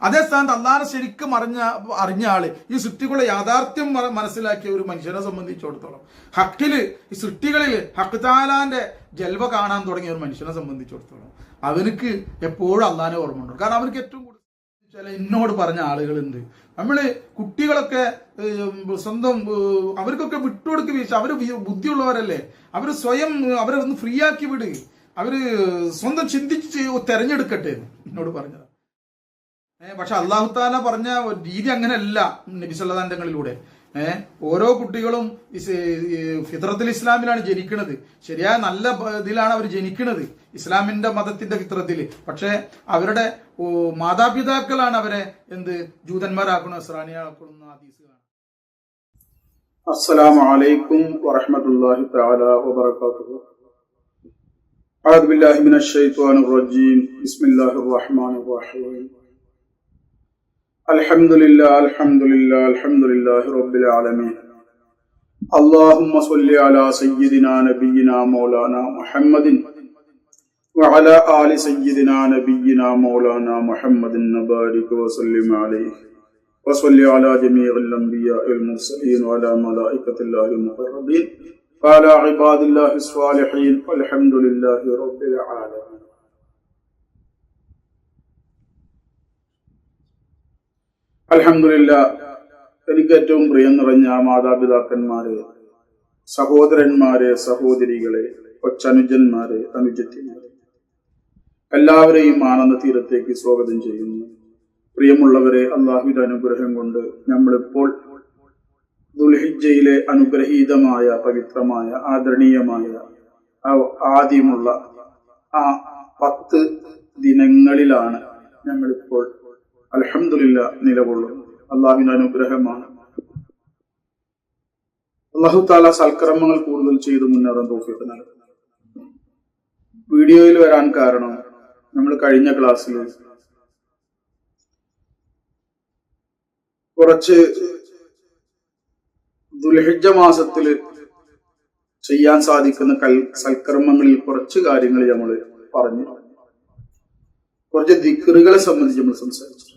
അതേ സ്ഥാനത്ത് അള്ളാഹനെ ശരിക്കും അറിഞ്ഞ ആള്, ഈ സൃഷ്ടികളുടെ യാഥാർത്ഥ്യം മനസ്സിലാക്കിയ ഒരു മനുഷ്യനെ സംബന്ധിച്ചിടത്തോളം, ഹക്കില് ഈ സൃഷ്ടികളിൽ ഹക്ക് താലാന്റെ ജൽവ കാണാൻ തുടങ്ങിയ ഒരു മനുഷ്യനെ സംബന്ധിച്ചിടത്തോളം അവർക്ക് എപ്പോഴും അള്ളാഹനെ ഓർമ്മ ഉണ്ട്. കാരണം അവർക്ക് ഏറ്റവും കൂടുതൽ എന്നോട് പറഞ്ഞ ആളുകളുണ്ട്, നമ്മള് കുട്ടികളൊക്കെ സ്വന്തം അവർക്കൊക്കെ വിട്ടുകൊടുക്കുക വീഴ്ച, അവര് ബുദ്ധിയുള്ളവരല്ലേ, അവര് സ്വയം അവരെ ഒന്ന് ഫ്രീ ആക്കി വിട്, അവര് സ്വന്തം ചിന്തിച്ച് തെരഞ്ഞെടുക്കട്ടെ എന്നോട് പറഞ്ഞത്. പക്ഷെ അള്ളാഹു താല പറഞ്ഞ രീതി അങ്ങനെയല്ല. നബി സല്ലല്ലാഹു അലൈഹി വസല്ലമയിലൂടെ ഓരോ കുട്ടികളും ഫിത്രത്തുൽ ഇസ്ലാമിലാണ് ജനിക്കുന്നത്, ശരിയായ നല്ല ഇതിലാണ് അവർ ജനിക്കുന്നത്, ഇസ്ലാമിന്റെ മതത്തിന്റെ ഫിത്രത്തിൽ. പക്ഷെ അവരുടെ മാതാപിതാക്കളാണ് അവരെ ജൂതന്മാരാക്കണം, ഇസ്രാനിയാക്കണം. ഹദീസുകളാണ്. അസ്സലാമു അലൈക്കും വറഹ്മത്തുള്ളാഹി തആല വബറകാതുഹു. അഊദു ബില്ലാഹി മിനശ് ശൈത്വാനിർ റജീം. ബിസ്മില്ലാഹിർ റഹ്മാനിർ റഹീം. അൽഹംദുലില്ലാഹി റബ്ബിൽ ആലമീൻ. അല്ലാഹുമ്മ സ്വല്ലി അലാ സയ്യിദിനാ നബിയിനാ മൗലാനാ മുഹമ്മദിൻ വഅലാ ആലി സയ്യിദിനാ നബിയിനാ മൗലാനാ മുഹമ്മദിൻ വബാരിക് വസല്ലിം അലൈഹി വസല്ലി അലാ ജമീഇൽ അംബിയാഇൽ മുർസലീൻ വഅലാ മലായികത്തില്ലാഹിൽ മുഖറബീൻ വഅലാ ഇബാദില്ലാഹിസ് സ്വാലിഹീൻ വൽഹംദുലില്ലാഹി റബ്ബിൽ ആലമീൻ. അൽഹംദുലില്ലാ. എനിക്ക് ഏറ്റവും പ്രിയം നിറഞ്ഞ മാതാപിതാക്കന്മാരെ, സഹോദരന്മാരെ, സഹോദരികളെ, കൊച്ചനുജന്മാരെ, അനുജത്തിമാരെ, എല്ലാവരെയും ആനന്ദ തീരത്തേക്ക് സ്വാഗതം ചെയ്യുന്നു. പ്രിയമുള്ളവരെ, അള്ളാഹുവിന്റെ അനുഗ്രഹം കൊണ്ട് നമ്മളിപ്പോൾ ദുൽഹിജ്ജയിലെ അനുഗ്രഹീതമായ, പവിത്രമായ, ആദരണീയമായ, ആദ്യമുള്ള ആ 10 ദിനങ്ങളിലാണ് നമ്മളിപ്പോൾ അൽഹംദുലില്ലാ നിലകൊള്ളും. അള്ളാഹുവിന്റെ അനുഗ്രഹമാണ്. അള്ളാഹു താല സൽക്കർമ്മങ്ങൾ കൂടുതൽ ചെയ്ത് മുന്നേറാൻ തൗഫീഖ് നൽകട്ടെ. വീഡിയോയിൽ വരാൻ കാരണം, നമ്മൾ കഴിഞ്ഞ ക്ലാസ്സിൽ കുറച്ച് ദുൽഹിജ്ജ മാസത്തിൽ ചെയ്യാൻ സാധിക്കുന്ന സൽക്കർമ്മങ്ങളിൽ കുറച്ച് കാര്യങ്ങൾ നമ്മൾ പറഞ്ഞു. കുറച്ച് ദിക്റുകളെ സംബന്ധിച്ച് നമ്മൾ സംസാരിച്ചു.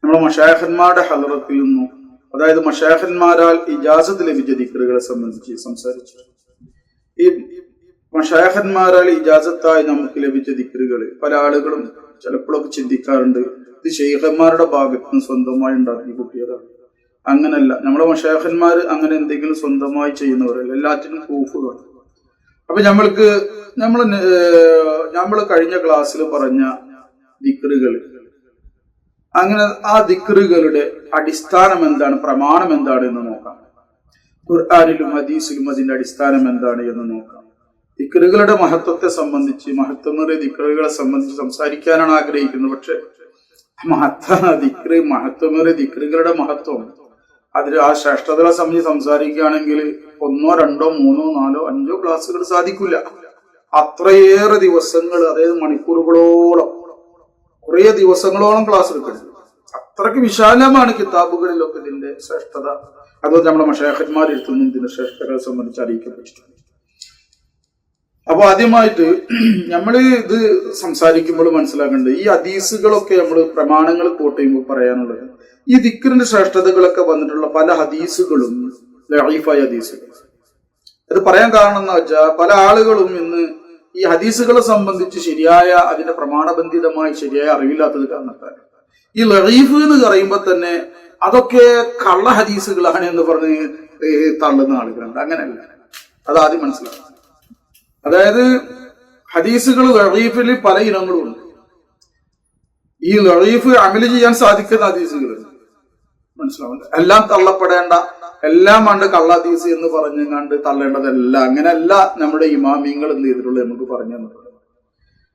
നമ്മളെ മശായിഖന്മാരുടെ ഹളറത്തിൽ നിന്നും, അതായത് മശായിഖന്മാരാൽ ഇജാസത്ത് ലഭിച്ച ദിക്റുകളെ സംബന്ധിച്ച് സംസാരിച്ചു. ഈ മശായിഖന്മാരാൽ ഇജാസത്തായി നമുക്ക് ലഭിച്ച ദിക്റുകൾ പല ആളുകളും ചിലപ്പോഴൊക്കെ ചിന്തിക്കാറുണ്ട്, ഇത് ശൈഖന്മാരുടെ ഭാഗത്ത് നിന്ന് സ്വന്തമായി ഉണ്ടാക്കി കൂട്ടിയതാണ്. അങ്ങനല്ല. നമ്മളെ മശായിഖന്മാർ അങ്ങനെ എന്തെങ്കിലും സ്വന്തമായി ചെയ്യുന്നവരല്ല, എല്ലാറ്റിനും പ്രൂഫ് കാണും. അപ്പൊ നമ്മൾ കഴിഞ്ഞ ക്ലാസ്സിൽ പറഞ്ഞ ദിക്റുകൾ, അങ്ങനെ ആ ദിക്റുകളുടെ അടിസ്ഥാനം എന്താണ്, പ്രമാണം എന്താണ് എന്ന് നോക്കാം. ഖുർആനിലും ഹദീസിലും അതിന്റെ അടിസ്ഥാനം എന്താണ് എന്ന് നോക്കാം. ദിക്റുകളുടെ മഹത്വത്തെ സംബന്ധിച്ച്, മഹത്വമേറിയ ദിക്റുകളെ സംബന്ധിച്ച് സംസാരിക്കാനാണ് ആഗ്രഹിക്കുന്നത്. പക്ഷെ മഹത്വമേറിയ ദിക്റുകളുടെ മഹത്വം, അതിൽ ആ ശ്രേഷ്ഠതകളെ സംബന്ധിച്ച് സംസാരിക്കുകയാണെങ്കിൽ 1, 2, 3, 4, 5 ക്ലാസ്സുകൾ സാധിക്കില്ല. അത്രയേറെ ദിവസങ്ങൾ, അതായത് മണിക്കൂറുകളോളം, കുറേ ദിവസങ്ങളോളം ക്ലാസ് എടുക്കണം. അത്രയ്ക്ക് വിശാലമാണ് കിതാബുകളിലൊക്കെ ഇതിന്റെ ശ്രേഷ്ഠത. അതുപോലെ നമ്മുടെ മശായിഖന്മാരെടുത്തുനിന്നും ഇതിന്റെ ശ്രേഷ്ഠതകളെ സംബന്ധിച്ച് അറിയിക്കപ്പെട്ടിട്ടുണ്ട്. അപ്പൊ ആദ്യമായിട്ട് നമ്മൾ ഇത് സംസാരിക്കുമ്പോൾ മനസ്സിലാക്കേണ്ടത്, ഈ ഹദീസുകളൊക്കെ നമ്മൾ പ്രമാണങ്ങൾ കോട്ട് ചെയ്യുമ്പോൾ പറയാനുള്ളത്, ഈ ദിക്റിന്റെ ശ്രേഷ്ഠതകളൊക്കെ വന്നിട്ടുള്ള പല ഹദീസുകളും ലഈഫായ ഹദീസുകൾ. അത് പറയാൻ കാരണം എന്ന് വെച്ചാൽ, പല ആളുകളും ഇന്ന് ഈ ഹദീസുകളെ സംബന്ധിച്ച് ശരിയായ, അതിന്റെ പ്രമാണബന്ധിതമായി ശരിയായ അറിവില്ലാത്തത് കാരണത്താൽ ഈ ലഈഫ് എന്ന് പറയുമ്പോൾ തന്നെ അതൊക്കെ കള്ള ഹദീസുകളാണ് എന്ന് പറഞ്ഞ് തള്ളുന്ന ആളുകളുണ്ട്. അങ്ങനെയല്ല, അതാദ്യം മനസ്സിലാക്കണം. അതായത് ഹദീസുകൾ ലഈഫിൽ പല ഇനങ്ങളും ഉണ്ട്. ഈ ലഈഫ് അമല് ചെയ്യാൻ സാധിക്കുന്ന ഹദീസുകളുണ്ട്, മനസ്സിലാവില്ല. എല്ലാം തള്ളപ്പെടേണ്ട, എല്ലാം കണ്ട് കള്ള ഹദീസ് എന്ന് പറഞ്ഞു കണ്ട് തള്ളേണ്ടതല്ല. അങ്ങനെയല്ല നമ്മുടെ ഇമാമിങ്ങൾ എന്ത് ചെയ്തിട്ടുള്ളത് നമുക്ക് പറഞ്ഞു തന്നിട്ടുള്ളത്.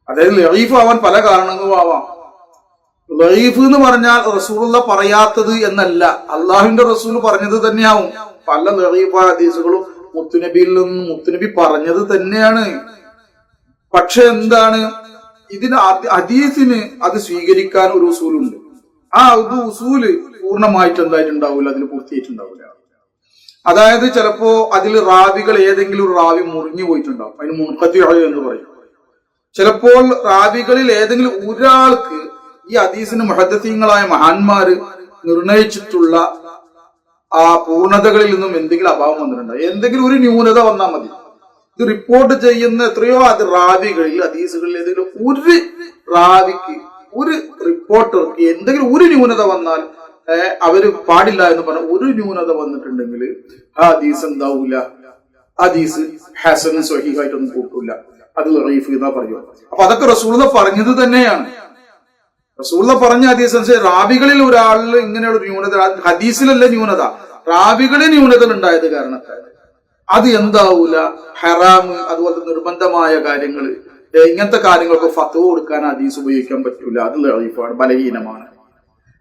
അതായത് ലഈഫ് ആവാൻ പല കാരണങ്ങളും ആവാം. ലഈഫ് എന്ന് പറഞ്ഞാൽ റസൂലുള്ള പറയാത്തത് എന്നല്ല, അള്ളാഹുവിന്റെ റസൂൽ പറഞ്ഞത് തന്നെയാവും. പല ലഈഫായ ഹദീസുകളും മുത്തുനബിയിൽ നിന്നും മുത്തുനബി പറഞ്ഞത് തന്നെയാണ്. പക്ഷെ എന്താണ്, ഇതിന് ഹദീസിന് അത് സ്വീകരിക്കാൻ ഒരു ഉസൂലുണ്ട്. ആ ഉസൂല് പൂർണ്ണമായിട്ട് എന്തായിട്ടുണ്ടാവില്ല, അതിൽ പൂർത്തിയായിട്ടുണ്ടാവില്ല. അതായത് ചിലപ്പോ അതിൽ റാവികൾ, ഏതെങ്കിലും ഒരു റാവി മുറിഞ്ഞു പോയിട്ടുണ്ടാവും, അതിന് മുൻഖത്തി എന്ന് പറയും. ചിലപ്പോൾ റാവികളിൽ ഏതെങ്കിലും ഒരാൾക്ക് ഈ ഹദീസിന് മുഹദ്ദിസീങ്ങളായ മഹാന്മാര് നിർണയിച്ചിട്ടുള്ള ആ പൂർണ്ണതകളിൽ നിന്നും എന്തെങ്കിലും അഭാവം വന്നിട്ടുണ്ടോ? എന്തെങ്കിലും ഒരു ന്യൂനത വന്നാൽ മതി. ഇത് റിപ്പോർട്ട് ചെയ്യുന്ന എത്രയോ റാവികളിൽ ഹദീസുകളിൽ ഏതെങ്കിലും ഒരു റാവിക്ക്, ഒരു റിപ്പോർട്ടർക്ക് എന്തെങ്കിലും ഒരു ന്യൂനത വന്നാൽ അവര് പാടില്ല എന്ന് പറഞ്ഞ ഒരു ന്യൂനത വന്നിട്ടുണ്ടെങ്കിൽ ആ ഹദീസ് എന്താവൂല, ഹദീസ് ഹസൻ സ്വഹീഹായിട്ടൊന്നും കൂട്ടൂല, അത് ലഈഫ് എന്നാ പറയുക. അപ്പൊ അതൊക്കെ റസൂലുള്ളാഹി പറഞ്ഞത് തന്നെയാണ്. റസൂലുള്ളാഹി പറഞ്ഞ ഹദീസ് അനുസരിച്ച് റാവികളിൽ ഒരാളിൽ ഇങ്ങനെയുള്ള ന്യൂനത, ഹദീസിലല്ല ന്യൂനത, റാവികളിൽ ന്യൂനതകൾ ഉണ്ടായത് കാരണത്താൽ അത് എന്താവൂല, ഹറാമ് അതുപോലത്തെ നിർബന്ധമായ കാര്യങ്ങൾ, ഇങ്ങനത്തെ കാര്യങ്ങൾക്ക് ഫത്വ കൊടുക്കാൻ ഹദീസ് ഉപയോഗിക്കാൻ പറ്റൂല, അത് ലഈഫാണ്, ബലഹീനമാണ്.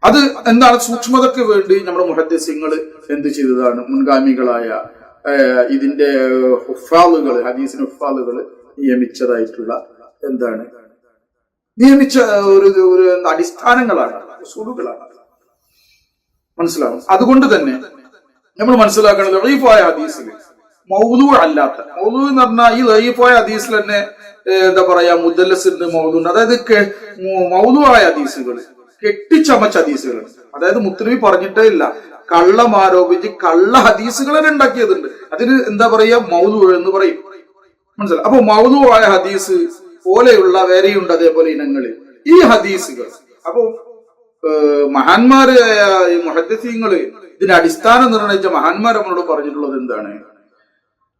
അത് എന്താണ്, സൂക്ഷ്മതയ്ക്ക് വേണ്ടി നമ്മുടെ മുഹദ്ദിസീങ്ങൾ എന്ത് ചെയ്തതാണ്, മുൻഗാമികളായ ഇതിന്റെ ഹുഫാളുകൾ, ഹദീസിന് ഹുഫാളുകൾ നിയമിച്ചതായിട്ടുള്ള എന്താണ്, നിയമിച്ച ഒരു അടിസ്ഥാനങ്ങളാണ്, ഉസൂലുകളാണ്. മനസ്സിലാവും. അതുകൊണ്ട് തന്നെ നമ്മൾ മനസ്സിലാക്കണം, ലഈഫായ ഹദീസിൽ മൗദൂ അല്ലാത്ത, മൗദൂ എന്ന് പറഞ്ഞാൽ ഈ ലഈഫായ ഹദീസിൽ തന്നെ എന്താ പറയാ, മുദല്ലസിന്റെ മൗദൂ, അതായത് മൗദൂആയ ഹദീസുകൾ, കെട്ടിച്ചമച്ച ഹദീസുകൾ, അതായത് മുത്തനബി പറഞ്ഞിട്ടേ ഇല്ല, കള്ളം ആരോപിച്ച് കള്ള ഹദീസുകൾ തന്നെ ഉണ്ടാക്കിയതുണ്ട്. അതിന് എന്താ പറയാ, മൗദൂ എന്ന് പറയും. മനസ്സിലായി. അപ്പൊ മൗദൂആയ ഹദീസ് പോലെയുള്ള വേറെയുണ്ട് അതേപോലെ ഇനങ്ങളിൽ ഈ ഹദീസുകൾ. അപ്പൊ മഹാന്മാരായ മുഹദ്ദിസീങ്ങള് ഇതിന്റെ അടിസ്ഥാനം നിർണയിച്ച മഹാന്മാർ നമ്മളോട് പറഞ്ഞിട്ടുള്ളത് എന്താണ്,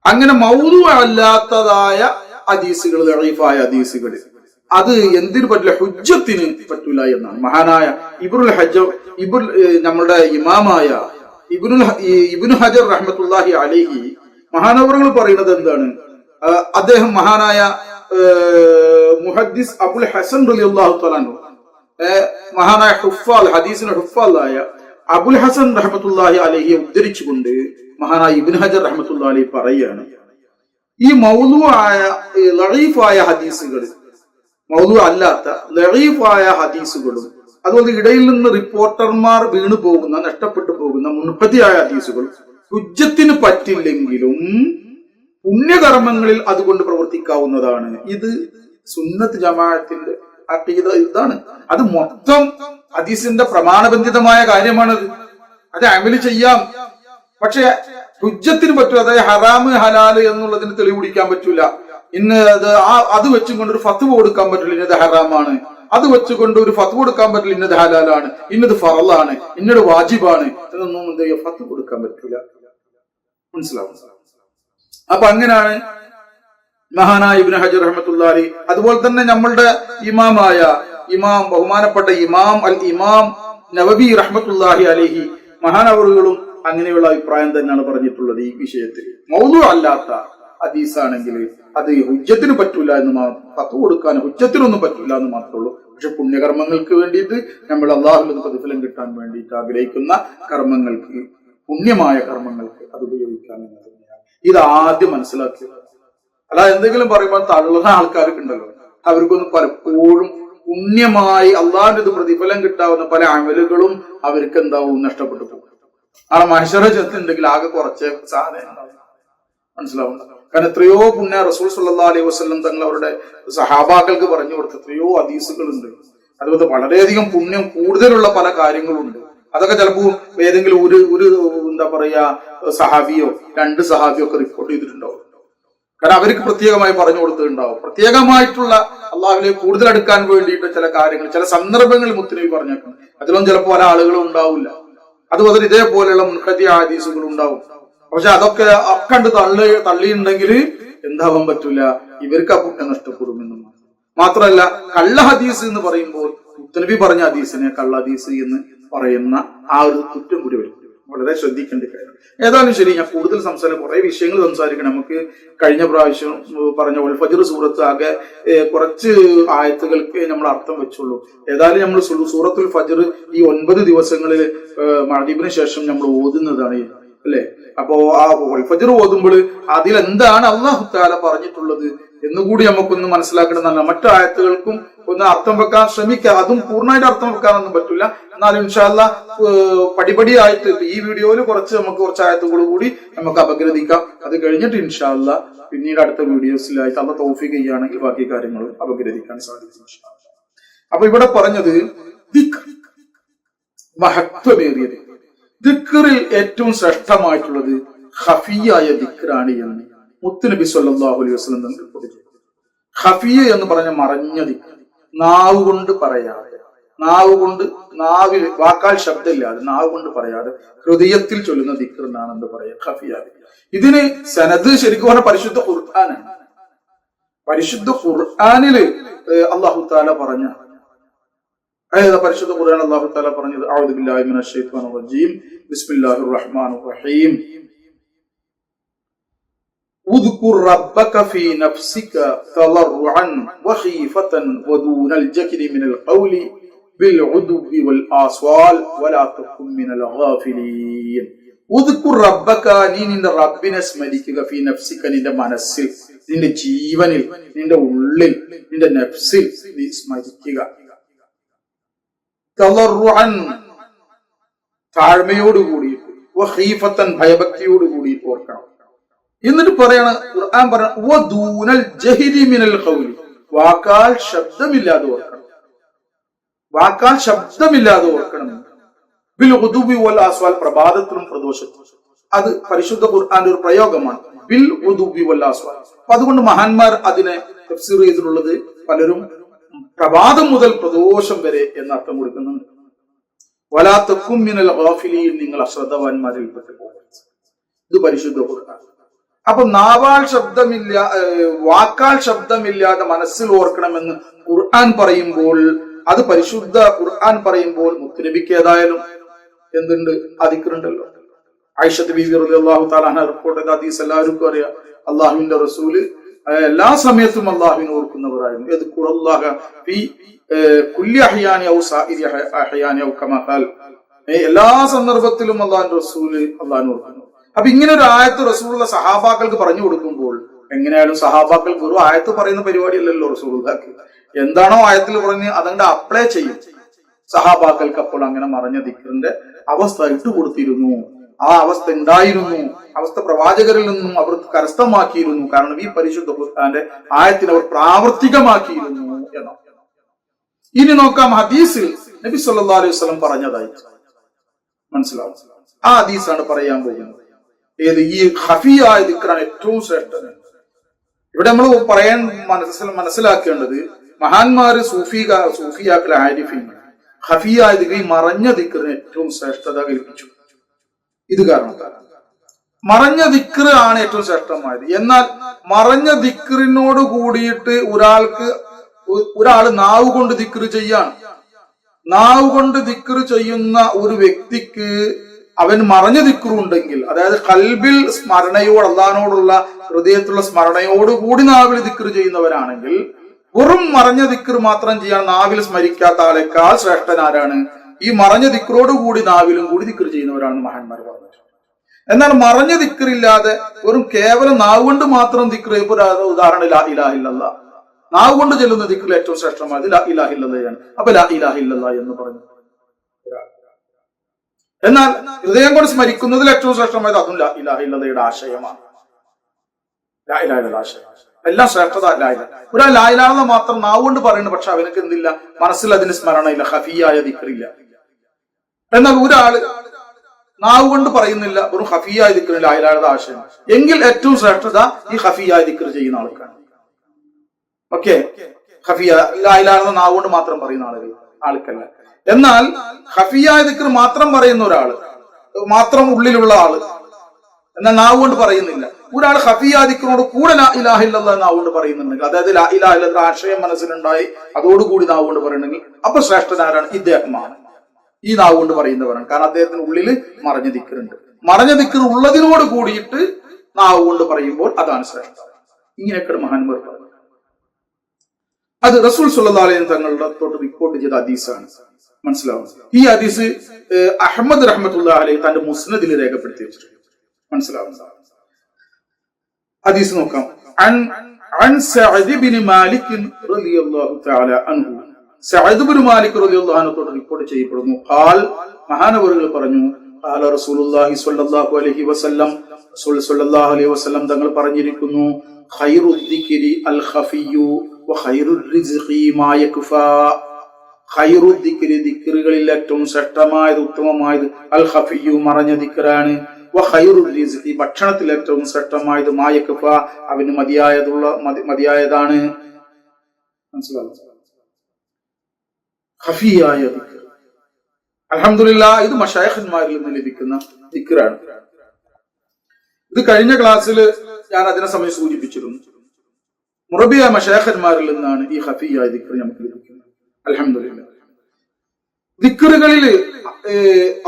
അങ്ങനെ മൗദൂ അല്ലാത്തതായ ഹദീസുകൾ, ലഈഫായ ഹദീസുകൾ, അത് എന്തിനു പറ്റില്ല, ഹുജ്ജത്തിന് പറ്റൂല എന്നാണ്. മഹാനായ നമ്മളുടെ ഇമാമായ ഇബ്നു ഹജർ റഹ്മത്തുള്ളാഹി അലൈഹി മഹാനവറുകൾ പറയുന്നത് എന്താണ്, അദ്ദേഹം മഹാനായ മുഹദ്ദിസ് അബുൽ ഹസൻ റളിയല്ലാഹു തആല അൻഹു, മഹാനായ ഹുഫാൽ, ഹദീസിന്റെ ഹുഫാലായ അബുൽ ഹസൻ റഹ്മത്തുള്ളാഹി അലൈഹിയെ ഉദ്ധരിച്ചുകൊണ്ട് മഹാനായ ഇബ്നു ഹജർ റഹ്മത്തുള്ളാഹി അലൈഹി പറയുകയാണ്, ഈ മൗദൂആയ ലഈഫായ ഹദീസുകൾ, മൗദൂ അല്ലാത്ത ലഈഫായ ഹദീസുകളും അതുപോലെ ഇടയിൽ നിന്ന് റിപ്പോർട്ടർമാർ വീണു പോകുന്ന, നഷ്ടപ്പെട്ടു പോകുന്ന മുൻപതിയായ ഹദീസുകൾ ഹുജ്ജത്തിന് പറ്റില്ലെങ്കിലും പുണ്യകർമ്മങ്ങളിൽ അതുകൊണ്ട് പ്രവർത്തിക്കാവുന്നതാണ്. ഇത് സുന്നത്ത് ജമാഅത്തിന്റെ അഖീദ ഇതാണ്. അത് മൊത്തം ഹദീസിന്റെ പ്രമാണബന്ധിതമായ കാര്യമാണത്. അത് അമല് ചെയ്യാം, പക്ഷെ ഹുജ്ജത്തിന് പറ്റൂല. അതായത് ഹറാമ് ഹലാല് എന്നുള്ളതിന് തെളിവ് പിടിക്കാൻ പറ്റൂല. ഇന്ന് അത് വെച്ചുകൊണ്ട് ഒരു ഫത്വ കൊടുക്കാൻ പറ്റില്ല, ഇന്നത് ഹറാമാണ്. അത് വെച്ചുകൊണ്ട് ഒരു ഫത്വ കൊടുക്കാൻ പറ്റില്ല, ഇന്നത് ഹലാലാണ്, ഇന്നത് ഫറളാണ്, ഇന്നത് വാജിബാണ് എന്നൊന്നും എന്ത് ചെയ്യുക, ഫത്വ കൊടുക്കാൻ പറ്റൂല. മനസ്സിലാവും. അപ്പൊ അങ്ങനെയാണ് മഹാനായ ഇബ്നു ഹജർ റഹ്മത്തുള്ളാഹി, അതുപോലെ തന്നെ നമ്മളുടെ ഇമാമായ ബഹുമാനപ്പെട്ട ഇമാം നവവി റഹ്മത്തുള്ളാഹി അലൈഹി മഹാനവറുകളും അങ്ങനെയുള്ള അഭിപ്രായം തന്നെയാണ് പറഞ്ഞിട്ടുള്ളത് ഈ വിഷയത്തിൽ. മൗദൂ അല്ലാത്ത ഹദീസാണെങ്കിൽ അത് ഹുജ്ജത്തിന് പറ്റൂല എന്ന് ഫത്വ കൊടുക്കാൻ ഹുജ്ജത്തിനൊന്നും പറ്റൂല എന്ന് മാത്രമേ ഉള്ളൂ. പക്ഷെ പുണ്യകർമ്മങ്ങൾക്ക് വേണ്ടിയിട്ട് നമ്മൾ അള്ളാഹുവിൽ പ്രതിഫലം കിട്ടാൻ വേണ്ടിയിട്ട് ആഗ്രഹിക്കുന്ന കർമ്മങ്ങൾക്ക്, പുണ്യമായ കർമ്മങ്ങൾക്ക് അത് ഉപയോഗിക്കാൻ തന്നെയാണ്. ഇത് ആദ്യം മനസ്സിലാക്കിയത്. അല്ല എന്തെങ്കിലും പറയുമ്പോൾ തള്ളുന്ന ആൾക്കാർക്ക് ഉണ്ടല്ലോ, അവർക്കൊന്നും പലപ്പോഴും പുണ്യമായി അള്ളാഹിന്റെ പ്രതിഫലം കിട്ടാവുന്ന പല അമലുകളും അവർക്ക് എന്താവും, നഷ്ടപ്പെട്ടു പോകും. ആ മഹ്ശറ ചെത്തുണ്ടെങ്കിൽ ആകെ കുറച്ച് സാധനം ഉണ്ടാവും. മനസ്സിലാവും. കാരണം എത്രയോ പുണ്യ റസൂൽ സല്ലല്ലാഹു അലൈഹി വസല്ലം തങ്ങൾ അവരുടെ സഹാബാക്കൾക്ക് പറഞ്ഞു കൊടുത്ത എത്രയോ ഹദീസുകളുണ്ട്. അതുപോലെ വളരെയധികം പുണ്യം കൂടുതലുള്ള പല കാര്യങ്ങളുണ്ട്. അതൊക്കെ ചിലപ്പോൾ ഏതെങ്കിലും ഒരു എന്താ പറയാ സഹാബിയോ 2 സഹാബിയോ ഒക്കെ റിപ്പോർട്ട് ചെയ്തിട്ടുണ്ടാവും. കാരണം അവർക്ക് പ്രത്യേകമായി പറഞ്ഞു കൊടുത്തിട്ടുണ്ടാവും. പ്രത്യേകമായിട്ടുള്ള അള്ളാഹുവിലേക്ക് കൂടുതൽ അടുക്കാൻ വേണ്ടിയിട്ട് ചില കാര്യങ്ങൾ, ചില സന്ദർഭങ്ങളിൽ മുത്തുനബി പറഞ്ഞേക്കണം. അതിലൊന്നും ചിലപ്പോൾ പല ആളുകളും ഉണ്ടാവില്ല. അതുപോലെ ഇതേപോലെയുള്ള മുൻഖതി ഹദീസുകൾ ഉണ്ടാവും. പക്ഷെ അതൊക്കെ കണ്ട് തള്ളിയുണ്ടെങ്കിൽ എന്താവാൻ പറ്റൂല, ഇവർക്ക് ആ പുണ്യം നഷ്ടപ്പെടുമെന്നും. മാത്രമല്ല കള്ള ഹദീസ് എന്ന് പറയുമ്പോൾ മുത്തുനബി പറഞ്ഞ ഹദീസിനെ കള്ള ഹദീസ് എന്ന് പറയുന്ന ആ ഒരു കുറ്റം കൂടി വരും. വളരെ ശ്രദ്ധിക്കേണ്ട കാര്യം. ഏതായാലും ശരി, ഞാൻ കൂടുതൽ കുറെ വിഷയങ്ങൾ സംസാരിക്കണം. നമുക്ക് കഴിഞ്ഞ പ്രാവശ്യം പറഞ്ഞ പോലെ ഫജ്ർ സൂറത്ത് ആകെ കുറച്ച് ആയത്തുകൾക്ക് നമ്മൾ അർത്ഥം വെച്ചുള്ളൂ. ഏതായാലും നമ്മൾ സൂറത്തുൽ ഫജ്ർ ഈ 9 ദിവസങ്ങളിൽ മഗ്‌രിബിന് ശേഷം നമ്മൾ ഓതുന്നതാണ്, അല്ലെ? അപ്പോ ആ ഫജ്ർ ഓതുമ്പോൾ അതിലെന്താണ് അല്ലാഹു തആല പറഞ്ഞിട്ടുള്ളത് എന്നുകൂടി നമുക്കൊന്ന് മനസ്സിലാക്കണമെന്നല്ല. മറ്റു ആയത്തുകൾക്കും ഒന്ന് അർത്ഥം വെക്കാൻ ശ്രമിക്കാം. അതും പൂർണ്ണമായിട്ട് അർത്ഥം വെക്കാനൊന്നും പറ്റില്ല. എന്നാലും ഇൻഷാ അല്ലാഹ് പടിപടിയായിട്ട് ഈ വീഡിയോയിൽ കുറച്ച് ആയത്തുകൾ കൂടി നമുക്ക് അപഗ്രഥിക്കാം. അത് കഴിഞ്ഞിട്ട് ഇൻഷാ അല്ലാഹ് പിന്നീട് അടുത്ത വീഡിയോസിലായിട്ട് അല്ലാഹ് തൗഫീഖ് ചെയ്യുകയാണെങ്കിൽ ബാക്കി കാര്യങ്ങൾ അപഗ്രഥിക്കാൻ സാധിക്കും. അപ്പൊ ഇവിടെ പറഞ്ഞത് ദിക്ർ, മഹത്വമേറിയത്. ദിക്റിൽ ഏറ്റവും ശ്രേഷ്ഠമായിട്ടുള്ളത് ഖഫിയായ ദിക്റാണ് എന്ന് മുത്തുനബി സല്ലല്ലാഹു അലൈഹി വസല്ലം തങ്ങൾ പഠിപ്പിച്ചു. ഖഫിയ എന്ന് പറഞ്ഞ മറഞ്ഞ ദിക്ർ, നാവ് കൊണ്ട് പറയാതെ, നാവിൽ വാക്കാൽ ശബ്ദമില്ലാതെ നാവ് കൊണ്ട് പറയാതെ ഹൃദയത്തിൽ ചൊല്ലുന്ന ദിക്ർ എന്നാണ് എന്ത് പറയാ, ഖഫിയ. ഇതിന് സനദ് ശരിക്കും പറഞ്ഞ പരിശുദ്ധ ഖുർആനാണ്. പരിശുദ്ധ ഖുർആനില് അല്ലാഹു തആല പറഞ്ഞ പരിശുദ്ധ ഖുർആൻ അല്ലാഹു തആല പറഞ്ഞത് അഊദു ബില്ലാഹി മിനശ് ശൈത്വാനിർ റജീം ബിസ്മില്ലാഹിർ റഹ്മാനിർ റഹീം ഉദ്കുർ റബ്ബക ഫീ നഫ്സിക തളർറുഅൻ വഖീഫതൻ വദൂനൽ ജഹരി മിനൽ ഖൗലി ബിൽഉദുവി വൽ ആസ്വാൽ വലാ തകും മിനൽ ഗാഫിലീൻ. ഉദ്കുർ റബ്ബക, നീ നിന്റെ റബ്ബിനെ സ്മരിക്കുക, ഫീ നഫ്സിക, നിന്റെ മനസ്സിൽ, നിന്റെ ജീവനിൽ, നിന്റെ ഉള്ളിൽ, നിന്റെ നഫ്സിൽ നീ സ്മരിക്കുക. തളർറുഅൻ, താഴ്മയോടുകൂടി, വഖീഫതൻ, ഭയഭക്തിയോടുകൂടി ഓർക്കണം. എന്നിട്ട് പറയാണ് ഖുർആൻ പറയണം വദൂനൽ ജഹരി മിനൽ ഖൗലി, വാക്കാൽ ശബ്ദമില്ലാതെ ഓർക്കണം, വാക്കാൽ ശബ്ദമില്ലാതെ ഓർക്കണം. ബിൽ ഉദുവി വൽ ആസ്വാൽ, പ്രഭാതത്തിലും പ്രദോഷത്തിലും. അത് പരിശുദ്ധ ഖുർആന്റെ ഒരു പ്രയോഗമാണ്, ബിൽ ഉദുവി വൽ ആസ്വാൽ. അപ്പൊ അതുകൊണ്ട് മഹാന്മാർ അതിനെ തഫ്സീർ ചെയ്തിട്ടുള്ളത് പലരും പ്രഭാതം മുതൽ പ്രദോഷം വരെ എന്നർത്ഥം കൊടുക്കുന്നുണ്ട്. വലാ തകും മിനൽ ഗാഫിലീൻ, നിങ്ങൾ അശ്രദ്ധവാന്മാരിൽ പെട്ടു പോകരുത്. ഇത് പരിശുദ്ധ ഖുർആൻ. അപ്പൊ നാവാൽ ശബ്ദമില്ല, വാക്കാൽ ശബ്ദമില്ലാതെ മനസ്സിൽ ഓർക്കണമെന്ന് ഖുർആൻ പറയുമ്പോൾ, അത് പരിശുദ്ധ ഖുർആൻ പറയുമ്പോൾ മുത്തുനബിക്ക് ഏതായാലും എന്തുണ്ട്, ദിക്റുണ്ടല്ലോ. ആയിഷത്ത് ബീവി റളിയല്ലാഹു തആല അൻഹ റിപ്പോർട്ട് ചെയ്ത ഹദീസ് എല്ലാവർക്കും അറിയാം. അല്ലാഹുവിന്റെ റസൂല് എല്ലാ സമയത്തും അല്ലാഹുവിനെ ഓർക്കുന്നവരായിരുന്നു. യദ്കുറുല്ലാഹ ഫീ കുല്ലി അഹ്യാനി ഔ സാഇരി അഹ്യാനി ഔ കമാ ഖാൽ, എല്ലാ സന്ദർഭത്തിലും അല്ലാഹുവിന്റെ റസൂല് അല്ലാഹുവിനെ ഓർക്കുന്നു. അപ്പൊ ഇങ്ങനെ ഒരു ആയത്ത് റസൂലുള്ള സഹാബാക്കൾക്ക് പറഞ്ഞു കൊടുക്കുമ്പോൾ, എങ്ങനെയായാലും സഹാബാക്കൾക്ക് ഒരു ആയത്ത് പറയുന്ന പരിപാടിയല്ലല്ലോ റസൂലുള്ളാഹിക്ക്. എന്താണോ ആയത്തിൽ പറഞ്ഞ് അതങ്ങോട്ട് അപ്ലൈ ചെയ്യും. സഹാബാക്കൾക്ക് അപ്പോൾ അങ്ങനെ മറഞ്ഞ ദിക്റിന്റെ അവസ്ഥ ഇട്ടുകൊടുത്തിരുന്നു, ആ അവസ്ഥ ഉണ്ടായിരുന്നു, അവസ്ഥ പ്രവാചകരിൽ നിന്നും അവർ കരസ്ഥമാക്കിയിരുന്നു. കാരണം ഈ പരിശുദ്ധ ഖുർആന്റെ ആയത്തിൽ അവർ പ്രാവർത്തികമാക്കിയിരുന്നു എന്നാണ്. ഇനി നോക്കാം, ഹദീസിൽ നബി സല്ലല്ലാഹു അലൈഹി വസല്ലം പറഞ്ഞതായി മനസ്സിലാവും. ആ ഹദീസാണ് പറയാൻ പോകുന്നത്. ഏത് ഈ ഖഫിയായ ദിക്റാണ് ഏറ്റവും ശ്രേഷ്ഠത. ഇവിടെ നമ്മൾ പറയാൻ മനസ്സിലാക്കേണ്ടത്, മഹാന്മാര് സൂഫിയാക്കളെ ആരിഫീൻ ഖഫിയായ ദിക്ർ, മറഞ്ഞ ദിക്റിന് ഏറ്റവും ശ്രേഷ്ഠത കൽപ്പിച്ചു. ഇത് കാരണം മറഞ്ഞ ദിക്ർ ആണ് ഏറ്റവും ശ്രേഷ്ഠമായത്. എന്നാൽ മറഞ്ഞ ദിക്റിനോട് കൂടിയിട്ട് ഒരാള് നാവ് കൊണ്ട് ദിക്ർ ചെയ്യാണ്. നാവ് കൊണ്ട് ദിക്ർ ചെയ്യുന്ന ഒരു വ്യക്തിക്ക് അവൻ മറഞ്ഞ ദിക്റുണ്ടെങ്കിൽ, അതായത് കൽബിൽ സ്മരണയോട്, അള്ളാഹിനോടുള്ള ഹൃദയത്തിലുള്ള സ്മരണയോടുകൂടി നാവിൽ ദിക്ർ ചെയ്യുന്നവരാണെങ്കിൽ, വെറും മറഞ്ഞ ദിക്ർ മാത്രം ചെയ്യാൻ നാവിൽ സ്മരിക്കാത്ത ആളെക്കാൾ ശ്രേഷ്ഠനാരാണ്? ഈ മറഞ്ഞ ദിക്റോടുകൂടി നാവിലും കൂടി ദിക്ർ ചെയ്യുന്നവരാണെന്ന് മഹാന്മാർ പറഞ്ഞു. എന്നാൽ മറഞ്ഞ ദിക്റില്ലാതെ വെറും കേവലം നാവ് കൊണ്ട് മാത്രം ദിക്ർ, ഉദാഹരണം ലാ ഇലാഹ ഇല്ലല്ലാഹ്, നാവ് കൊണ്ട് ചെല്ലുന്ന ദിക്റിൽ ഏറ്റവും ശ്രേഷ്ഠമായത് ലാ ഇലാഹ ഇല്ലല്ലാഹയാണ്. അപ്പൊ ലാ ഇലാഹ ഇല്ലല്ലാഹ് എന്ന് പറഞ്ഞു. എന്നാൽ ഹൃദയം കൊണ്ട് സ്മരിക്കുന്നതിൽ ഏറ്റവും ശ്രേഷ്ഠമായത് അതും ലാ ഇലാഹ ഇല്ലല്ലാഹയുടെ ആശയമാണ്. ലാ ഇലാഹയുടെ ആശയം എല്ലാം ശ്രേഷ്ഠത ലാ ഇലാഹ. ഒരാൾ ലാ ഇലാഹ മാത്രം നാവ് കൊണ്ട് പറയുന്നു, പക്ഷെ അവനക്ക് എന്തില്ല, മനസ്സിൽ അതിന് സ്മരണയില്ല, ഖഫിയായ ദിക്റില്ല. എന്നാൽ ഒരാള് നാവ് കൊണ്ട് പറയുന്നില്ല, ഒരു ഖഫിയായ ദിക്ർ, ലാ ഇലാഹയുടെ ആശയം, എങ്കിൽ ഏറ്റവും ശ്രേഷ്ഠത ഈ ഖഫിയായ ദിക്ർ ചെയ്യുന്ന ആൾക്കാണ്. ഓക്കെ, ഖഫിയ ലാ ഇലാഹ നാവ് കൊണ്ട് മാത്രം പറയുന്ന ആൾക്കല്ല. എന്നാൽ ഖഫിയായ ദിക്ർ മാത്രം പറയുന്ന ഒരാള്, മാത്രം ഉള്ളിലുള്ള ആള്, എന്നാൽ നാവ് കൊണ്ട് പറയുന്നില്ല. ഒരാൾ ഖഫിയായ ദിക്റിനോട് കൂടെ ലാ ഇലാഹ ഇല്ലല്ലാഹ് നാവ് കൊണ്ട് പറയുന്നുണ്ടെങ്കിൽ, അതായത് ലാ ഇലാഹ ഇല്ലല്ലാഹ് ആശയം മനസ്സിലുണ്ടായി അതോടുകൂടി നാവ് കൊണ്ട് പറയുന്നുണ്ടെങ്കിൽ, അപ്പൊ ശ്രേഷ്ഠനാരാണ്? ഇദ്ദേഹമാണ്, ഈ നാവ് കൊണ്ട് പറയുന്നവരാണ്. കാരണം അദ്ദേഹത്തിന് ഉള്ളിൽ മറഞ്ഞ ദിക്റുണ്ട്. മറഞ്ഞ ദിക്ർ ഉള്ളതിനോട് കൂടിയിട്ട് നാവ് കൊണ്ട് പറയുമ്പോൾ അതാണ് ശ്രേഷ്ഠത. ഇങ്ങനെയൊക്കെ മഹാന്മാർ പറഞ്ഞു. അത് റസൂൽ സ്വല്ലല്ലാഹു അലൈഹി വസല്ലം തങ്ങളുടെ തൊട്ട് റിപ്പോർട്ട് ചെയ്ത ഹദീസാണ്. മനസ്സിലാവും. ഈ ഹദീസ് അഹ്മദ് റഹ്മത്തുള്ളാഹി അലൈഹി തന്റെ മുസ്നദിൽ രേഖപ്പെടുത്തി വെച്ചിട്ടുണ്ട്. മനസ്സിലാവും. ഹദീസ് നോക്കാം. عن سعد بن مالك رضي الله تعالى عنه, സഅദ് ബിൻ മാലിക് റളിയല്ലാഹു അൻഹു തൊട്ട് റിപ്പോർട്ട് ചെയ്യപ്പെടുന്നു. ഖാൽ, മഹാനവറുകൾ പറഞ്ഞു, ഖാല റസൂലുള്ളാഹി സ്വല്ലല്ലാഹു അലൈഹി വസല്ലം, റസൂൽ സ്വല്ലല്ലാഹു അലൈഹി വസല്ലം തങ്ങൾ പറഞ്ഞിരിക്കുന്നു, ഖൈറുദ് ദിക്രി അൽ ഖഫിയ്യു വ ഖൈറുർ റിസ്ഖി മാ യക്ഫാ. ഖൈറു ദിക്രി ദിക്റുകളിൽ ഏറ്റവും ശ്രേഷ്ഠമായത് ഉത്തമമായത് അൽ ഖഫിയു മറഞ്ഞ ദിക്റാണ്. വ ഖൈറു റിസ്ഖി ഭക്ഷണത്തിൽ ഏറ്റവും ശ്രേഷ്ഠമായത് മാ യക്ഫ അവന് മതിയായതാണ്. മനസ്സിലാവും? ഖഫിയായ ദിക്ർ. അൽഹംദുലില്ലാഹ് ഇത് മശായിഖന്മാരിൽ നിന്ന് ലഭിക്കുന്ന ദിക്റാണ്. ഇത് കഴിഞ്ഞ ക്ലാസ്സിൽ ഞാൻ അതിനെ സമയം സൂചിപ്പിച്ചിരുന്നു. മുറബിയ മശായിഖന്മാരിൽ നിന്നാണ് ഈ ഖഫിയായ ദിക്ർ നമുക്ക് ലഭിക്കുന്നത്. അൽഹംദുലില്ലാഹ്. ദിക്റുകളിൽ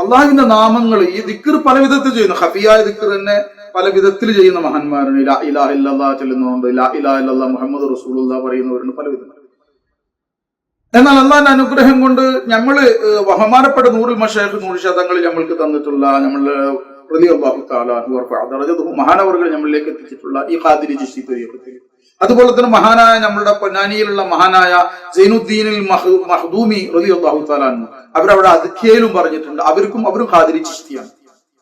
അള്ളാഹുവിന്റെ നാമങ്ങൾ ഈ ദിക്ർ പല വിധത്തിൽ ചെയ്യുന്നു. ഖഫിയായ ദിക്ർ തന്നെ പല വിധത്തിൽ ചെയ്യുന്ന മഹാന്മാരുണ്ട്. ലാ ഇലാഹ ഇല്ലല്ലാഹ് ചൊല്ലുന്നവരുണ്ട്, ലാ ഇലാഹ ഇല്ലല്ലാഹ് മുഹമ്മദ് റസൂലുള്ളാഹ് പറയുന്നവരുണ്ട്, പല വിധത്തിൽ. എന്നാൽ അള്ളാഹിന്റെ അനുഗ്രഹം കൊണ്ട് ഞങ്ങള് ബഹുമാനപ്പെട്ട നൂറുൽ മശായിഖ് നൂറ് ശതങ്ങളിൽ നമ്മൾക്ക് തന്നിട്ടുള്ള നമ്മള് റളിയല്ലാഹു തആല അൻഹു മഹാനവറുകൾ നമ്മളിലേക്ക് എത്തിച്ചിട്ടുള്ള ഈ ഖാദിരി ചിശ്തി ത്വരീഖത്തിൽ, അതുപോലെ തന്നെ മഹാനായ നമ്മളുടെ പൊന്നാനിയിലുള്ള മഹാനായ സൈനുദ്ദീനിൽ മഖ്ദൂമി റളിയല്ലാഹു തആല അൻഹു അവരവിടെ അദ്ഖിയയിലും പറഞ്ഞിട്ടുണ്ട്. അവരും ഖാദിരി ചിശ്തിയാണ്.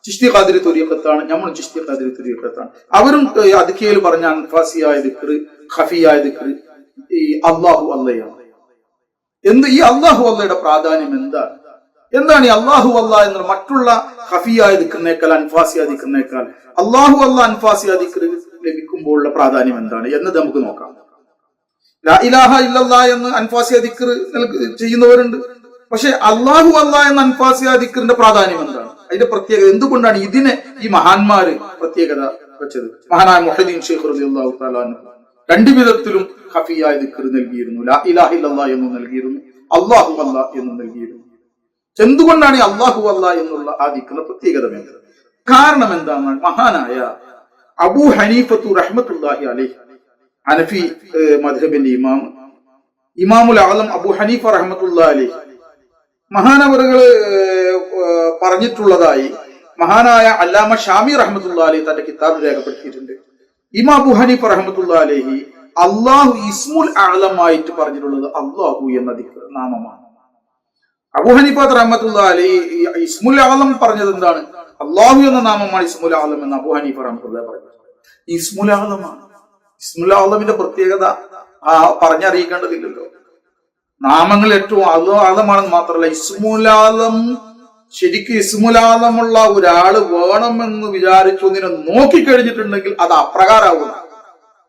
ചിശ്തി ഖാദിരി ത്വരീഖത്താണ്, നമ്മൾ ചിശ്തി ഖാദിരി ത്വരീഖത്താണ്. അവരും അദ്ഖിയയിൽ പറഞ്ഞ അൻഫാസിയായ ദിക്ർ, ഖഫിയായ ദിക്ർ ഈ അല്ലാഹു അല്ലയാണ്. ഈ അല്ലാഹു അല്ലയുടെ പ്രാധാന്യം എന്താണ് ഈ അല്ലാഹു അല്ലാ എന്ന മറ്റുള്ള ഖഫിയായ ദിക്റിനേക്കാൾ അൻഫാസിയായ ദിക്റിനേക്കാൾ അല്ലാഹു അല്ലാ അൻഫാസിയായ ദിക്ർ ലഭിക്കുമ്പോഴുള്ള പ്രാധാന്യം എന്താണ് എന്നത് നമുക്ക് നോക്കാം. ലാ ഇലാഹ ഇല്ലല്ലാഹ് എന്ന് അൻഫാസിയായ ദിക്ർ ചെയ്യുന്നവരുണ്ട്. പക്ഷെ അല്ലാഹു അല്ലാ എന്ന അൻഫാസിയായ ദിക്റിന്റെ പ്രാധാന്യം എന്താണ്, അതിന്റെ പ്രത്യേകത എന്തുകൊണ്ടാണ് ഇതിനെ ഈ മഹാന്മാര് പ്രത്യേകത വെച്ചത്? മഹാനായ മുഹദ്ദീൻ ശൈഖ് റളിയല്ലാഹു തആല അൻഹു രണ്ടു വിധത്തിലും ഖഫിയായ ദിക്ർ നൽകിയിരുന്നു. ലാ ഇലാഹ ഇല്ലല്ലാഹ് എന്ന് നൽകിയിരുന്നു, അല്ലാഹു അല്ലാ എന്ന് നൽകിയിരുന്നു. എന്തുകൊണ്ടാണ് ഈ അല്ലാഹു അല്ലാ എന്നുള്ള ആ ദിക്റിന്റെ പ്രത്യേകത വേണ്ടത്? കാരണം എന്താണ്? മഹാനായ അബൂ ഹനീഫത്തു റഹ്മത്തുള്ളാഹി അലൈഹി ഹനഫി മദ്ഹബിന്റെ ഇമാമുൽ ആലം അബൂ ഹനീഫ റഹ്മത്തുള്ളാഹി അലൈഹി മഹാനവറുകള് പറഞ്ഞിട്ടുള്ളതായി മഹാനായ അല്ലാമ ഷാമി റഹ്മത്തുള്ളാഹി അലൈഹി തന്റെ കിതാബിൽ രേഖപ്പെടുത്തിയിട്ടുണ്ട്. ഇമാം അബൂ ഹനീഫ റഹ്മത്തുള്ളാഹി അലൈഹി അല്ലാഹു ഇസ്മുൽ അഅലമായിട്ട് പറഞ്ഞിട്ടുള്ളത് അല്ലാഹു എന്ന ദിക്ർ നാമമാണ്. അബൂ ഹനീഫ റഹ്മത്തുള്ളാഹി അലൈഹി ഇസ്മുൽ അഅലം പറഞ്ഞത് എന്താണ്? അല്ലാഹു എന്ന നാമമാണ് ഇസ്മുൽ അഅലം എന്ന് അബൂ ഹനീഫ റഹ്മത്തുള്ളാഹി പറഞ്ഞത്. ഇസ്മുൽ അഅലമാണ്. ഇസ്മുൽ അഅലമിന്റെ പ്രത്യേകത പറഞ്ഞറിയിക്കേണ്ടതില്ലല്ലോ. നാമങ്ങൾ ഏറ്റവും അഅലമാണെന്ന് മാത്രമല്ല, ഇസ്മുൽ അഅലം ശരിക്കും ഇസ്മുൽ അഅലമുള്ള ഒരാള് വേണമെന്ന് വിചാരിച്ചു ഒന്നിനെ നോക്കിക്കഴിഞ്ഞിട്ടുണ്ടെങ്കിൽ അത് അപ്രകാരമാകുന്ന.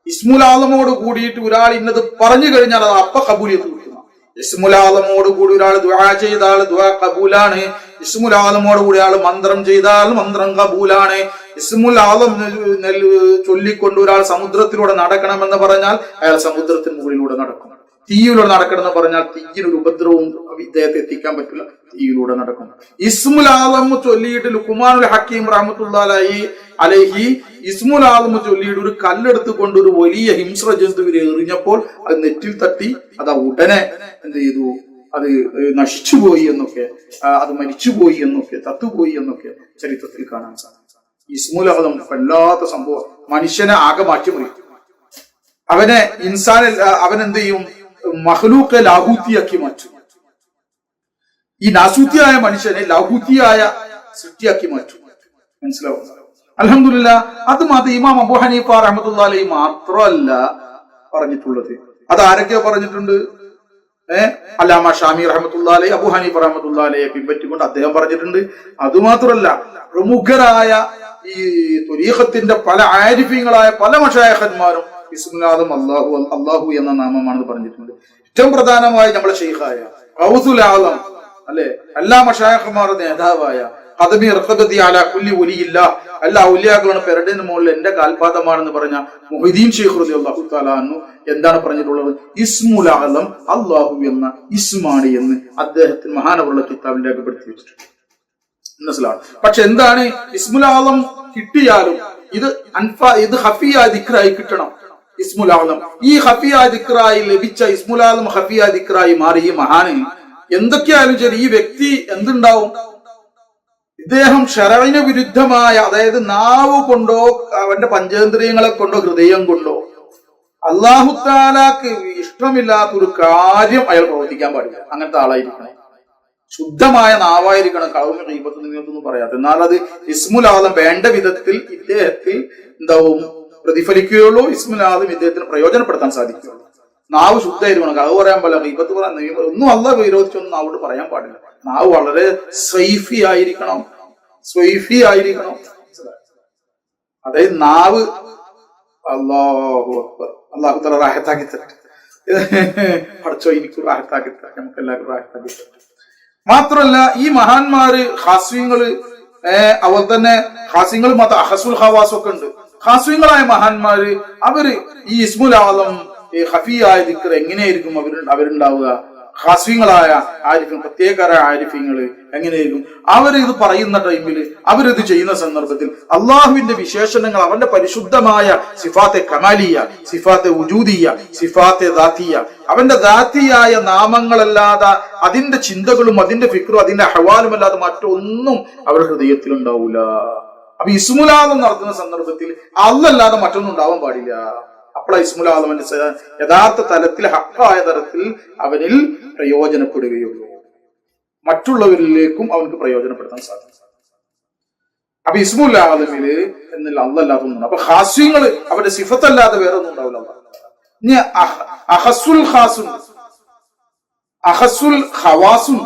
ഇസ്മുൽ അഅലമോട് കൂടിയിട്ട് ഒരാൾ ഇന്നത് പറഞ്ഞു കഴിഞ്ഞാൽ അത് അപ്പ കബൂലിയത്ത് കിട്ടുന്ന. ഇസ്മുൽ അഅലമോട് കൂടി ഒരാൾ ദുആ ചെയ്താൽ ദുആ കബൂലാണ്. ഇസ്മുൽ അഅലമോട് കൂടി ഒരാൾ മന്ത്രം ചെയ്താൽ മന്ത്രം കബൂലാണ്. ഇസ്മുൽ അഅലം ചൊല്ലിക്കൊണ്ട് ഒരാൾ സമുദ്രത്തിലൂടെ നടക്കണമെന്ന് പറഞ്ഞാൽ അയാൾ സമുദ്രത്തിന് മുകളിലൂടെ നടക്കും. തീയിലൂടെ നടക്കണം എന്ന് പറഞ്ഞാൽ തീയിനൊരു ഉപദ്രവവും ഇദ്ദേഹത്തെ എത്തിക്കാൻ പറ്റില്ല, തീയിലൂടെ നടക്കും. ഇസ്മുൽ ആലം ചൊല്ലിയിട്ട് ലുഖ്മാനുൽ ഹക്കീം റഹ്മത്തുള്ളാഹി അലൈഹി ഇസ്മുൽ ആലം ചൊല്ലിയിട്ട് ഒരു കല്ലെടുത്ത് കൊണ്ട് ഒരു വലിയ ഹിംസ്ര ജന്തുവിനെ എറിഞ്ഞപ്പോൾ അത് നെറ്റിൽ തട്ടി, അത് ഉടനെ എന്ത് ചെയ്തു, അത് നശിച്ചുപോയി എന്നൊക്കെ, അത് മരിച്ചുപോയി എന്നൊക്കെ, തത്തുപോയി എന്നൊക്കെ ചരിത്രത്തിൽ കാണാൻ സാധിക്കും. ഇസ്മുൽ ആലം വല്ലാത്ത സംഭവം, മനുഷ്യനെ ആകെ മാറ്റിമറിക്കും. അവനെ അവനെന്ത് ചെയ്യും, മഖ്ലൂഖെ ലാഹൂത്തിയാക്കി മാറ്റും. ഈ നാസൂത്തിയായ മനുഷ്യനെ ലാഹൂത്തിയായ സൃഷ്ടിയാക്കി മാറ്റും. മനസ്സിലാവും? അൽഹംദുലില്ലാഹ്. അത് മാത്രം ഇമാം അബൂ ഹനീഫ റഹ്മത്തുള്ളാഹി അലൈഹി മാത്രമല്ല പറഞ്ഞിട്ടുള്ളത്. അത് ആരൊക്കെ പറഞ്ഞിട്ടുണ്ട്? അല്ലാമ ഷാമി റഹ്മത്തുള്ളാഹി അലൈഹി അബൂ ഹനീഫ റഹ്മത്തുള്ളാഹി അലൈഹി പിൻപറ്റിക്കൊണ്ട് അദ്ദേഹം പറഞ്ഞിട്ടുണ്ട്. അതുമാത്രമല്ല പ്രമുഖരായ ഈ ത്വരീഖത്തിന്റെ പല ആരിഫീങ്ങളായ പല മശായിഖന്മാരും ഇസ്മുൽ ആലം അല്ലാഹു എന്ന നാമമാണെന്ന് പറഞ്ഞിട്ടുണ്ട്. ഏറ്റവും പ്രധാനമായി നമ്മുടെ ശൈഖായ ഗൗസുൽ ആലം അല്ലെ, എല്ലാ മശായിഖന്മാരുടെ നേതാവായ ഖദമി റഖബതി അലാ കുല്ലി വലിയില്ലാഹ്, എല്ലാ ഔലിയാക്കളുടെ പെരടിന് മുകളിൽ എന്റെ കാൽപാദമാണെന്ന് പറഞ്ഞ മുഹ്യിദ്ദീൻ ശൈഖ് റളിയല്ലാഹു തആല അൻഹു എന്താണ് പറഞ്ഞിട്ടുള്ളത്? ഇസ്മുൽ ആലം അല്ലാഹു എന്ന ഇസ്മാണ് എന്ന് അദ്ദേഹത്തിന് മഹാനവറുകളുടെ കിതാബിൽ രേഖപ്പെടുത്തി വെച്ചിട്ടുണ്ട്. മനസ്സിലാണ്? പക്ഷെ എന്താണ്, ഇസ്മുൽ ആലം കിട്ടിയാലും ഇത് ഖഫിയായ ദിക്റായി കിട്ടണം. ഇസ്മുൽ ആലം ഈ ഖഫിയായ ദിക്റായി ലഭിച്ച ഇസ്മുൽ ആലം ഖഫിയായ ദിക്റായി മാറി ഈ മഹാന് എന്തൊക്കെയായാലും ശരി, ഈ വ്യക്തി എന്തുണ്ടാവും, ഇദ്ദേഹം ശരഇന് വിരുദ്ധമായ, അതായത് നാവ് കൊണ്ടോ അവന്റെ പഞ്ചേന്ദ്രിയങ്ങളെ കൊണ്ടോ ഹൃദയം കൊണ്ടോ അല്ലാഹു തആലക്ക് ഇഷ്ടമില്ലാത്തൊരു കാര്യം അയാൾ പ്രവർത്തിക്കാൻ പാടില്ല. അങ്ങനത്തെ ആളായിരിക്കണം. ശുദ്ധമായ നാവായിരിക്കണം, കളവും ഗീബത്തും നിങ്ങൾക്കൊന്നും പറയാത്ത. എന്നാൽ അത് ഇസ്മുൽ ആലം വേണ്ട വിധത്തിൽ ഇദ്ദേഹത്തിൽ എന്താവും പ്രതിഫലിക്കുകയുള്ളൂ, ഇസ്മുൽ ആലം ഇദ്ദേഹത്തിന് പ്രയോജനപ്പെടുത്താൻ സാധിക്കുകയുള്ളൂ. നാവ് ശുദ്ധമായിരിക്കണം. കളവ് പറയാൻ പാടില്ല, ഗീബത്ത് പറയാൻ ഒന്നും അല്ലാഹ് വിരോധിച്ചൊന്നും നാവോട് പറയാൻ പാടില്ല. നാവ് വളരെ സ്വൈഫി ആയിരിക്കണം. അതായത് നാവ് അല്ലാഹു അക്ബർ, അല്ലാഹു തആല റാഹത്താക്കി തരട്ടെ. പഠിച്ചോ, എനിക്ക് റാഹത്താക്കി തരട്ടെ, നമുക്ക് എല്ലാവർക്കും റാഹത്താക്കി തരട്ടെ. മാത്രമല്ല ഈ മഹാന്മാര് ഹാസ്യങ്ങള്, അതുപോലെ തന്നെ ഹാസ്യങ്ങൾ മാത്രം അഹസുൽ ഹവാസ് ഒക്കെ ഉണ്ട്. ഹാസ്യങ്ങളായ മഹാന്മാര് അവര് ഈ ഇസ്മുൽ ആലം, ഈ ഖഫിയായ ദിക്ർ എങ്ങനെയായിരിക്കും അവരുണ്ടാവുക? ഹാസ്യങ്ങളായ ആരിഫ്യങ്ങൾ, പ്രത്യേകരായ ആരിഫ്യങ്ങള് എങ്ങനെയായിരിക്കും അവര് ഇത് പറയുന്ന ടൈമിൽ, അവരിത് ചെയ്യുന്ന സന്ദർഭത്തിൽ അള്ളാഹുവിന്റെ വിശേഷണങ്ങൾ, അവന്റെ പരിശുദ്ധമായ സിഫാത്തെ കമാലിയ, സിഫാത്തെ ഉജൂദിയ, സിഫാത്തെ ദാത്തിയ, അവന്റെ ദാത്തിയായ നാമങ്ങളല്ലാതെ അതിന്റെ ചിന്തകളും അതിന്റെ ഫിക്രും അതിന്റെ അഹ്വാലും അല്ലാതെ മറ്റൊന്നും അവരുടെ ഹൃദയത്തിൽ ഉണ്ടാവൂല. അപ്പൊ ഇസ്മുലാദം നടത്തുന്ന സന്ദർഭത്തിൽ അല്ലല്ലാതെ മറ്റൊന്നും ഉണ്ടാവാൻ പാടില്ല. അപ്പോൾ ഇസ്മുലാദമന്റെ യഥാർത്ഥ തലത്തിൽ, ഹക്കായ തരത്തിൽ അവനിൽ പ്രയോജനപ്പെടുകയുള്ളൂ, മറ്റുള്ളവരിലേക്കും അവർക്ക് പ്രയോജനപ്പെടുത്താൻ സാധിക്കും. അപ്പൊ ഇസ്മുലാദമില് എന്നില്ല അല്ലല്ലാതെ ഒന്നും. അപ്പൊ ഹാസ്യങ്ങള് അവന്റെ സിഫത്തല്ലാതെ വേറെ ഒന്നും ഉണ്ടാവില്ല. ഇനി അഹസുൽ ഖാസും അഹസുൽ ഖവാസും,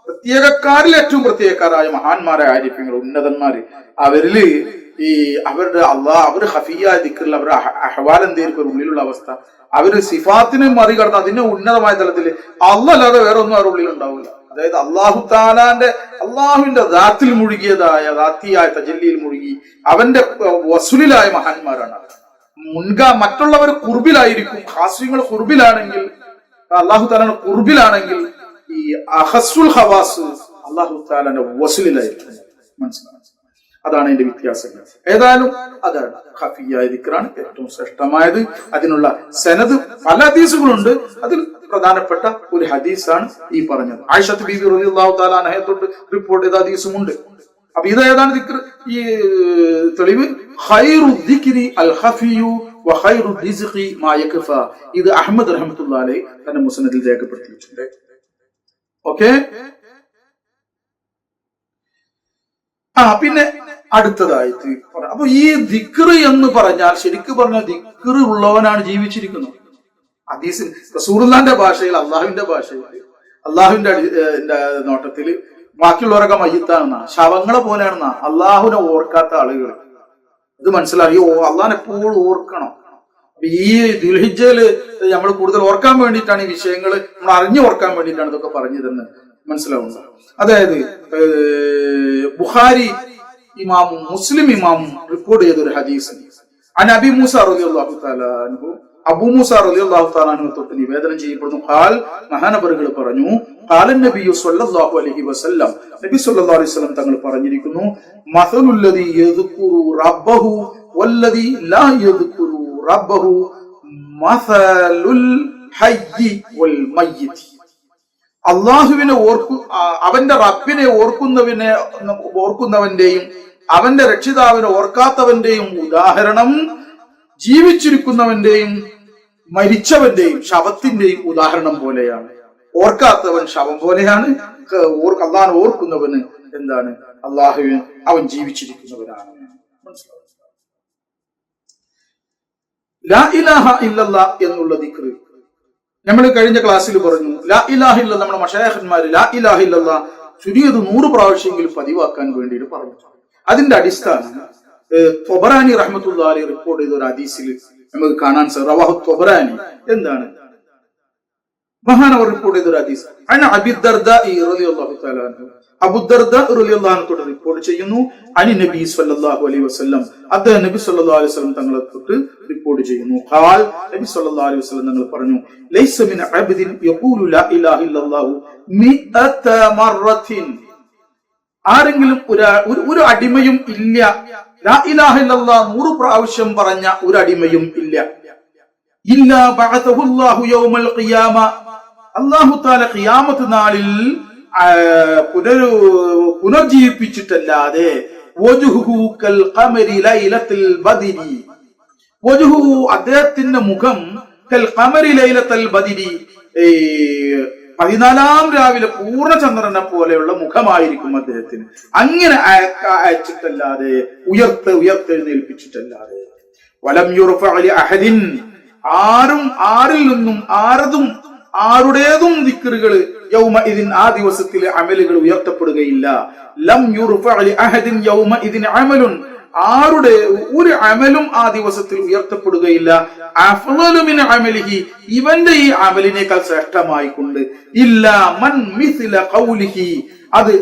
പ്രത്യേകക്കാരിൽ ഏറ്റവും പ്രത്യേകക്കാരായ മഹാന്മാരായ ആരിഫ്യങ്ങൾ, ഉന്നതന്മാര്, അവരില് ഈ അവരുടെ അവര് ഖഫിയായ ദിക്റിൽ അവരുടെ അഹ്വാൽ എന്തായിരിക്കും, ഉള്ളിലുള്ള അവസ്ഥ, അവര് സിഫാത്തിനെ മറികടന്ന് അതിന്റെ ഉന്നതമായ തലത്തിൽ അല്ലാതെ വേറെ ഒന്നും അവരുടെ ഉള്ളിൽ ഉണ്ടാവില്ല. അതായത് അള്ളാഹുവിന്റെ ദാത്തിൽ മുഴുകിയതായ ദാത്തിയായ തജല്ലിയിൽ മുഴുകി അവന്റെ വസുലിലായ മഹാന്മാരാണ്. മറ്റുള്ളവർ കുർബിലായിരിക്കും. ഖാസ്യങ്ങൾ കുർബിലാണെങ്കിൽ, അള്ളാഹു താലാന്റെ കുർബിലാണെങ്കിൽ, ഈ അഹസുൽ ഹവാസ് അള്ളാഹു താലാന്റെ വസുലിലായിരിക്കും. മനസ്സിലാവും? അതാണ് അതിന്റെ വ്യത്യാസങ്ങൾ. ഏതായാലും അതാണ് ഖഫിയായ ദിക്റാണ് ഏറ്റവും ശ്രേഷ്ഠമായത്. അതിനുള്ള സനദ് പല ഹദീസുകളുണ്ട്. അതിൽ പ്രധാനപ്പെട്ട ഒരു ഹദീസാണ് ഈ പറഞ്ഞത്. ആയിഷത്ത് ബീബി റളിയല്ലാഹു തആല അൻഹയെ തൊട്ട് റിപ്പോർട്ട് ചെയ്ത ഹദീസുമുണ്ട്. അപ്പൊ ഇത് ഏതാണ് ദിക്ർ? ഈ തെളിവ് ഖൈറു ദിക്രി അൽ ഖഫിയു വ ഖൈറു റിസ്ഖി മാ യക്ഫ. ഇത് അഹ്മദ് റഹ്മത്തുള്ളാഹി അലൈഹി തന്റെ മുസ്നദിൽ രേഖപ്പെടുത്തിയിട്ടുണ്ട്. ഓക്കെ. പിന്നെ അടുത്തതായിട്ട് അപ്പൊ ഈ ദിക്ർ എന്ന് പറഞ്ഞാൽ ശരിക്കും പറഞ്ഞാൽ ദിക്ർ ഉള്ളവനാണ് ജീവിച്ചിരിക്കുന്നത്. ഹദീസിൽ റസൂലുള്ളാഹിന്റെ ഭാഷയിൽ, അള്ളാഹുവിന്റെ ഭാഷയിൽ, അള്ളാഹുവിന്റെ നോട്ടത്തില് ബാക്കിയുള്ളവരൊക്കെ മയ്യിത്താണെന്നാ, ശവങ്ങളെ പോലെയാണെന്നാ, അള്ളാഹുവിനെ ഓർക്കാത്ത ആളുകൾ. ഇത് മനസ്സിലാക്കി അള്ളാഹിനെ എപ്പോഴും ഓർക്കണം. ഈ ദുൽഹിജ്ജയില് നമ്മൾ കൂടുതൽ ഓർക്കാൻ വേണ്ടിയിട്ടാണ് ഈ വിഷയങ്ങൾ നമ്മൾ അറിഞ്ഞു ഓർക്കാൻ വേണ്ടിയിട്ടാണ് ഇതൊക്കെ പറഞ്ഞു തരുന്നത്. മനസ്സിലാവുന്നത്. അതായത് ബുഖാരി ഇമാമും മുസ്ലിം ഇമാമും റിപ്പോർട്ട് ചെയ്ത ഒരു ഹദീസ് അബി മൂസ റളിയല്ലാഹു തആല അൻഹു, അബൂ മൂസ റളിയല്ലാഹു തആല അൻഹു തൊട്ട് നിവേദനം ചെയ്യപ്പെടുന്നു. ഖാൽ, മഹാനബറുകൾ പറഞ്ഞു, ഖാലൻ നബിയു സ്വല്ലല്ലാഹു അലൈഹി വസല്ലം, നബി സ്വല്ലല്ലാഹു അലൈഹി വസല്ലം തങ്ങൾ പറഞ്ഞിരിക്കുന്നു, മസലുല്ലദീ യദ്കുറു റബ്ബഹു വല്ലദീ ലാ യദ്കുറു റബ്ബഹു മസലുൽ ഹയ്യി വൽ മയ്യിത്ത്. അള്ളാഹുവിനെ അവന്റെ റബ്ബിനെ ഓർക്കുന്നവന്റെയും അവന്റെ രക്ഷിതാവിനെ ഓർക്കാത്തവന്റെയും ഉദാഹരണം ജീവിച്ചിരിക്കുന്നവന്റെയും മരിച്ചവന്റെയും ശവത്തിന്റെയും ഉദാഹരണം പോലെയാണ്. ഓർക്കാത്തവൻ ശവം പോലെയാണ്, അള്ളാഹുനെ ഓർക്കുന്നവന് എന്താണ്? അള്ളാഹുവിന് അവൻ ജീവിച്ചിരിക്കുന്നവനാണ്. മനസ്സിലാവും? ലാ ഇലാഹ ഇല്ലല്ലാ എന്നുള്ള ദിക്ർ നമ്മൾ കഴിഞ്ഞ ക്ലാസ്സിൽ പറഞ്ഞു. ലാ ഇലാഹ ഇല്ല, നമ്മുടെ മശായിഖന്മാര് ലാ ഇലാഹ ഇല്ലല്ലാ ചുരുങ്ങിയത് 100 പ്രാവശ്യമെങ്കിലും പതിവാക്കാൻ വേണ്ടിയിട്ട് പറഞ്ഞു. അതിന്റെ അടിസ്ഥാനം ത്വബറാനി റഹ്മത്തുള്ളാഹി അലൈഹി റിപ്പോർട്ട് ചെയ്ത ഒരു ഹദീസിൽ നമുക്ക് കാണാൻ സാധിക്കും. റവാഹു ത്വബറാനി. എന്താണ് മഹാനവർ റിപ്പോർട്ട് ചെയ്ത ഒരു ഹദീസ്? അന അബി ദർദാഇ റളിയല്ലാഹു തആല അൻഹു, അബൂ ദർദാ റളിയല്ലാഹു അൻഹു തൊട്ട് റിപ്പോർട്ട് ചെയ്യുന്നു. അനി നബി സ്വല്ലല്ലാഹു അലൈഹി വസല്ലം, അദ്ദേഹം നബി സ്വല്ലല്ലാഹു അലൈഹി വസല്ലം തങ്ങളെ തൊട്ട് റിപ്പോർട്ട് ചെയ്യുന്നു. ഖാൽ, നബി സ്വല്ലല്ലാഹു അലൈഹി വസല്ലം തങ്ങൾ പറഞ്ഞു, ലൈസ മിൻ അബ്ദിൻ യഖൂലു ലാ ഇലാഹ ഇല്ലല്ലാഹു മിഅത മറത്തിൻ. ആരെങ്കിലും ഒരു അടിമയും ഇല്ല, ലാ ഇലാഹ ഇല്ലല്ലാഹ് 100 പ്രാവശ്യം പറഞ്ഞ ഒരു അടിമയും ഇല്ല, ഇല്ലാ ബഅതഹു അല്ലാഹു യൗമൽ ഖിയാമ, അല്ലാഹു തആല ഖിയാമത്ത് നാളിൽ പുനർജീവിപ്പിച്ചിട്ടല്ലാതെ, വജ്ഹുഹു കൽ ഖമരി ലൈലത്തുൽ ബദ്രി, വജ്ഹുഹു അദ്ദേഹത്തിന്റെ മുഖം കൽ ഖമരി ലൈലത്തുൽ ബദ്രി 14-ാം രാവിലെ പൂർണ്ണചന്ദ്രനെ പോലെയുള്ള മുഖമായിരിക്കും അദ്ദേഹത്തിന്. അങ്ങനെ അയച്ചിട്ടല്ലാതെ, ഉയർത്തെഴുന്നേൽപ്പിച്ചിട്ടല്ലാതെ. വലം യുർഫഅ ലി അഹദിൻ, ആരിൽ നിന്നും ആരുടേതും ദിക്റുകൾ യൗമ ഇതിൻ ആ ദിവസത്തിലെ അമലുകൾ ഉയർത്തപ്പെടുകയില്ല. ലം യുർഫഅ ലി അഹദിൻ യൗമ ഇതിൻ അമലുൻ ആരുടെ ഒരു അമലും ആ ദിവസത്തിൽ ഉയർത്തപ്പെടുകയില്ല അഫ്ളലു മിൻ അമലിഹി ഇവന്റെ ഈ അമലിനേക്കാൾ ശ്രേഷ്ഠമായിക്കൊണ്ട് ഇല്ലാ മൻ മിസ്ല ഖൗലിഹി അത്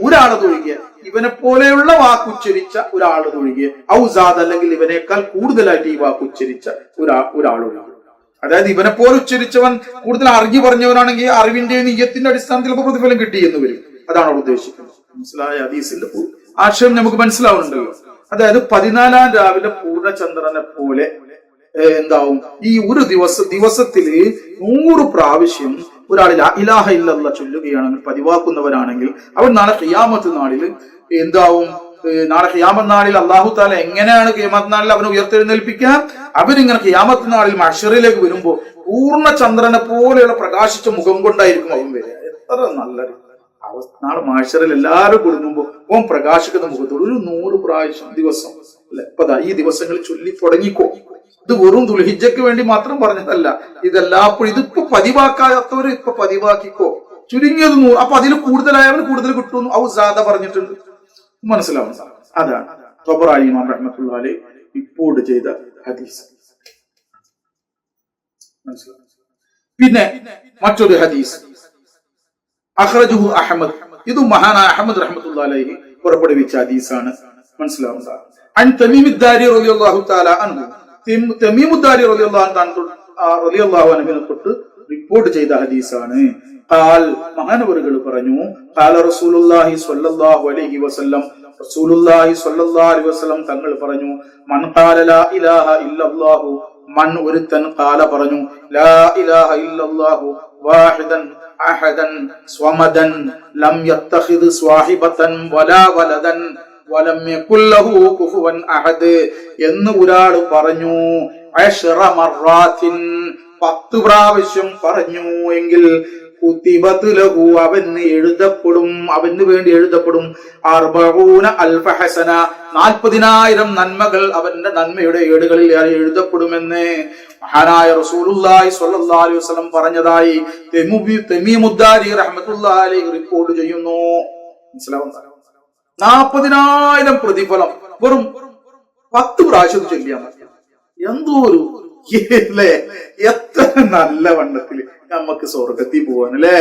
ഒരാളതൊഴികെ ഇവനെ പോലെയുള്ള വാക്കുച്ചരിച്ച ഒരാളതൊഴികെ ഔസാദ് അല്ലെങ്കിൽ ഇവനേക്കാൾ കൂടുതലായിട്ട് ഈ വാക്കുച്ചരിച്ച ഒരാളൊഴികെ. അതായത് ഇവനെ പോലെ ഉച്ചരിച്ചവൻ കൂടുതൽ അറിഞ്ഞു പറഞ്ഞവനാണെങ്കിൽ അറിവിന്റെ നിയ്യത്തിന്റെ അടിസ്ഥാനത്തിൽ പ്രതിഫലം കിട്ടി എന്ന് വരും. അതാണ് അവിടെ ഉദ്ദേശിക്കുന്നത്. മനസ്സിലായ ഹദീസിന്റെ ആശയം നമുക്ക് മനസ്സിലാവുന്നുണ്ടല്ലോ. അതായത് 14 രാവിലെ പൂർണ്ണചന്ദ്രനെ പോലെ എന്താവും ഈ ഒരു ദിവസത്തില് 100 പ്രാവശ്യം ഒരാൾ ലാ ഇലാഹ ഇല്ലല്ലാഹ് ചൊല്ലുകയാണെങ്കിൽ പതിവാക്കുന്നവരാണെങ്കിൽ അവൻ നാളെ ഖിയാമത്ത് നാളിൽ എന്താവും? നാളെ ഖിയാമത്ത് നാളിൽ അല്ലാഹു തആല എങ്ങനെയാണ് ഖിയാമത്ത് നാളിൽ അവനെ ഉയർത്തെഴുന്നേൽപ്പിക്കുക? അവരിങ്ങനെ ഖിയാമത്ത് നാളിൽ മഹ്ശറിലേക്ക് വരുമ്പോൾ പൂർണ്ണചന്ദ്രനെ പോലെയുള്ള പ്രകാശിച്ച മുഖം കൊണ്ടായിരിക്കും അവൻ വരിക. എത്ര നല്ലൊരു നാളെ മഹ്ശറിൽ എല്ലാവരും കൊടുക്കുമ്പോൾ ഓൻ പ്രകാശിക്കുന്ന മുഖത്തോട് ഒരു 100 പ്രാവശ്യം ദിവസം അല്ലെ. അപ്പൊ ഈ ദിവസങ്ങളിൽ ചൊല്ലി തുടങ്ങിക്കോ. ഇത് വെറും ദുൽഹിജ്ജയ്ക്ക് വേണ്ടി മാത്രം പറഞ്ഞതല്ല, ഇതെല്ലാപ്പോഴും ഇതിപ്പോ പതിവാക്കാത്തവര് ഇപ്പൊ പതിവാക്കിക്കോ. ചുരുങ്ങിയത് 100. അപ്പൊ അതിൽ കൂടുതലായവന് കൂടുതൽ കിട്ടുമെന്ന് ഔസാദ പറഞ്ഞിട്ടുണ്ട്. മനസ്സിലാവും. അതാണ് തൊബറാനി ഇമാം റഹ്മത്തുള്ളാഹി അലൈഹി റിപ്പോർട്ട് ചെയ്ത ഹദീസ്. മനസ്സിലാവും. പിന്നെ മറ്റൊരു ഹദീസ് അഖ്റജഹു അഹ്മദ്. ഇത് മഹാനായ അഹ്മദ് റഹ്മത്തുള്ളാഹി അലൈഹി പുറപ്പെടുവിച്ച ഹദീസാണ്. മനസ്സിലാവും. അൻ തമീമുദ്ദാരി റളിയല്ലാഹു തആല അൻഹു തമീമുദ്ദാരി റളിയല്ലാഹു അൻഹുവിനെ തൊട്ട് റിപ്പോർട്ട് ചെയ്ത ഹദീസാണ്. ഖാൽ മഹാനവറുകൾ പറഞ്ഞു ഖാല റസൂലുള്ളാഹി സ്വല്ലല്ലാഹു അലൈഹി വസല്ലം റസൂലുള്ളാഹി സ്വല്ലല്ലാഹു അലൈഹി വസല്ലം തങ്ങൾ പറഞ്ഞു മൻ ഖാല ലാ ഇലാഹ ഇല്ലല്ലാഹു മൻ ഒരുത്തൻ ഖാല പറഞ്ഞു ലാ ഇലാഹ ഇല്ലല്ലാഹു വാഹിദൻ അഹദൻ സ്വമദൻ ലം യത്തഖിദ് സ്വാഹിബതൻ വലാ വലദൻ വലം യകുൽ ലഹു കുഫുവൻ അഹദ് എന്ന് ഒരാൾ പറഞ്ഞു 10 മർറാത്തിൻ 10 പ്രാവശ്യം പറഞ്ഞു എങ്കിൽ അവന് എഴുതപ്പെടും, അവന് വേണ്ടി എഴുതപ്പെടും 40 അൽഫ ഹസന 40,000 നന്മകൾ അവന്റെ നന്മയുടെ ഏടുകളിൽ എഴുതപ്പെടുമെന്ന് മഹാനായ റസൂലുള്ളാഹി സ്വല്ലല്ലാഹു അലൈഹി വസല്ലം പറഞ്ഞതായി തമീമുദ്ദാരി റഹ്മത്തുള്ളാഹി അലൈഹി റിപ്പോർട്ട് ചെയ്യുന്നു. മനസ്സിലാവുന്നു. 40,000 പ്രതിഫലം വെറും 10 പ്രാവശ്യം ചൊല്ലിയാൽ മതി. എന്തോ ഒരു എത്ര നല്ല വണ്ണത്തില് നമുക്ക് സ്വർഗത്തിൽ പോവാൻ അല്ലേ.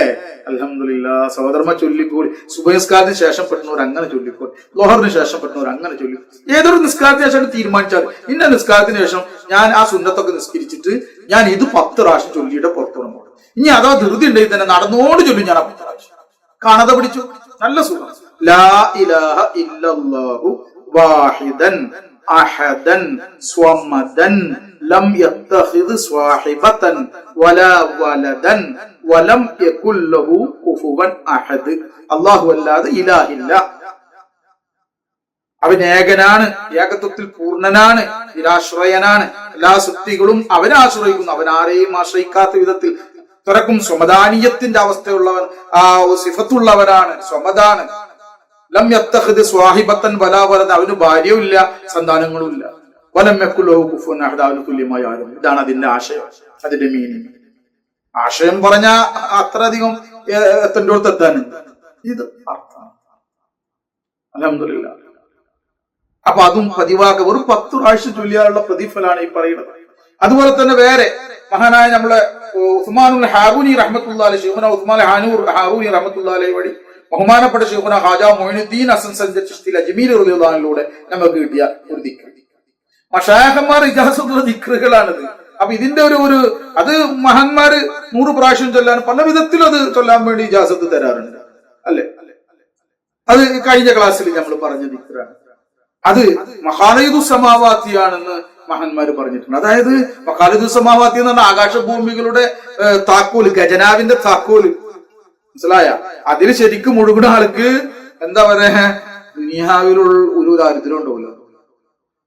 അൽഹംദുലില്ലാഹ്. സഹോദരന്മാർ ചൊല്ലിക്കോളി. സുബഹിസ്കാരത്തിന് ശേഷം പെട്ടുന്നവർ അങ്ങനെ ചൊല്ലിക്കോളി, ലോഹറിന് ശേഷം പെട്ടുന്നവർ അങ്ങനെ ചൊല്ലിക്കോളി. ഏതൊരു നിസ്കാരത്തിന് ശേഷം തീരുമാനിച്ചാൽ ഇന്ന നിസ്കാരത്തിന് ശേഷം ഞാൻ ആ സുന്നത്തൊക്കെ നിസ്കരിച്ചിട്ട് ഞാൻ ഇത് 10 പ്രാവശ്യം ചൊല്ലിയിട്ട് പുറത്തോണം പോകണം. ഇനി അഥവാ ധൃതി ഉണ്ടെങ്കിൽ തന്നെ നടന്നോട് ചൊല്ലി ഞാൻ 10 പ്രാവശ്യം കാണാതെ പിടിച്ചു. നല്ല സുഖം. ലാ ഇലാഹ ഇല്ലല്ലാഹു വാഹിദൻ അഹദൻ സ്വമദൻ ലം യത്തഖിദ് സ്വാഹിബതൻ വലാ വലദൻ വലം യകുൽ ലഹു കുഫുവൻ അഹദ്. അല്ലാഹു അല്ലാതെ ഇലാഹില്ല. അവൻ ഏകനാണ്, ഏകത്വത്തിൽ പൂർണ്ണനാണ്, നിരാശ്രയനാണ്. എല്ലാ സൃഷ്ടികളും അവനെ ആശ്രയിക്കുന്നു. അവൻ ആരെയും ആശ്രയിക്കാത്ത വിധത്തിൽ തുറക്കും സ്വമദാനീയത്തിന്റെ അവസ്ഥയുള്ളവൻ, ആ സിഫത്തുള്ളവനാണ്, സ്വമദാണ്. ലം യത്തഖിദ് സ്വാഹിബതൻ വലാ വലദൻ അവന് ഭാര്യയും ഇല്ല, സന്താനങ്ങളും ഇല്ല. വലം യകുൽ ലഹു കുഫുവൻ അഹദ് അവന് തുല്യമായ ആരും. ഇതാണ് അതിന്റെ ആശയം, അതിന്റെ മീനിങ്. ആശയം പറഞ്ഞ അത്ര അധികം എത്തേണ്ടോടത്ത് എത്താനുണ്ട്. ഇത് അർത്ഥമാണ്. അൽഹംദുലില്ലാഹ്. അപ്പൊ അതും പതിവാക്കുക. ഒരു 10 പ്രാവശ്യം ചൊല്ലിയാലുള്ള പ്രതിഫലാണ് ഈ പറയുന്നത്. അതുപോലെ തന്നെ വേറെ മഹാനായ നമ്മളെ ഉസ്മാനുൽ ഹാറൂനി റഹ്മത്തുള്ളാഹി അലൈഹി, ശൈഖുനാ ഉസ്മാൻ ഹാറൂനി റഹ്മത്തുള്ളാഹി അലൈഹി വഴി ബഹുമാനപ്പെട്ട ശൈഖുനാ ഖാജ മൊയ്നുദ്ദീൻ ഹസൻ സഞ്ജദ് ചിശ്തി അജ്മീരി റളിയല്ലാഹു അൻഹുവിലൂടെ നമുക്ക് കിട്ടിയ ഒരു ദിക്ർ. മശായിഖന്മാർ ഇജാസത്തുള്ള ദിക്റുകളാണിത്. അപ്പൊ ഇതിന്റെ ഒരു അത് മഹാന്മാര് 100 പ്രാവശ്യം ചൊല്ലാൻ പല വിധത്തിലും അത് ചൊല്ലാൻ വേണ്ടി ഇജാസത്ത് തരാറുണ്ട് അല്ലെ. അത് കഴിഞ്ഞ ക്ലാസ്സിൽ നമ്മൾ പറഞ്ഞ ദിക്റാണ്. അത് മഖാലിദു സമാവാത്തിയാണെന്ന് മഹാന്മാര് പറഞ്ഞിട്ടുണ്ട്. അതായത് മഖാലിദു സമാവാത്തി എന്ന് പറഞ്ഞാൽ ആകാശഭൂമികളുടെ താക്കോല്, ഖജനാവിന്റെ താക്കോല്. മനസ്സിലായ? അതിൽ ശരിക്കും മുഴുകുന്ന ആൾക്ക് എന്താ പറയാ, ദുനിയാവിലുള്ള ഒരു ദാരിദ്ര്യം ഉണ്ടാവില്ല.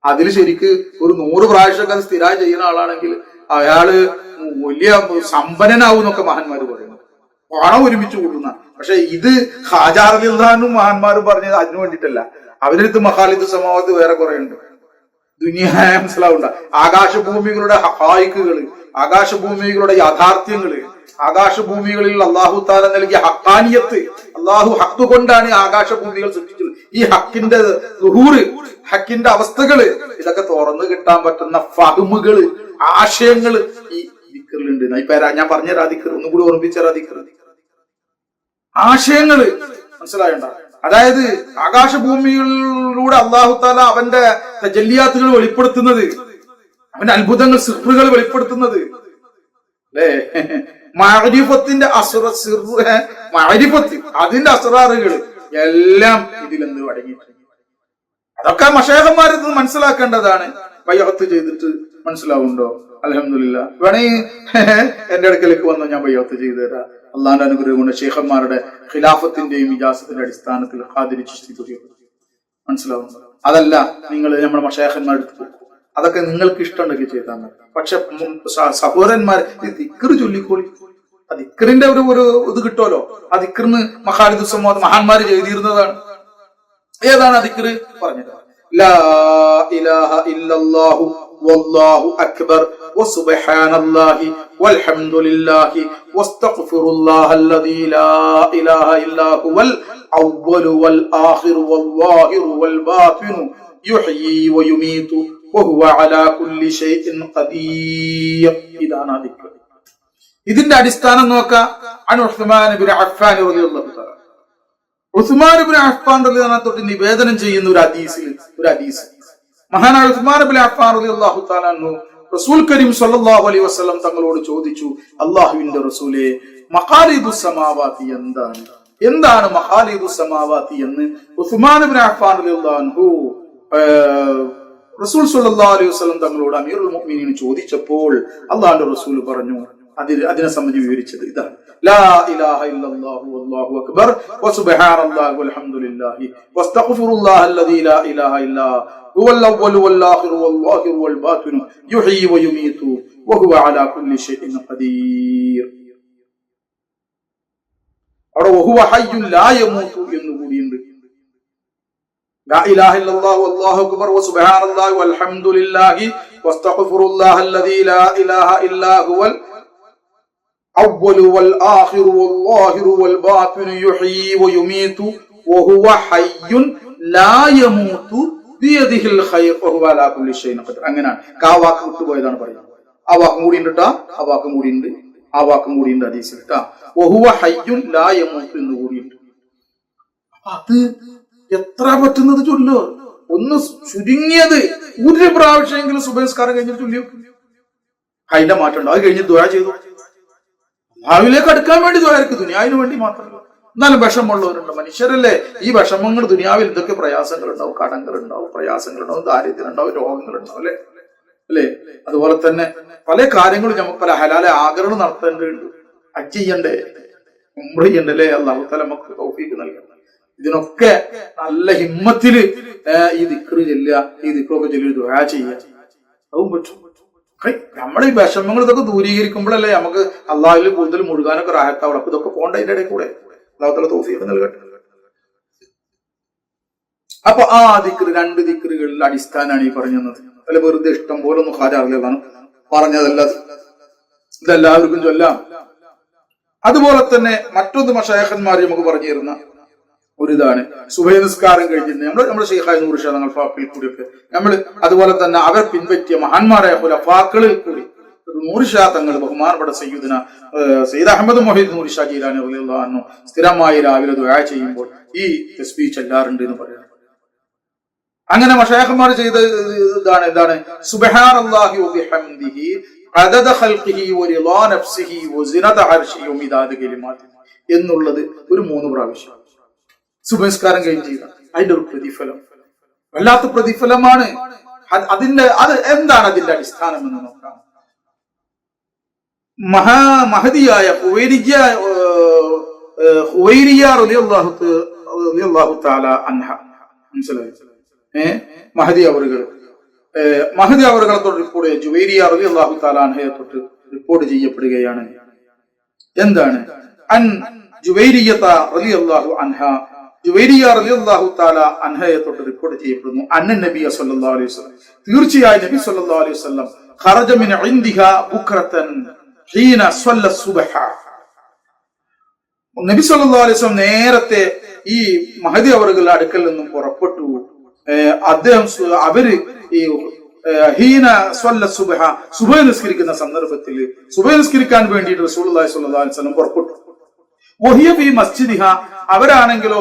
അതിൽ ശരിക്ക് ഒരു 100 പ്രാവശ്യമൊക്കെ അത് സ്ഥിരമായി ചെയ്യുന്ന ആളാണെങ്കിൽ അയാള് വലിയ സമ്പന്നനാവും എന്നൊക്കെ മഹാന്മാര് പറയുന്നു. പണം ഒരുമിച്ച് കൂട്ടുന്ന. പക്ഷെ ഇത് ഖാജ റളിയല്ലാഹു അൻഹു മഹാന്മാര് പറഞ്ഞത് അതിനു വേണ്ടിയിട്ടല്ല. അവരെടുത്ത് മഖാലിദു സമാവാത്ത് വേറെ കുറെ ഉണ്ട്. മനസ്സിലാവണ്ട. ആകാശഭൂമികളുടെ ഹഖായിഖുകള്, ആകാശഭൂമികളുടെ യാഥാർത്ഥ്യങ്ങള്, ആകാശഭൂമികളിൽ അള്ളാഹു താല നൽകിയ ഹക്കാനിയത്ത്, അള്ളാഹു ഹക്ക് കൊണ്ടാണ് ഈ ആകാശഭൂമികൾ സൃഷ്ടിച്ചത്. ഈ ഹക്കിന്റെ ളുഹൂറ്, ഹക്കിന്റെ അവസ്ഥകള്, ഇതൊക്കെ തുറന്നു കിട്ടാൻ പറ്റുന്ന ഫഹ്മുകള്, ആശയങ്ങള് ഈ ദിക്റിലുണ്ട്. ഞാൻ പറഞ്ഞ ദിക്ർ ഒന്നുകൂടി ഓർമ്മിച്ച ദിക്ർ, ആശയങ്ങള് മനസ്സിലായണ്ട. അതായത് ആകാശഭൂമികളിലൂടെ അള്ളാഹു താല അവന്റെ തജല്ലിയാത്തുകൾ വെളിപ്പെടുത്തുന്നത്, അവന്റെ അത്ഭുതങ്ങൾ, സിഹ്റുകൾ വെളിപ്പെടുത്തുന്നത് അല്ലേ. മഅരിഫത്തിന്റെ മഅരിഫത്ത്, അതിന്റെ അസ്റാറുകൾ എല്ലാം ഇതിലെന്ത് അടങ്ങിയിട്ടുണ്ട്. അതൊക്കെ മശൈഖന്മാരിൽ നിന്ന് മനസ്സിലാക്കേണ്ടതാണ്. ബൈഅത്ത് ചെയ്തിട്ട് മനസ്സിലാവുണ്ടോ? അൽഹംദുലില്ലാ. വേണമെങ്കിൽ എന്റെ അടുക്കലേക്ക് വന്നോ, ഞാൻ ബൈഅത്ത് ചെയ്തു തരാം. അള്ളാന്റെ അനുഗ്രഹം കൊണ്ട് ശൈഖന്മാരുടെ ഖിലാഫത്തിന്റെയും ഇജാസത്തിന്റെ അടിസ്ഥാനത്തിൽ ഖാദിരി ചിശ്തി മനസ്സിലാവുന്നു. അതല്ല നിങ്ങൾ നമ്മുടെ മശൈഖന്മാരുടെ പോകും, അതൊക്കെ നിങ്ങൾക്ക് ഇഷ്ടമുണ്ടെങ്കിൽ ചെയ്താൽ മതി. പക്ഷെ സഹോദരന്മാർ ഈ ദിക്റ് ചൊല്ലിക്കോളി. ആ ദിക്റിന്റെ ഒരു ഇത് കിട്ടുമല്ലോ. ആ ദിക്റിന് മഹാലിദുസമ്മ മഹാന്മാര് ചെയ്തിരുന്നതാണ്. ഏതാണ് ആ ദിക്റ് പറഞ്ഞത്? ലാ ഇലാഹ ഇല്ലല്ലാഹു വല്ലാഹു അക്ബർ വസുബ്ഹാനല്ലാഹി വൽഹംദുലില്ലാഹി വസ്തഗ്ഫിറുല്ലാഹല്ലദീ ലാ ഇലാഹ ഇല്ലാ ഹുവൽ അവ്വലു വൽ ആഖിറു വൽ വൽ ബാത്തിനു യുഹ്യി വയുമീതു വഹുവ അലാ കുല്ലി ഷൈഇൻ ഖദീർ. ഇതാണ് ദിക്ർ. ഇതിന്റെ അടിസ്ഥാനം നോക്കാം. ഉസ്മാൻ ഇബ്നു അഫ്ഫാൻ റളിയല്ലാഹു തആല, ഉസ്മാൻ ഇബ്നു അഫ്ഫാൻ റളിയല്ലാഹു തആല തൊട്ട് നിവേദനം ചെയ്യുന്ന ഒരു ഹദീസ് മഹാനായ ഉസ്മാൻ ഇബ്നു അഫ്ഫാൻ റളിയല്ലാഹു തആല റസൂൽ കരീം സ്വല്ലല്ലാഹു അലൈഹി വസല്ലം തങ്ങളോട് ചോദിച്ചു, അല്ലാഹുവിന്റെ റസൂലേ, മഖാലിദുസ് സമാവാതി എന്താണ് മഖാലിദുസ് സമാവാതി എന്ന് ഉസ്മാൻ ഇബ്നു അഫ്ഫാൻ റളിയല്ലാഹു അൻഹു റസൂൽ സ്വല്ലല്ലാഹു അലൈഹി വസല്ലം തങ്ങളോട് അമീറുൽ മുഅ്മിനീൻ ചോദിച്ചപ്പോൾ അല്ലാഹുവിന്റെ റസൂൽ പറഞ്ഞു, അതിനെ സംബന്ധിച്ച് വിവരിച്ചത് ഇതാണ്: ലാ ഇലാഹ ഇല്ലല്ലാഹു വല്ലാഹു അക്ബർ വസുബ്ഹാനല്ലാഹി വൽഹംദുലില്ലാഹി വസ്തഗ്ഫിറുല്ലാഹല്ലദീ ലാ ഇലാഹ ഇല്ലാ ഹുവൽ അവ്വലു വൽ ആഖിറു വൽ ളാഹിറു വൽ ബാത്തിനു യുഹ്യി വയുമീതു വഹുവ അലാ കുല്ലി ഷൈഇൻ ഖദീർ. അവിടെ വഹുവ ഹയ്യുൻ ലാ യമൂതു എന്ന് കൂടിയുണ്ട്. ലാ ഇലാഹ ഇല്ലല്ലാഹു വല്ലാഹു അക്ബർ വസുബ്ഹാനല്ലാഹി വൽഹംദുലില്ലാഹി വസ്തഗ്ഫിറുല്ലാഹല്ലദീ ലാ ഇലാഹ ഇല്ലാ ഹുവൽ അവ്വലു വൽ ആഖിറു വൽ ളാഹിറു വൽ ബാത്തിനു യുഹ്യി വയുമീതു വഹുവ ഹയ്യുൻ ലാ യമൂതു ബിയദിഹിൽ ഖൈർ വഹുവ അലാ കുല്ലി ഷൈഇൻ ഖദീർ. അങ്ങനെയാണ്. ആ വാക്ക് വിട്ടുപോയതാണ് പറയുന്നത്. ആ വാക്കും കൂടി ഉണ്ട് ട്ടാ, ആ വാക്കും കൂടി ഉണ്ട്, ആ വാക്കും കൂടി ഉണ്ട് ഹദീസിൽ ട്ടാ. വഹുവ ഹയ്യുൻ ലാ യമൂതു എന്ന് കൂടിയുണ്ട്. അത് എത്ര പറ്റുന്നത് ചൊല്ലോ. ഒന്ന് ചുരുങ്ങിയത് ഒരു പ്രാവശ്യമെങ്കിലും സുബഹ്സ്കാരം കഴിഞ്ഞിട്ട് ചൊല്ലിയോ. അതിന്റെ മാറ്റം ഉണ്ട്. അത് കഴിഞ്ഞ് ദുആ ചെയ്തു. ഭാവിയിലേക്ക് അടുക്കാൻ വേണ്ടി ദുആയിരിക്കും, ദുനിയാവിന് വേണ്ടി മാത്രമല്ല. എന്നാലും വിഷമമുള്ളവരുണ്ട്, മനുഷ്യരല്ലേ. ഈ വിഷമങ്ങൾ ദുനിയാവിൽ ഇതൊക്കെ പ്രയാസങ്ങൾ ഉണ്ടാവും, കടങ്ങൾ ഉണ്ടാവും, പ്രയാസങ്ങൾ ഉണ്ടാവും, ദാരിദ്ര്യം ഉണ്ടാവും, രോഗങ്ങൾ ഉണ്ടാവും, അല്ലേ. അതുപോലെ തന്നെ പല കാര്യങ്ങളും നമുക്ക് പല ഹലാലെ ആഗ്രഹം നടത്തേണ്ടതുണ്ട്. ഹജ്ജ് ചെയ്യണ്ടേ, ഉംറ ചെയ്യണ്ടേ, അല്ലേ. അല്ലാഹു തആല നമുക്ക് തൗഫീഖ് നൽകണം. ഇതിനൊക്കെ നല്ല ഹിമ്മത്തില് ഈ ദിക്ർ ചെല്ലുക, ഈ ദിക്റൊക്കെ ചൊല്ലി ദുആ ചെയ്യുക, അതും പറ്റും. നമ്മുടെ ഈ വിഷമങ്ങൾ ഇതൊക്കെ ദൂരീകരിക്കുമ്പോഴല്ലേ നമുക്ക് അള്ളാഹുവിൽ കൂടുതൽ മുഴുകാനൊക്കെ റാഹത്താവുള്ളൂ. അപ്പൊ ഇതൊക്കെ പോകണ്ട അതിന്റെ ഇടയിൽ കൂടെ. അല്ലാഹു തആല തൗഫീഖ് നൽകട്ടെ. അപ്പൊ ആ ദിക്ർ, രണ്ട് ദിക്റുകളിൽ അടിസ്ഥാനമാണ് ഈ പറഞ്ഞത്. അല്ല വെറുതെ ഇഷ്ടം പോലെ ഒന്നും ഹാജാറില്ലാണ് പറഞ്ഞതല്ല, ഇതെല്ലാവർക്കും ചൊല്ലാം. അതുപോലെ തന്നെ മറ്റൊന്ന് മശായിഖന്മാർ നമുക്ക് പറഞ്ഞു തരുന്ന ഒരിതാണ് സുബഹി നിസ്കാരം കഴിഞ്ഞിട്ട് നമ്മുടെ ശൈഖായ നൂർ ഷാ തങ്ങൾ ഫാക്കിൽ കൂടിയൊക്കെ നമ്മൾ അതുപോലെ തന്നെ അവർ പിൻപറ്റിയ മഹാന്മാരായ ഖുലഫാക്കളിൽ കൂടി നൂർ ഷാ തങ്ങൾ, ബഹുമാനപ്പെട്ട സയ്യിദുന സയ്യിദ് അഹമ്മദ് മുഹീദ് നൂർ ഷാ ജീലാനി റളിയല്ലാഹു അൻഹു സ്ഥിരമായി രാവിലെ ദുആ ചെയ്യുമ്പോൾ ഈ തസ്ബീഹ് ചൊല്ലാറുണ്ട് എന്ന് പറയുന്നത്. അങ്ങനെ മശായിഖന്മാർ ചെയ്ത എന്താണ് സുബ്ഹാനല്ലാഹി വബിഹംദിഹി അദദ ഖൽഖിഹി വറിളാ നഫ്സിഹി വസിനത അർശിഹി വമിദാദ കലിമാതി എന്നുള്ളത് ഒരു 3 പ്രാവശ്യം സുബഹ്സ്കാരം കഴിഞ്ഞ് ചെയ്ത അതിന്റെ ഒരു പ്രതിഫലം, വല്ലാത്ത പ്രതിഫലമാണ്. അത് എന്താണ് അതിന്റെ അടിസ്ഥാനം എന്ന് നോക്കാം. മഹദിയായ ഹുവൈരിയ്യ റളിയല്ലാഹു തആല അൻഹ, മനസ്സിലായി, മഹദി അവറുകളെ തൊട്ട് റിപ്പോർട്ട് ജുവൈരിയ്യ റളിയല്ലാഹു തആല അൻഹയെ തൊട്ട് റിപ്പോർട്ട് ചെയ്യപ്പെടുകയാണ്. എന്താണ്? അൻ ജുവൈരിയ്യത റളിയല്ലാഹു അൻഹ ജുവൈരിയ റളിയല്ലാഹു തആല അൻഹയെ തൊട്ട് റിപ്പോർട്ട് ചെയ്യപ്പെടുന്നു അന്ന നബി സല്ലല്ലാഹു അലൈഹി വസല്ലം തീർച്ചയായും നബി സല്ലല്ലാഹു അലൈഹി വസല്ലം ഖറജ മിൻ ഇൻദിഹാ ബുക്റതൻ ഹീന സ്വല്ല സുബ്ഹ. നബി സല്ലല്ലാഹു അലൈഹി വസല്ലം നേരത്തെ ഈ മഹദി അവറുകളുടെ അടുക്കൽ നിന്നും പുറപ്പെട്ടു. അദ്ദേഹം അവര് ഈ ഹീന സ്വല്ല സുബ്ഹ സുബഹ നിസ്കരിക്കുന്ന സന്ദർഭത്തിൽ സുബഹ നിസ്കരിക്കാൻ വേണ്ടിയിട്ട് റസൂലുള്ളാഹി സ്വല്ലല്ലാഹു അലൈഹി വസല്ലം പുറപ്പെട്ടു. വഹിയ ഫീ മസ്ജിദിഹ അവരാണെങ്കിലോ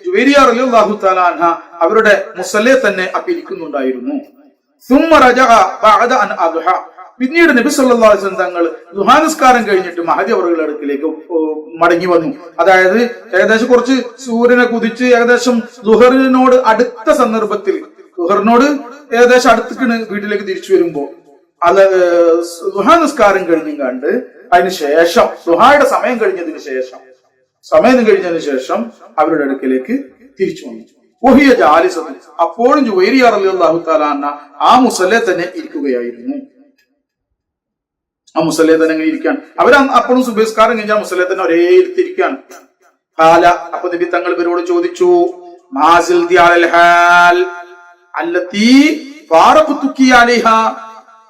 ജുവൈരിയ റളിയല്ലാഹു തആല അൻഹ അവരുടെ മുസല്ലയെ തന്നെ അപ്പിരിക്കുന്നുണ്ടായിരുന്നു. സുമ്മ റജഅ ബഅദ അൻ അദ്ഹ പിന്നീട് നബി സല്ലല്ലാഹു അലൈഹി വസല്ലം തങ്ങൾ ദുഹാ നിസ്കാരം കഴിഞ്ഞിട്ട് മഹദി അവറുകളുടെ അടുക്കിലേക്ക് മടങ്ങി വന്നു. അതായത് ഏകദേശം കുറച്ച് സൂര്യനെ കുതിച്ച് ഏകദേശം ദുഹറിനോട് അടുത്ത സന്ദർഭത്തിൽ ദുഹറിനോട് ഏകദേശം അടുത്തേക്ക് വീട്ടിലേക്ക് തിരിച്ചു വരുമ്പോ അത് ദുഹാ നിസ്കാരം കഴിഞ്ഞും കണ്ട് അതിന് ശേഷം ദുഹായുടെ സമയം കഴിഞ്ഞതിന് ശേഷം അവരുടെ അടുക്കലേക്ക് തിരിച്ചു വന്നു. വഹിയ ജാലിസത്തുൻ അപ്പോഴും ജുവൈരിയ റളിയല്ലാഹു തആല അൻഹ ആ മുസല്ലെ തന്നെ ഇരിക്കുകയായിരുന്നു. ആ മുസല്ലെ തന്നെ അങ്ങനെ ഇരിക്കാൻ അവർ അപ്പോഴും സുബഹിസ്കാരം കഴിഞ്ഞാൽ മുസല്ലെ തന്നെ ഒരേ ഇരുത്തിരിക്കാൻ. ഹാല അപ്പൊ നബി തങ്ങൾ ഇവരോട് ചോദിച്ചു മാസിൽ ദിയാൽ ഹാൽ അല്ലത്തി ഫാറഖതുക്കി അലൈഹാ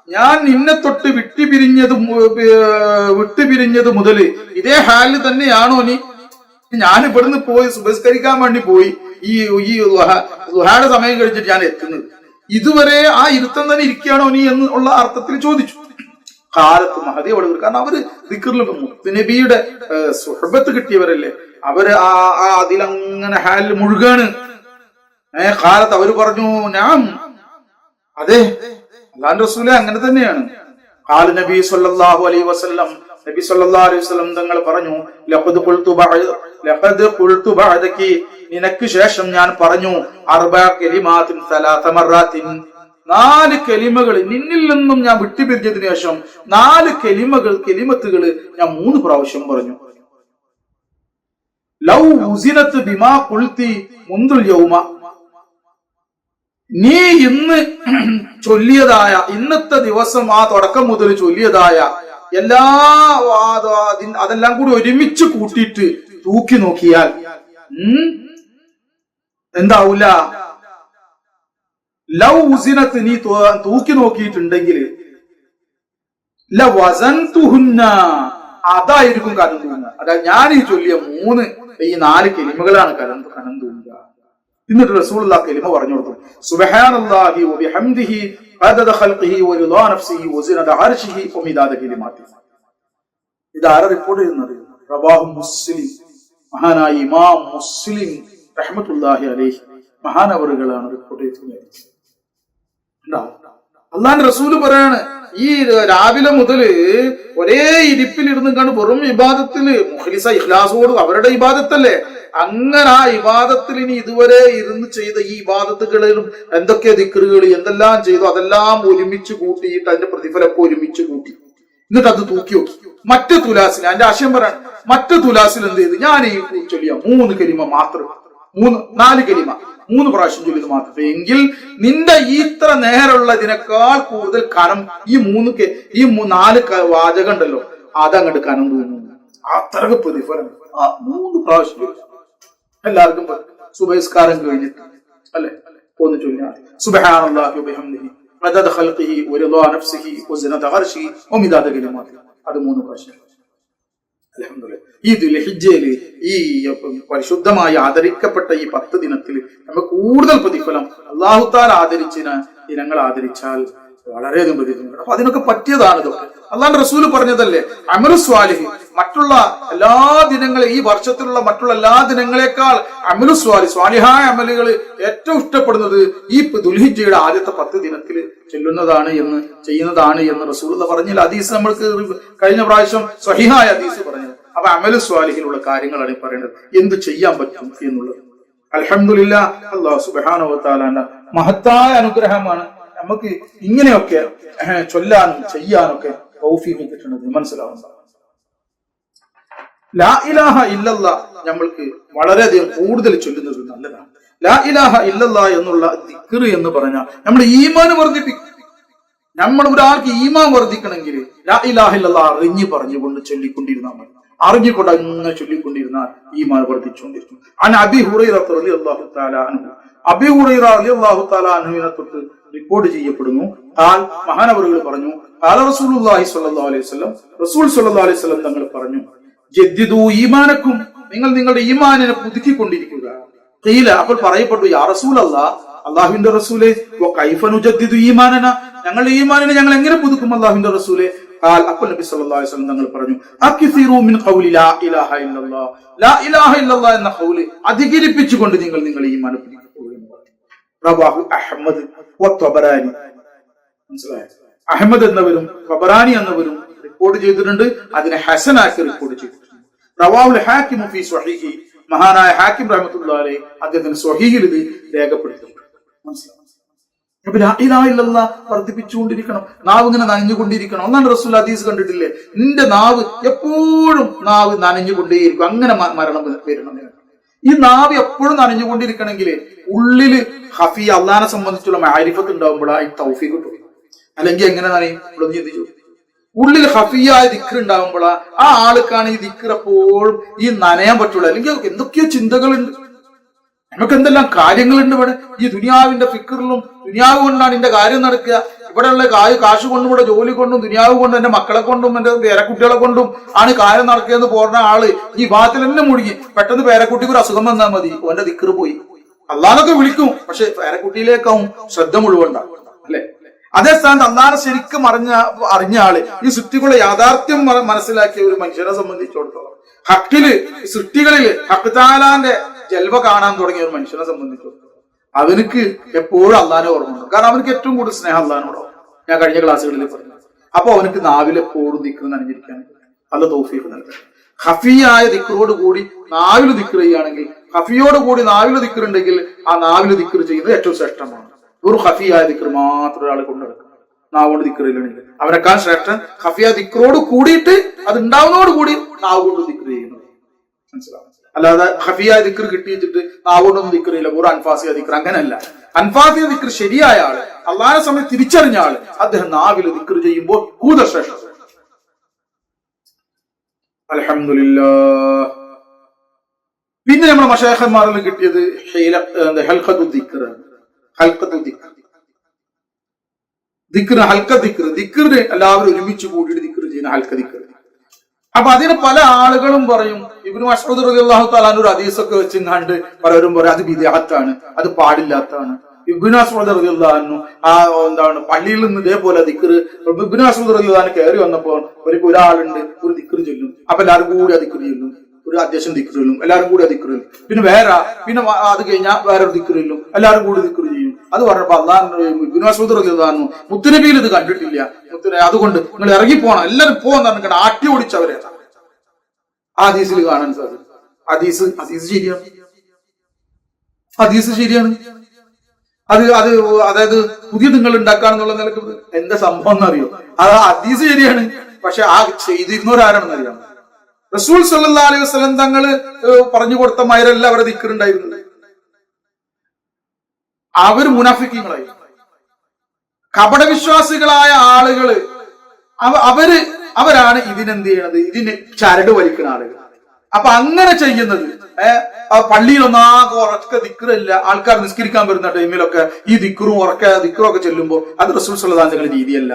ഞാൻ നിന്നെ തൊട്ട് വിട്ടുപിരിഞ്ഞത് മുതൽ ഇതേ ഹാലിൽ തന്നെയാണോ നീ? ഞാൻ ഇവിടുന്ന് പോയി സുബഹിസ്കരിക്കാൻ വേണ്ടി പോയി ഈ ദുഹായുടെ സമയം കഴിഞ്ഞിട്ട് ഞാൻ എത്തുന്നത് ഇതുവരെ ആ ഇരുത്തം തന്നെ ഇരിക്കുകയാണോ നീ എന്നുള്ള അർത്ഥത്തിൽ ചോദിച്ചു. കാലത്ത് മഹദി അവിടെ കാരണം അവര് ദിക്റിൽ മുത്തുനബിയുടെ സുഹബത്ത് കിട്ടിയവരല്ലേ, അവര് അതിലങ്ങനെ ഹാലിൽ മുഴുകാണ്. കാലത്ത് അവര് പറഞ്ഞു ഞാൻ അതെ അല്ലാഹുവിന്റെ റസൂലേ അങ്ങനെ തന്നെയാണ്. ഖാല നബി സല്ലല്ലാഹു അലൈഹി വസല്ലം നബി സല്ലല്ലാഹു അലൈഹി വസല്ലം തങ്ങൾ പറഞ്ഞു ലഖദ് ഖുൽതു ബഅദകി നിനക്ക് ശേഷം ഞാൻ പറഞ്ഞു അർബഅ കലിമാത്തിൻ സലാസ മററാത്തിൻ 4 കലിമകൾ നിന്നിൽ നിന്നും ഞാൻ വിട്ടുപിരിഞ്ഞതിനു ശേഷം 4 കലിമത്തുകൾ ഞാൻ 3 പ്രാവശ്യം പറഞ്ഞു. ലൗ ഉസിനത് ബിമാ ഖുൽതി മുൻദുൽ യൗമ നീ ഇന്ന് ചൊല്ലിയതായ ഇന്നത്തെ ദിവസം ആ തുടക്കം മുതൽ ചൊല്ലിയതായ എല്ലാ അതെല്ലാം കൂടി ഒരുമിച്ച് കൂട്ടിയിട്ട് തൂക്കി നോക്കിയാൽ എന്താവൂല ലൗ ഉസിനത്ത് നീ തൂക്കി നോക്കിയിട്ടുണ്ടെങ്കിൽ അതായിരിക്കും കനം തൂങ്ങുക. അതായത് ഞാൻ ഈ ചൊല്ലിയ 4 കലിമകളാണ് കനം തൂങ്ങുക. എന്നിട്ട് റസൂലുള്ളാഹി കലിമ പറഞ്ഞു കൊടുത്തു സുബ്ഹാനല്ലാഹി വബിഹംദിഹി അദദ ഖൽഖിഹി വറിദാ നഫ്സിഹി വസിനത അർശിഹി വമിദാദ കലിമാതിഹി. ഇത് ആരാ റിപ്പോർട്ട് ചെയ്യുന്നത്? റവാഹു മുസ്ലിം, മഹാനായ ഇമാം മുസ്ലിം റഹ്മത്തുള്ളാഹി അലൈഹി മഹാനവറുകളാണ് റിപ്പോർട്ട് ചെയ്യുന്നത്. അള്ളാന്റെ റസൂല് പറയാണ് ഈ രാവിലെ മുതല് ഒരേ ഇരിപ്പിലിരുന്ന് കണ്ട് വെറും ഇബാദത്തില് മുഖ്ലിസ ഇഖ്ലാസോട് അവരുടെ ഇബാദത്തല്ലേ, അങ്ങനെ ആ ഇബാദത്തിൽ ഇനി ഇതുവരെ ഇരുന്ന് ചെയ്ത ഈ ഇബാദത്തുകളിലും എന്തൊക്കെ ദിക്റുകൾ എന്തെല്ലാം ചെയ്തു അതെല്ലാം ഒരുമിച്ച് കൂട്ടിയിട്ട് അതിന്റെ പ്രതിഫലമൊക്കെ ഒരുമിച്ച് കൂട്ടി എന്നിട്ട് അത് തൂക്കി നോക്കി. മറ്റു തുലാസിൽ എന്റെ ആശയം പറയാണ്, മറ്റു തുലാസിൽ എന്ത് ചെയ്ത് ഞാൻ ഈ ചൊല്ലിയ 3 കലിമ മാത്രം 4 കലിമ 3 പ്രാവശ്യം ചൊല്ലിയത് മാത്രം എങ്കിൽ നിന്റെ ഇത്ര നേരമുള്ളതിനേക്കാൾ കൂടുതൽ കനം ഈ 4 വാചകം ഉണ്ടല്ലോ അതങ്ങോട്ട് കനം തോന്നുന്നു. അത്രക്ക് പ്രതിഫലം 3 പ്രാവശ്യം എല്ലാവർക്കും സുബഹിസ്കാരം കഴിഞ്ഞിട്ട് അല്ലെ ഒന്ന് ചൊല്ലിയാൽ സുബ്ഹാനല്ലാഹി വബിഹംദിഹി അദദ ഖൽഖിഹി വറിദാ നഫ്സിഹി വസിനത അർശിഹി വമിദാദ കലിമാതിഹി അത് 3 പ്രാവശ്യം. അൽഹംദുലില്ലാഹ് ഈ ദുൽഹിജ്ജയിൽ ഈ പരിശുദ്ധമായി ആദരിക്കപ്പെട്ട ഈ 10 ദിനത്തിൽ നമുക്ക് കൂടുതൽ പ്രതിഫലം അല്ലാഹു തആല ആദരിച്ച ദിനങ്ങൾ ആദരിച്ചാൽ വളരെയധികം പ്രതിഫലം. അപ്പൊ അതിനൊക്കെ പറ്റിയതാണ് ഇതൊക്കെ. അല്ലാഹുവിന്റെ റസൂല് പറഞ്ഞതല്ലേ അമലു സ്വാലിഹ് മറ്റുള്ള എല്ലാ ദിനങ്ങളെ ഈ വർഷത്തിലുള്ള മറ്റുള്ള എല്ലാ ദിനങ്ങളെക്കാൾ അമലു സ്വാലിഹായ അമലുകൾ ഏറ്റവും ഇഷ്ടപ്പെടുന്നത് ഈ ദുൽഹിജ്ജയുടെ ആദ്യത്തെ 10 ദിനത്തിൽ ചെയ്യുന്നതാണ് എന്ന് റസൂലുള്ളാഹി പറഞ്ഞില്ല. ഹദീസ് നമ്മൾക്ക് കഴിഞ്ഞ പ്രാവശ്യം സ്വഹീഹായ ഹദീസ് പറഞ്ഞത്. അപ്പൊ അമലു സ്വാലിഹിലുള്ള കാര്യങ്ങളാണ് പറയുന്നത്, എന്ത് ചെയ്യാൻ പറ്റും എന്നുള്ളത്. അൽഹംദുലില്ലാഹ് അല്ലാഹു സുബ്ഹാനഹു വ തആലയുടെ മഹത്തായ അനുഗ്രഹമാണ് നമുക്ക് ഇങ്ങനെയൊക്കെ ചൊല്ലാനും ചെയ്യാനൊക്കെ തൗഫീഖ് കിട്ടുന്നത് മനസ്സിലാവുന്നത്. ലാ ഇലാഹ ഇല്ലല്ലാഹ് നമ്മൾക്ക് വളരെയധികം കൂടുതൽ ചൊല്ലുന്നത് നല്ലതാണ്. ലാ ഇലാഹ ഇല്ലല്ലാഹ് എന്നുള്ള ദിക്ർ എന്ന് പറഞ്ഞാൽ നമ്മൾ ഈമാൻ വർദ്ധിപ്പിക്കും. നമ്മൾ ഒരാൾക്ക് ഈമാൻ വർദ്ധിക്കണമെങ്കിൽ ലാ ഇലാഹ ഇല്ലല്ലാഹ് അറിഞ്ഞു പറഞ്ഞുകൊണ്ട് ചൊല്ലിക്കൊണ്ടിരുന്നാൽ മതി. അറിഞ്ഞുകൊണ്ട് അങ്ങനെ ചൊല്ലിക്കൊണ്ടിരുന്നാൽ ഈമാൻ വർദ്ധിച്ചുകൊണ്ടിരിക്കും. അബി ഹുറൈറ റളിയല്ലാഹു തആല അൻഹു, അബി ഹുറൈറ റളിയല്ലാഹു തആല അൻഹുവിനെ തൊട്ട് റിപ്പോർട്ട് ചെയ്യപ്പെടുന്നു. മഹാനവറുകൾ പറഞ്ഞു, ഖാല റസൂലുള്ളാഹി സ്വല്ലല്ലാഹു അലൈഹി വസല്ലം, റസൂൽ സ്വല്ലല്ലാഹു അലൈഹി വസല്ലം തങ്ങൾ പറഞ്ഞു, ജദ്ദിദു ഈമാനക്കും, നിങ്ങൾ നിങ്ങളുടെ ഈമാനിനെ പുതുക്കിക്കൊണ്ടിരിക്കുക. ഖീല, അപ്പോൾ പറയപ്പെട്ടു, യാ റസൂലല്ലാഹ്, അല്ലാഹുവിന്റെ റസൂലേ, വകൈഫ നുജദ്ദിദു ഈമാനന, ഞങ്ങളുടെ ഈമാനിനെ ഞങ്ങൾ എങ്ങനെ പുതുക്കും അല്ലാഹുവിന്റെ റസൂലേ? അപ്പോൾ നബി സല്ലല്ലാഹു അലൈഹി വസല്ലം തങ്ങൾ പറഞ്ഞു, അക്സിറു മിൻ ഖൗലി ലാ ഇലാഹ ഇല്ലല്ലാഹ്, ലാ ഇലാഹ ഇല്ലല്ലാഹ് എന്ന ഖൗല് അധികരിപ്പിച്ചുകൊണ്ട് നിങ്ങൾ ഈമാൻ പുതുക്കുക. റവാഹു അഹ്മദ് വതബറാനി. മനസ്സിലായോ? അഹ്മദ് എന്നവരും തബറാനി എന്നവരും റിപ്പോർട്ട് ചെയ്തിട്ടുണ്ട്, അതിനെ ഹസനാക്കി റിപ്പോർട്ട് ചെയ്തിട്ടുണ്ട്. റവാഹുൽ ഹാക്കിം ഫീ സ്വഹീഹി, മഹാനായ ഹാക്കിം റഹ്മത്തുള്ളാഹി അലൈഹി അദ്ദേഹത്തിന്റെ സ്വഹീഹിൽ ഇത് രേഖപ്പെടുത്തിയിട്ടുണ്ട്. മനസ്സിലായോ? അപ്പൊ ലാ ഇലാഹ ഇല്ലല്ലാഹ് വർദ്ധിപ്പിച്ചുകൊണ്ടിരിക്കണം, നാവ് ഇങ്ങനെ നനഞ്ഞുകൊണ്ടിരിക്കണം. ഒന്നാണ് റസൂൽ ഹദീസ് കണ്ടിട്ടില്ലേ, നിന്റെ നാവ് എപ്പോഴും നാവ് നനഞ്ഞുകൊണ്ടേയിരിക്കും, അങ്ങനെ മരണം വരണം. ഈ നാവ് എപ്പോഴും നനഞ്ഞുകൊണ്ടിരിക്കണമെങ്കിൽ ഉള്ളില് ഹഫി അള്ളാഹിനെ സംബന്ധിച്ചുള്ള മാരിഫത്ത് ഉണ്ടാകുമ്പോഴാണ് ഈ തൗഫീഖ് കിട്ടും. അല്ലെങ്കിൽ എങ്ങനെ നനയും? ഇവിടെ ചിന്തിച്ചു, ഉള്ളിൽ ഹഫിയായ ദിക്ർ ഉണ്ടാകുമ്പോഴാ ആ ആൾക്കാണ് ഈ ദിക്ർ എപ്പോഴും ഈ നനയാൻ പറ്റുള്ളൂ. അല്ലെങ്കിൽ എന്തൊക്കെയോ ചിന്തകളുണ്ട്, നമുക്ക് എന്തെല്ലാം കാര്യങ്ങളുണ്ട് ഇവിടെ. ഈ ദുനിയാവിന്റെ ഫിക്കറിലും ദുനിയാവ് കൊണ്ടാണ് എന്റെ കാര്യം നടക്കുക, ഇവിടെയുള്ള കാശ് കൊണ്ടും ഇവിടെ ജോലി കൊണ്ടും ദുനിയാവ് കൊണ്ടും എന്റെ മക്കളെ കൊണ്ടും എന്റെ പേരക്കുട്ടികളെ കൊണ്ടും ആണ് കാര്യം നടക്കുക എന്ന് പറഞ്ഞ ആള് ഈ ഭാഗത്തിൽ തന്നെ മുഴുകി. പെട്ടെന്ന് പേരക്കുട്ടിക്ക് ഒരു അസുഖം വന്നാൽ മതി, ഓന്റെ ദിക്ർ പോയി. അള്ളാനൊക്കെ വിളിക്കും, പക്ഷെ പേരക്കുട്ടിയിലേക്കാവും ശ്രദ്ധ മുഴുവണ്ടാവും, അല്ലെ? അതേ സ്ഥാനത്ത് അള്ളാനെ ശരിക്കും അറിഞ്ഞ ആള്, ഈ സൃഷ്ടികളുടെ യാഥാർത്ഥ്യം മനസ്സിലാക്കിയ ഒരു മനുഷ്യനെ സംബന്ധിച്ചിടത്തോളം, ഹക്കില് സൃഷ്ടികളിൽ ഹക്ക് തആലാന്റെ ജൽവ കാണാൻ തുടങ്ങിയ ഒരു മനുഷ്യനെ സംബന്ധിച്ചിടത്തോളം അവർക്ക് എപ്പോഴും അള്ളാനെ ഓർമ്മയുണ്ട്. കാരണം അവർക്ക് ഏറ്റവും കൂടുതൽ സ്നേഹം അള്ളാനോടാവും. ഞാൻ കഴിഞ്ഞ ക്ലാസ്സുകളിൽ പറഞ്ഞു. അപ്പൊ അവനക്ക് നാവിൽ എപ്പോഴും ദിക്ർ നനഞ്ഞിരിക്കാൻ അല്ല തൗഫീഖ് നൽകട്ടെ. ഹഫിയായ ദിക്റോട് കൂടി നാവില് ദിക്ർ ചെയ്യുകയാണെങ്കിൽ, ഹഫിയോട് കൂടി നാവില് ദിക്ർ ഉണ്ടെങ്കിൽ ആ നാവില് ദിക്ർ ചെയ്യുന്നത് ഏറ്റവും ശ്രേഷ്ഠമാണ്. ഒരു ഹഫിയായ ദിക്ർ മാത്രം ഒരാൾ കൊണ്ടെടുക്കും, നാവുകൊണ്ട് ദിക്ർ ചെയ്യുന്നുണ്ട്. അവരെക്കാൾ ശ്രേഷ്ഠൻ ഹഫിയ ദിക്റോട് കൂടിയിട്ട് അത് ഉണ്ടാവുന്നതോട് കൂടി നാവ് കൊണ്ട് ദിക്ർ ചെയ്യുന്നത്. മനസ്സിലാവും? അല്ലാതെ ഹഫിയ ദിക്ർ കിട്ടിയിട്ട് നാവുകൊണ്ടൊന്നും ദിക്ർ ചെയ്യില്ല, ഒരു അൻഫാസിയ ദിക്ർ, അങ്ങനെയല്ല. അൻഫാസിയ ദിക്ർ ശരിയായ ആള്, അള്ളാഹിനെ സമയം തിരിച്ചറിഞ്ഞ ആള്, അദ്ദേഹം നാവില് ദിക്ർ ചെയ്യുമ്പോൾ കൂടുതൽ ശ്രേഷ്ഠ. അൽഹംദുലില്ലാഹ്. പിന്നെ നമ്മുടെ മശായിഖന്മാരിൽ കിട്ടിയത് ഹൽഖത്തു ദിക്ർ, ഹൽഖത്തു ദിക്ർ, ദിക്ർ, ഹൽഖ ദിക്ർ, ദിക്റിന് എല്ലാവരും ഒരുമിച്ച് കൂടിയിട്ട് ദിക്ർ ചെയ്യുന്ന ഹൽഖ ദിക്ർ. അപ്പൊ അതിന് പല ആളുകളും പറയും, ഇബ്നു മസ്ഊദ് റളിയല്ലാഹു തആല ഒരു ഹദീസൊക്കെ വെച്ചിങ്ങാണ്ട് പലരും പറയും അത് ബിദ്അത്താണ്, അത് പാടില്ലാത്തതാണ്. ഇബ്നു മസ്ഊദ് റളിയല്ലാഹു അൻഹു എന്താണ് പള്ളിയിൽ നിന്ന് ഇതേപോലെ ദിക്ർ, ഇബ്നു മസ്ഊദ് റളിയല്ലാഹു അൻഹു കയറി വന്നപ്പോൾ ഒരാളുണ്ട് ഒരു ദിക്ർ ചൊല്ലും, അപ്പൊ എല്ലാവരും കൂടി ആ ദിക്ർ ചൊല്ലും, ഒരു അധ്യക്ഷൻ ദിക്ർ ചൊല്ലും, എല്ലാവരും കൂടി ആ ദിക്ർ ചൊല്ലും. പിന്നെ അത് കഴിഞ്ഞാൽ വേറെ ഒരു ദിക്ർ ചൊല്ലും, എല്ലാവരും കൂടി ദിക്ർ ചെയ്യും. അത് പറഞ്ഞപ്പോ ഇബ്നു മസ്ഊദ് റളിയല്ലാഹു അൻഹു മുത്തുനബിയിൽ ഇത് കണ്ടിട്ടില്ല, അതുകൊണ്ട് നിങ്ങൾ ഇറങ്ങിപ്പോണം, എല്ലാവരും പോകാൻ പറഞ്ഞിട്ട് ആട്ടി ഓടിച്ചവരെ ആ ഹദീസിൽ കാണാൻ സാധിക്കും. ഹദീസ് ശരിയാണ്, ഹദീസ് ശരിയാണ്. അതായത് പുതിയ നിങ്ങൾ ഉണ്ടാക്കാന്നുള്ള നിലക്ക് എന്താ സംഭവം എന്നറിയോ? അത് ഹദീസ് ശരിയാണ്, പക്ഷെ ആ ചെയ്തിരുന്നവരാരാണെന്ന് അറിയാം. റസൂൽ സല്ലല്ലാഹു അലൈഹി വസല്ലം തങ്ങൾ പറഞ്ഞു കൊടുത്ത മാതിരല്ല അവരെ ദിക്ർ ഉണ്ടായിരുന്നത്. അവര് മുനാഫിക്കീങ്ങളായി, കപടവിശ്വാസികളായ ആളുകള്, അവരാണ് ഇതിനെന്ത് ചെയ്യണത്, ഇതിന് ചരട് വലിക്കുന്ന ആളുകൾ. അപ്പൊ അങ്ങനെ ചെയ്യുന്നത് പള്ളിയിൽ ഒന്നാകെ ഉറക്ക ദിക്റില്ല, ആൾക്കാർ നിസ്കരിക്കാൻ വരുന്ന ടൈമിലൊക്കെ ഈ ദിക്റും ഒക്കെ ചെല്ലുമ്പോൾ അത് റസൂൽ സല്ലല്ലാഹു അലൈഹി വസല്ലം രീതിയല്ല.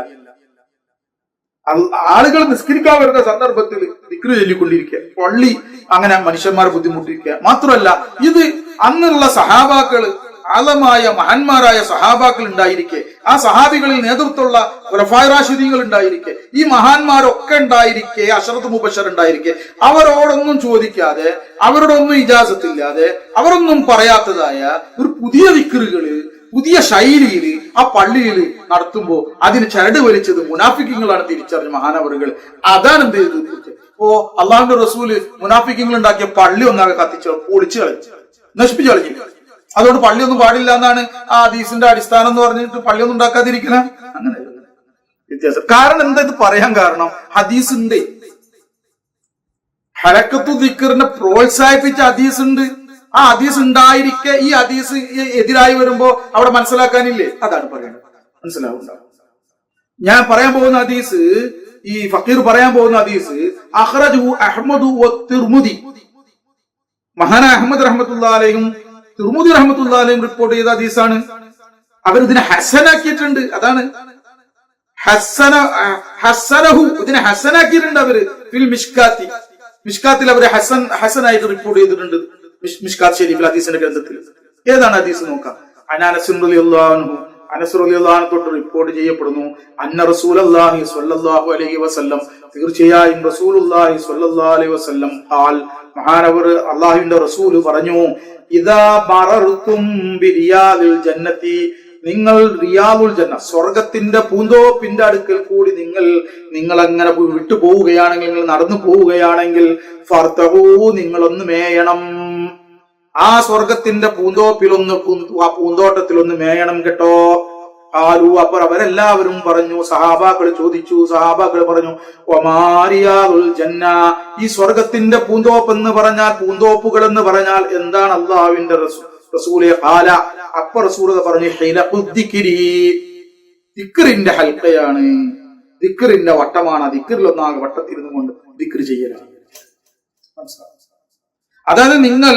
ആളുകൾ നിസ്കരിക്കാൻ വരുന്ന സന്ദർഭത്തിൽ ദിക്ർ ചൊല്ലിക്കൊണ്ടിരിക്കുക, പള്ളി അങ്ങനെ മനുഷ്യന്മാരെ ബുദ്ധിമുട്ടിരിക്കുക. മാത്രമല്ല ഇത് അന്നുള്ള സഹാബാക്കള്, ആലമായ മഹാന്മാരായ സഹാബാക്കൾ ഉണ്ടായിരിക്കെ, ആ സഹാബികളിൽ നേതൃത്വമുള്ള ഖുലഫായ റാഷിദീങ്ങൾ ഉണ്ടായിരിക്കെ, ഈ മഹാന്മാരൊക്കെ ഉണ്ടായിരിക്കെ, അശറത്ത് മുബശ്ശർ ഉണ്ടായിരിക്കെ, അവരോടൊന്നും ചോദിക്കാതെ, അവരുടെ ഒന്നും ഇജാസത്തില്ലാതെ, അവരൊന്നും പറയാത്തതായ ഒരു പുതിയ ദിക്റുകള് പുതിയ ശൈലിയിൽ ആ പള്ളിയിൽ നടത്തുമ്പോൾ അതിന് ചരട് വലിച്ചത് മുനാഫിക്കങ്ങളാണ് തിരിച്ചറിഞ്ഞ മഹാനവറുകൾ. അതാണ് എന്ത് ചെയ്തത്? അള്ളാഹുന്റെ റസൂല് മുനാഫിക്കങ്ങൾ ഉണ്ടാക്കിയ പള്ളി ഒന്നാകെ പൊളിച്ചു കളിച്ചു, നശിപ്പിച്ചു കളഞ്ഞില്ല. അതുകൊണ്ട് പള്ളിയൊന്നും പാടില്ല എന്നാണ് ആ ഹദീസിന്റെ അടിസ്ഥാനം എന്ന് പറഞ്ഞിട്ട് പള്ളിയൊന്നും ഉണ്ടാക്കാതിരിക്കണ, അങ്ങനെ വ്യത്യാസം. കാരണം എന്താ ഇത് പറയാൻ കാരണം? ഹദീസ് ഉണ്ട്, ഹലക്കത്തു ദിക്റിനെ പ്രോത്സാഹിപ്പിച്ച ഹദീസ് ഉണ്ട്. ആ ഹദീസ് ഉണ്ടായിരിക്കെ ഈ ഹദീസ് എതിരായി വരുമ്പോ അവിടെ മനസ്സിലാക്കാനില്ലേ? അതാണ് പറയുന്നത്. മനസ്സിലാവുണ്ടാവും. ഞാൻ പറയാൻ പോകുന്ന ഹദീസ് ഈ ഫക്കീർ പറയാൻ പോകുന്ന ഹദീസ് അഖ്റജഹു അഹ്മദു വത്തിർമുദി, മഹാനായ അഹ്മദ് റഹ്മത്തുള്ളാഹി അലൈഹിം തിർമുദി റഹ്മത്തുള്ളാഹി അലൈഹിം റിപ്പോർട്ട് ചെയ്ത ഹദീസാണ്. അവരിതിനെ ഹസനാക്കിയിട്ടുണ്ട്. അതാണ് ഹസനഹു, ഇതിനെ ഹസനാക്കിയിട്ടുണ്ട് അവര്. ഫിൽ മിഷ്കാത്തിൽ അവര് ഹസനായിട്ട് റിപ്പോർട്ട് ചെയ്തിട്ടുണ്ട്. മിഷ്കാത്ത് ശരീഫിൽ ഹദീസിന്റെ ഗ്രന്ഥത്തിൽ. ഏതാണ് ഹദീസ് നോക്കാം. അനസ് റളിയല്ലാഹു അൻഹു, അനസ് റളിയല്ലാഹു അൻഹു തൊട്ട് റിപ്പോർട്ട് ചെയ്യപ്പെടുന്നു, അന്ന റസൂലുള്ളാഹി സ്വല്ലല്ലാഹു അലൈഹി വസല്ലം, തീർച്ചയായും റസൂലുള്ളാഹി സ്വല്ലല്ലാഹു അലൈഹി വസല്ലം ഖാൽ, മഹാനവർ അല്ലാഹുവിന്റെ റസൂൽ പറഞ്ഞു, ഇദാ ബറർതും ബിരിയാദിൽ ജന്നതി, നിങ്ങൾ റിയാദുൽ ജന്ന, സ്വർഗത്തിന്റെ പൂന്തോപ്പിന്റെ അടുക്കൽ കൂടി നിങ്ങൾ അങ്ങനെ വിട്ടു പോവുകയാണെങ്കിൽ, നിങ്ങൾ നടന്നു പോവുകയാണെങ്കിൽ, ഫർതഹു, നിങ്ങളൊന്ന് മേയണം. ആ സ്വർഗത്തിന്റെ പൂന്തോട്ടത്തിലൊന്ന് മേയണം കേട്ടോ. ആലു, അപ്പോൾ അവരെല്ലാവരും പറഞ്ഞു, സഹാബാക്കൾ ചോദിച്ചു, സഹാബാക്കൾ പറഞ്ഞു, ഒമാരിയാദുൽ ജന്ന, ഈ സ്വർഗത്തിന്റെ പൂന്തോപ്പ് എന്ന് പറഞ്ഞാൽ, പൂന്തോപ്പുകൾ എന്ന് പറഞ്ഞാൽ എന്താണ്? അല്ലാഹുവിന്റെ റസൂലെ ഖാല, അപ്പോൾ റസൂൽ പറഞ്ഞു, ഹിലഖുദ്ദിക്രി, ദിക്റിന്റെ ഹൽഖയാണ്, ദിക്റിന്റെ വട്ടമാണ്. ദിക്റിലൊന്നാകെ വട്ടത്തിരുന്നു കൊണ്ട് ദിക്ർ ചെയ്യലാണ്. അതായത് നിങ്ങൾ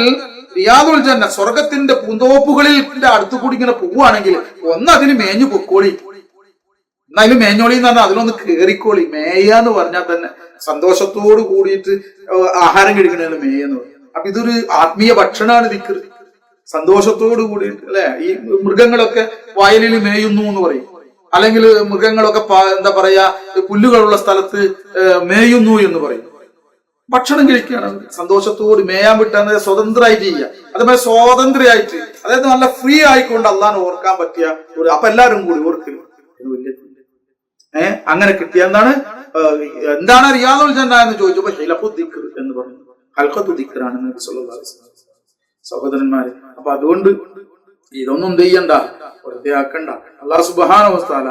റിയാദുൽ ജന്ന, സ്വർഗത്തിന്റെ പൂന്തോപ്പുകളിൽ അടുത്തു കൂടി ഇങ്ങനെ പോവുകയാണെങ്കിൽ ഒന്ന് അതിന് മേഞ്ഞു പൊക്കോളി, എന്നാലും മേഞ്ഞോളി എന്ന് പറഞ്ഞാൽ അതിലൊന്ന് കേറിക്കോളി. മേയാന്ന് പറഞ്ഞാൽ തന്നെ സന്തോഷത്തോട് കൂടിയിട്ട് ആഹാരം കഴിക്കണതാണ് മേയെന്ന് പറയും. അപ്പൊ ഇതൊരു ആത്മീയ ഭക്ഷണമാണ് ദിക്ർ, സന്തോഷത്തോട് കൂടിയിട്ട് അല്ലെ. ഈ മൃഗങ്ങളൊക്കെ വയലിൽ മേയുന്നു എന്ന് പറയും, അല്ലെങ്കിൽ മൃഗങ്ങളൊക്കെ എന്താ പറയാ പുല്ലുകളുള്ള സ്ഥലത്ത് മേയുന്നു എന്ന് പറയും. ഭക്ഷണം കഴിക്കുകയാണ് സന്തോഷത്തോട്, മേയാൻ വിട്ടാൽ സ്വതന്ത്രമായിട്ട് ചെയ്യുക. അതുപോലെ സ്വാതന്ത്ര്യമായിട്ട്, അതായത് നല്ല ഫ്രീ ആയിക്കൊണ്ട് അള്ളാഹനെ ഓർക്കാൻ പറ്റിയ ഒരു, അപ്പൊ എല്ലാവരും കൂടി ഓർക്കുക. അങ്ങനെ കിട്ടിയ എന്താണ് റിയാദുൽ ജന്ന എന്ന് ചോദിച്ചപ്പോ ഹിലഖു ദിക്ർ എന്ന് പറഞ്ഞു. ഹൽഖത്തു ദിക്റാണ് നബി സല്ലല്ലാഹു അലൈഹി വസല്ലം. സഹോദരന്മാരെ, അപ്പൊ അതുകൊണ്ട് ഇതൊന്നും എന്ത് ചെയ്യണ്ട, വെറുതെ ആക്കണ്ട. അല്ലാഹു സുബ്ഹാനഹു വ തആല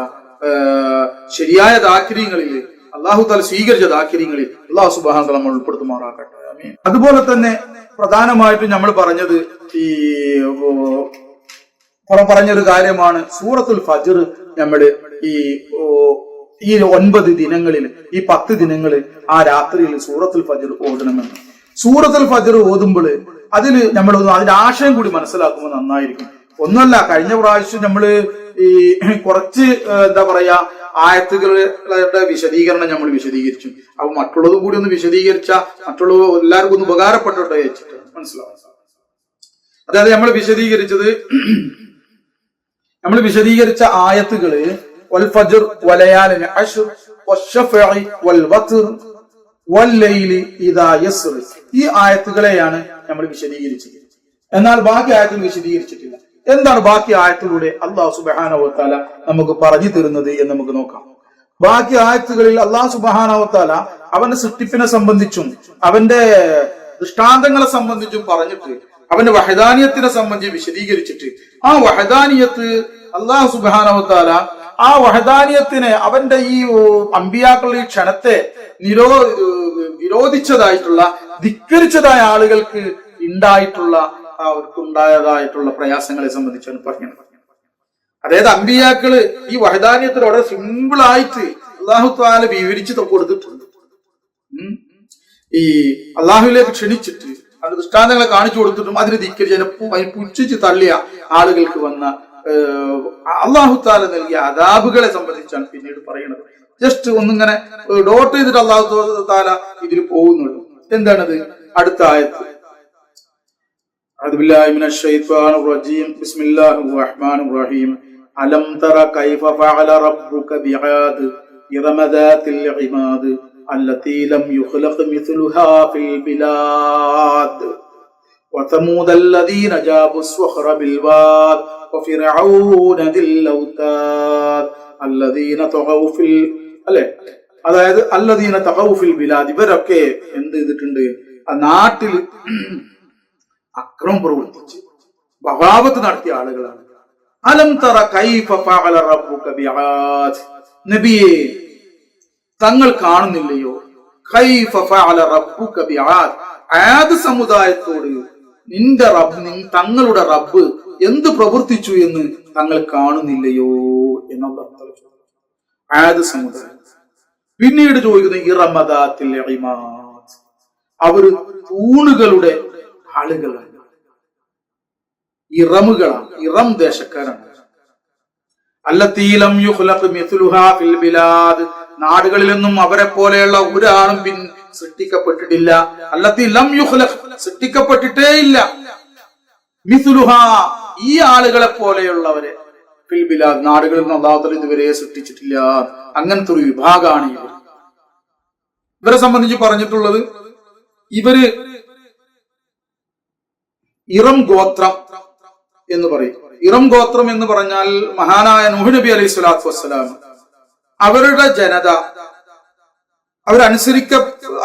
ശരിയായ ദാക്കിര്യങ്ങളിൽ, അല്ലാഹു തആല സ്വീകരിച്ച ദാക്കിര്യങ്ങളിൽ അല്ലാഹു സുബ്ഹാനഹു വ തആല നമ്മൾ ഉൾപ്പെടുത്തുമാറാകട്ടെ. ആമീൻ. അതുപോലെ തന്നെ പ്രധാനമായിട്ടും നമ്മൾ പറഞ്ഞത് പറഞ്ഞൊരു കാര്യമാണ് സൂറത്തുൽ ഫജ്ർ. നമ്മൾ ഈ 9 ദിനങ്ങളിൽ, ഈ 10 ദിനങ്ങളിൽ ആ രാത്രിയിൽ സൂറത്തുൽ ഫജ്ർ ഓതണമെന്ന്. സൂറത്തുൽ ഫജ്ർ ഓതുമ്പോൾ അതിൽ നമ്മൾ അതിന്റെ ആശയം കൂടി മനസ്സിലാക്കുമ്പോൾ നന്നായിരിക്കും. ഒന്നുമല്ല, കഴിഞ്ഞ പ്രാവശ്യം നമ്മള് ഈ കുറച്ച് എന്താ പറയാ ആയത്തുകളുടെ വിശദീകരണം നമ്മൾ വിശദീകരിച്ചു. അപ്പൊ മറ്റുള്ളതും കൂടി ഒന്ന് വിശദീകരിച്ച മറ്റുള്ള എല്ലാവർക്കും ഒന്ന് ഉപകാരപ്പെട്ടോട്ടെ വെച്ചിട്ട് മനസ്സിലാവും. അതായത് നമ്മൾ വിശദീകരിച്ച ആയത്തുകള് വൽ ഫജ്ർ വലയാലിൻ അശ്ർ വശഫഇ വൽ വത്ർ വല്ലൈലി ഇദാ യസ്ർ, ഈ ആയത്തുകളെയാണ് നമ്മൾ വിശദീകരിച്ചത്. എന്നാൽ ബാക്കി ആയത്തുകൾ വിശദീകരിച്ചിട്ടില്ല. എന്താണ് ബാക്കി ആയത്തിലൂടെ അല്ലാഹു സുബ്ഹാനഹു വ തആല നമുക്ക് പറഞ്ഞു തരുന്നത് എന്ന് നമുക്ക് നോക്കാം. ബാക്കി ആയത്തുകളിൽ അല്ലാഹു സുബ്ഹാനഹു വ തആല അവന്റെ സൃഷ്ടിപ്പിനെ സംബന്ധിച്ചും അവന്റെ ദൃഷ്ടാന്തങ്ങളെ സംബന്ധിച്ചും പറഞ്ഞിട്ട് അവന്റെ വഹദാനിയത്തിനെ സംബന്ധിച്ച് വിശദീകരിച്ചിട്ട് ആ വഹദാനിയത്ത് അല്ലാഹു സുബ്ഹാനഹു വ തആല ആ വഹദാനിയത്തിനെ അവന്റെ ഈ അമ്പിയാക്കളുടെ ഈ ക്ഷണത്തെ വിരോധിച്ചതായിട്ടുള്ള, ധിക്കരിച്ചതായ ആളുകൾക്ക് അവർക്കുണ്ടായതായിട്ടുള്ള പ്രയാസങ്ങളെ സംബന്ധിച്ചാണ് പറഞ്ഞത്. അതായത് അമ്പിയാക്കള് ഈ വഹദാനിയത്തിൽ വളരെ സിമ്പിൾ ആയിട്ട് അല്ലാഹു തആല വിവരിച്ച് കൊടുത്തിട്ടുണ്ട്. ഈ അള്ളാഹുവിലേക്ക് ക്ഷണിച്ചിട്ട് അത് ദൃഷ്ടാന്തങ്ങളെ കാണിച്ചു കൊടുത്തിട്ടും അതിന് ധിക്കരിച്ച് പുച്ഛിച്ച് തള്ളിയ ആളുകൾക്ക് വന്ന അല്ലാഹു തആല നൽകിയ അദാബുകളെ സംബന്ധിച്ചാണ് പിന്നീട് പറയുന്നത്. ജസ്റ്റ് ഒന്നിങ്ങനെ ഡോട്ട് ചെയ്തിട്ട് അല്ലാഹു തആല ഇതിൽ പോകുന്നുള്ളൂ. എന്താണത്? അടുത്ത ആയത്ത്, അഊദു ബില്ലാഹി മിനശ് ശൈത്വാനിർ റജീം, ബിസ്മില്ലാഹിർ റഹ്മാനിർ റഹീം, അലം തറ കൈഫ ഫഅല റബ്ബുക ബിആദ് ഇറമ ദാത്തിൽ ഇമാദ് അല്ലതീ ലം യുഖ്ലഖ് മിസ്ലുഹാ ഫിൽ ബിലാദ് وثمود الذين جابوا الصخر بالواد وفرعون ذي الأوتاد الذين طغوا في അതായത് അല്ലദീന തഗൗ ഫിൽ ബിലാദ്, ഇവരൊക്കെ എന്ത് ചെയ്തിട്ടുണ്ട്? ആ നാട്ടിൽ അക്രമം പ്രവർത്തിച്ച് ബഗാവത്ത് നടത്തിയ ആളുകളാണ്. അലം തറ കൈഫ ഫഅല റബ്ബുക ബിആദ്, നബിയേ തങ്ങൾ കാണുന്നില്ലയോ? കൈഫ ഫഅല റബ്ബുക ബിആദ്, ആദ് സമുദായത്തോട് നിന്റെ റബ്ബ്, തങ്ങളുടെ റബ്ബ് എന്ത് പ്രവർത്തിച്ചു എന്ന് തങ്ങൾ കാണുന്നില്ലയോ എന്നുള്ള ആദ് സമുദായം. പിന്നീട് ചോദിക്കുന്നത് ഇറമദാത്തിൽ ഇമാദ്, അവർ തൂണുകളുടെ ആളുകളാണ്, ഇറമുകളാണ്, ഇറം ദേശക്കാരാണ്. അല്ലത്തീലം യുഖ്ലഖ് മിസ്ലുഹാ ഫിൽ ബിലാദ്, നാടുകളിലൊന്നും അവരെ പോലെയുള്ള ഒരാളും സൃഷ്ടിക്കപ്പെട്ടിട്ടില്ല. അല്ലത്തി ലം യുഖ്ലഖ്, സൃഷ്ടിക്കപ്പെട്ടിട്ടേ ഇല്ല. മിസ്ലുഹാ, ഈ ആളുകളെ പോലെയുള്ളവരെ ഫിൽ ബിലാദ്, നാടുകളിൽ നിന്ന് അല്ലാഹു തആല ഇതുവരെ സൃഷ്ടിച്ചിട്ടില്ല. അങ്ങനത്തെ ഒരു വിഭാഗമാണ് ഇവരെ സംബന്ധിച്ച് പറഞ്ഞിട്ടുള്ളത്. ഇവര് ഇറം ഗോത്രം എന്ന് പറയും. ഇറം ഗോത്രം എന്ന് പറഞ്ഞാൽ മഹാനായ നൂഹ് നബി അലൈഹി സ്വലാത്തു വസ്സലാം അവരുടെ ജനത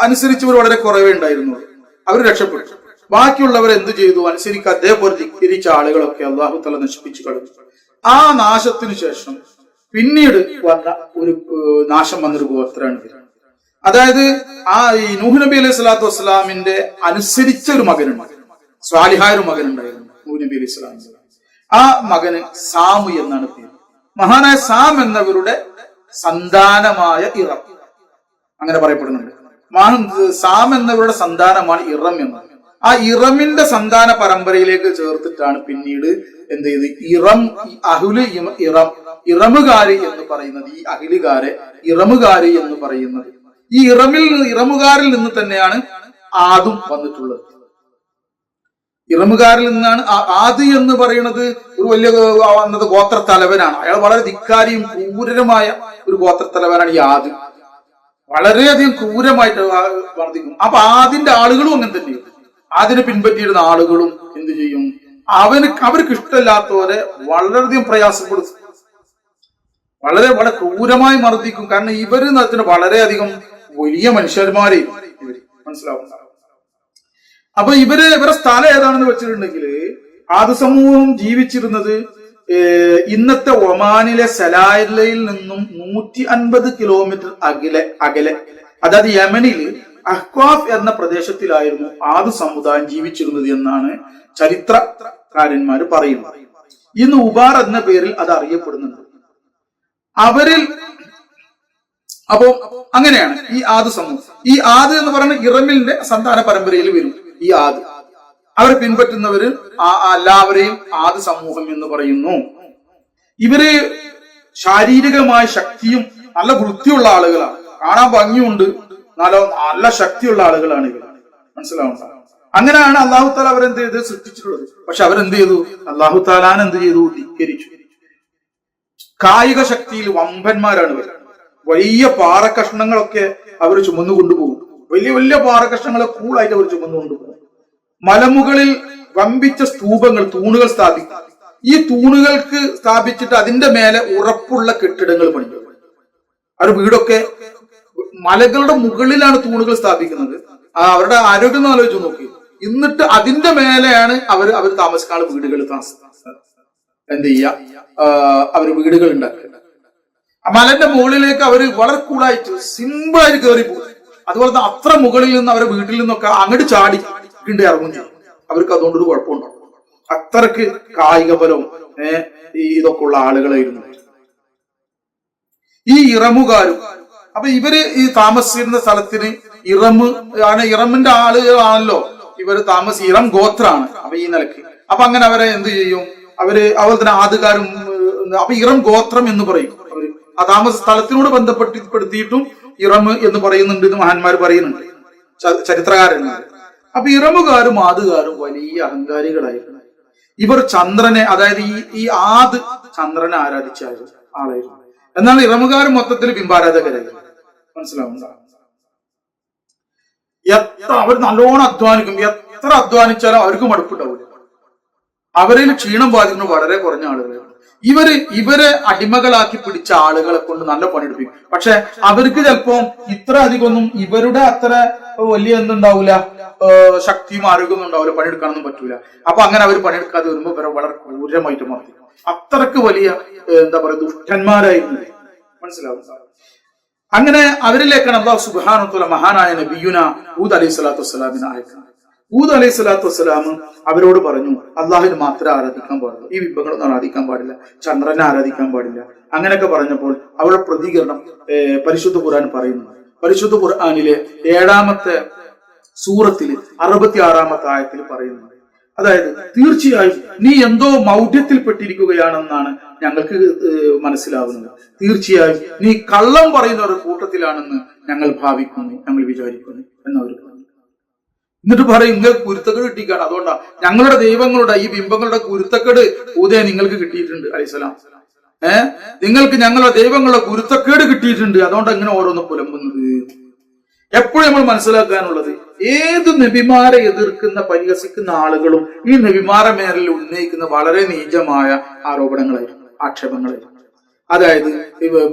അനുസരിച്ചവർ വളരെ കുറവേ ഉണ്ടായിരുന്നു. അവർ രക്ഷപ്പെട്ടു. ബാക്കിയുള്ളവർ എന്ത് ചെയ്തു? അനുസരിക്കാതെ അതേപോലെ ധിക്കരിച്ച ആളുകളൊക്കെ അല്ലാഹു തആല നശിപ്പിച്ചു കളഞ്ഞു. ആ നാശത്തിനു ശേഷം പിന്നീട് വന്ന ഒരു നാശം വന്നൊരു ഗോത്രമാണ് ഇവർ. അതായത് ഈ നൂഹ് നബി അലൈഹി സ്വലാത്തു വസ്സലാമിന്റെ അനുസരിച്ച ഒരു മകനുണ്ട്, സ്വാലിഹായ ഒരു മകനുണ്ടായിരുന്നു നൂഹ് നബി അലൈഹി സ്വലാം. ആ മകന് സാമു എന്നാണ് പേര്. മഹാനായ സാം എന്നവരുടെ സന്താനമായ ഇറം, അങ്ങനെ പറയപ്പെടുന്നുണ്ട്. സാം എന്നവരുടെ സന്താനമാണ് ഇറം എന്നത്. ആ ഇറമിന്റെ സന്താന പരമ്പരയിലേക്ക് ചേർത്തിട്ടാണ് പിന്നീട് എന്ത് ചെയ്ത് ഇറം അഹുല് ഇറമുകാരി എന്ന് പറയുന്നത്. ഈ അഹിലുകാരെ ഇറമുകാരി എന്ന് പറയുന്നത് ഈ ഇറമുകാരിൽ നിന്ന് തന്നെയാണ് ആദും വന്നിട്ടുള്ളത്. ഇറമുകാരിൽ നിന്നാണ് ആദ് എന്ന് പറയുന്നത്. ഒരു വലിയ ഗോത്ര തലവനാണ്. അയാൾ വളരെ ധിക്കാരിയും ക്രൂരമായ ഒരു ഗോത്ര തലവനാണ് ഈ ആദ്. വളരെയധികം ക്രൂരമായിട്ട് വർദ്ധിക്കും. അപ്പൊ ആദിന്റെ ആളുകളും അങ്ങനെ തന്നെയാണ്. അതിനെ പിൻപറ്റിയിരുന്ന ആളുകളും എന്ത് ചെയ്യും? അവർക്ക് ഇഷ്ടമില്ലാത്തവരെ വളരെയധികം പ്രയാസപ്പെടുത്തും, വളരെ ക്രൂരമായി മർദ്ദിക്കും. കാരണം ഇവര് വളരെയധികം വലിയ മനുഷ്യന്മാരെ ഇവര് മനസ്സിലാവും. അപ്പൊ ഇവരെ സ്ഥലം ഏതാണെന്ന് വെച്ചിട്ടുണ്ടെങ്കിൽ ആദ് സമൂഹം ജീവിച്ചിരുന്നത് ഇന്നത്തെ ഒമാനിലെ സലാലയിൽ നിന്നും 150 കിലോമീറ്റർ അകലെ, അതായത് യമനിൽ അഹ്വാഫ് എന്ന പ്രദേശത്തിലായിരുന്നു ആദ് സമുദായം ജീവിച്ചിരുന്നത് എന്നാണ് ചരിത്രകാരന്മാർ പറയുന്നത്. ഇന്ന് ഉബാർ എന്ന പേരിൽ അത് അറിയപ്പെടുന്നുണ്ട്. അവരിൽ അപ്പോ അങ്ങനെയാണ് ഈ ആദ് സമൂഹം. ഈ ആദ് എന്ന് പറയുന്ന ഇറമിലിന്റെ സന്താന പരമ്പരയിൽ വരും ഈ ആദ്. അവരെ പിൻപറ്റുന്നവര് എല്ലാവരെയും ആദ് സമൂഹം എന്ന് പറയുന്നു. ഇവര് ശാരീരികമായ ശക്തിയും നല്ല വൃത്തിയുള്ള ആളുകളാണ്, കാണാൻ ഭംഗിയുണ്ട്, നല്ല ശക്തിയുള്ള ആളുകളാണ് ഇവർ. മനസ്സിലാവുന്ന അങ്ങനെയാണ് അല്ലാഹു തആല അവരെന്ത് ചെയ്ത് സൃഷ്ടിച്ചിട്ടുള്ളത്. പക്ഷെ അവരെന്ത് ചെയ്തു? അല്ലാഹു തആലാനെ എന്ത് ചെയ്തു? ധിക്കരിച്ചു. കായിക ശക്തിയിൽ വമ്പന്മാരാണ് ഇവർ. വലിയ പാറക്കഷ്ണങ്ങളൊക്കെ അവർ ചുമന്നു കൊണ്ടുപോകും. വലിയ വലിയ പാറക്കഷ്ണങ്ങളെ കൂളായിട്ട് അവർ ചുമന്നു കൊണ്ടുപോകും. മലമുകളിൽ വമ്പിച്ച സ്തൂപങ്ങൾ, തൂണുകൾ സ്ഥാപിക്കും. ഈ തൂണുകൾക്ക് സ്ഥാപിച്ചിട്ട് അതിന്റെ മേലെ ഉറപ്പുള്ള കെട്ടിടങ്ങൾ പണിയും. അവർ വീടൊക്കെ മലകളുടെ മുകളിലാണ് തൂണുകൾ സ്ഥാപിക്കുന്നത്. അവരുടെ ആരോഗ്യം ഒന്ന് ആലോചിച്ച് നോക്കി. എന്നിട്ട് അതിന്റെ മേലെയാണ് അവർ താമസിക്കാനുള്ള വീടുകൾ എന്ത് ചെയ്യുക, അവർ വീടുകൾ ഉണ്ടാക്കുക. മലന്റെ മുകളിലേക്ക് അവർ വളരെ കൂളായിട്ട് സിമ്പിളായിട്ട് കയറി പോകും. അതുപോലെ തന്നെ അത്ര മുകളിൽ നിന്ന് അവരുടെ വീട്ടിൽ നിന്നൊക്കെ അങ്ങോട്ട് ചാടി ഇറങ്ങും ചെയ്യും. അവർക്ക് അതുകൊണ്ടൊരു കുഴപ്പമുണ്ടാവും. അത്രക്ക് കായിക ബലവും ഇതൊക്കെ ഉള്ള ആളുകളായിരുന്നു ഈ ഇറമുകാരും. അപ്പൊ ഇവര് ഈ താമസിച്ചിരുന്ന സ്ഥലത്തിന് ഇറമിന്റെ ആളുകളാണല്ലോ ഇവര് ഇറം ഗോത്രാണ്. അപ്പൊ ഈ നിലക്ക് അപ്പൊ അങ്ങനെ അവരെ എന്ത് ചെയ്യും? അതുപോലെ തന്നെ ആദ്യകാരും അപ്പൊ ഇറം ഗോത്രം എന്ന് പറയും. അവര് ആ താമസ സ്ഥലത്തിനോട് ബന്ധപ്പെടുത്തിയിട്ടും ഇറം എന്ന് പറയുന്നുണ്ട് എന്ന് മഹാന്മാർ പറയുന്നുണ്ട്, ചരിത്രകാരന്മാർ. അപ്പൊ ഇറമുകാരും ആദുകാരും വലിയ അഹങ്കാരികളായിരുന്നു. ഇവർ ചന്ദ്രനെ, അതായത് ഈ ആദ് ചന്ദ്രനെ ആരാധിച്ച ആളായിരുന്നു. എന്നാൽ ഇറമുകാരും മൊത്തത്തിൽ ബിംബാരാധകരായിരുന്നു. മനസ്സിലാവുന്നുണ്ടോ? അവർ നല്ലോണം അധ്വാനിക്കും. എത്ര അധ്വാനിച്ചാലും അവർക്ക് മടുപ്പുണ്ടാവില്ല. അവരിൽ ക്ഷീണം ബാധിക്കുന്ന വളരെ കുറഞ്ഞ ആളുകളാണ്. ഇവരെ അടിമകളാക്കി പിടിച്ച ആളുകളെ കൊണ്ട് നല്ല പണിയെടുപ്പിക്കും. പക്ഷെ അവർക്ക് ചിലപ്പോ ഇത്ര അധികമൊന്നും ഇവരുടെ അത്ര വലിയ എന്തുണ്ടാവില്ല, ശക്തിയും ആരോഗ്യമൊന്നും ഉണ്ടാവില്ല, പണിയെടുക്കാനൊന്നും പറ്റൂല. അപ്പൊ അങ്ങനെ അവർ പണിയെടുക്കാതെ വരുമ്പോ ഇവരെ വളരെ ക്രൂരമായിട്ട് മാറി. അത്രക്ക് വലിയ എന്താ പറയുക, ദുഷ്ടന്മാരായിരുന്നു. മനസ്സിലാവും. അങ്ങനെ അവരിലേക്കാണ് അല്ലാഹു സുബ്ഹാനഹു വ തആല മഹാനായ നബിയുന ഹൂദ് അലൈഹി സ്വലാത്തു വസ്സലാമിനെ അയക്കുന്നത്. ഹൂദ് അലൈഹി സ്വലാത്തു വസ്സലാം അവരോട് പറഞ്ഞു, അള്ളാഹുവിന് മാത്രമേ ആരാധിക്കാൻ പാടുള്ളൂ, ഈ ബിംബങ്ങളൊന്നും ആരാധിക്കാൻ പാടില്ല, ചന്ദ്രനെ ആരാധിക്കാൻ പാടില്ല. അങ്ങനെയൊക്കെ പറഞ്ഞപ്പോൾ അവരുടെ പ്രതികരണം പരിശുദ്ധ ഖുർആൻ പറയുന്നു. പരിശുദ്ധ ഖുർആനിലെ 7-ാമത്തെ സൂറത്തിൽ 66-ാമത്തെ ആയത്തിൽ പറയുന്നു, അതായത് തീർച്ചയായും നീ എന്തോ മൗഢ്യത്തിൽപ്പെട്ടിരിക്കുകയാണെന്നാണ് ഞങ്ങൾക്ക് മനസ്സിലാവുന്നത്. തീർച്ചയായും നീ കള്ളം പറയുന്ന ഒരു കൂട്ടത്തിലാണെന്ന് ഞങ്ങൾ ഭാവിക്കുന്നു, ഞങ്ങൾ വിചാരിക്കുന്നു എന്നവർ പറഞ്ഞു. എന്നിട്ട് പറയും, നിങ്ങൾക്ക് കുരുത്തക്കേട് കിട്ടിക്കാണ്, അതുകൊണ്ടാണ് ഞങ്ങളുടെ ദൈവങ്ങളുടെ ഈ ബിംബങ്ങളുടെ കുരുത്തക്കേട് ഊതേ നിങ്ങൾക്ക് കിട്ടിയിട്ടുണ്ട് അലൈഹിസ്സലാം. നിങ്ങൾക്ക് ഞങ്ങളുടെ ദൈവങ്ങളുടെ കുരുത്തക്കേട് കിട്ടിയിട്ടുണ്ട്, അതുകൊണ്ട് ഇങ്ങനെ ഓരോന്ന് പുലമ്പുന്നത്. എപ്പോഴും നമ്മൾ മനസ്സിലാക്കാനുള്ളത്, ഏത് നബിമാരെ എതിർക്കുന്ന പരിഹസിക്കുന്ന ആളുകളും ഈ നബിമാരെ മേലിൽ ഉന്നയിക്കുന്ന വളരെ നീചമായ ആരോപണങ്ങളായിരുന്നു, ആക്ഷേപങ്ങളായിരുന്നു. അതായത്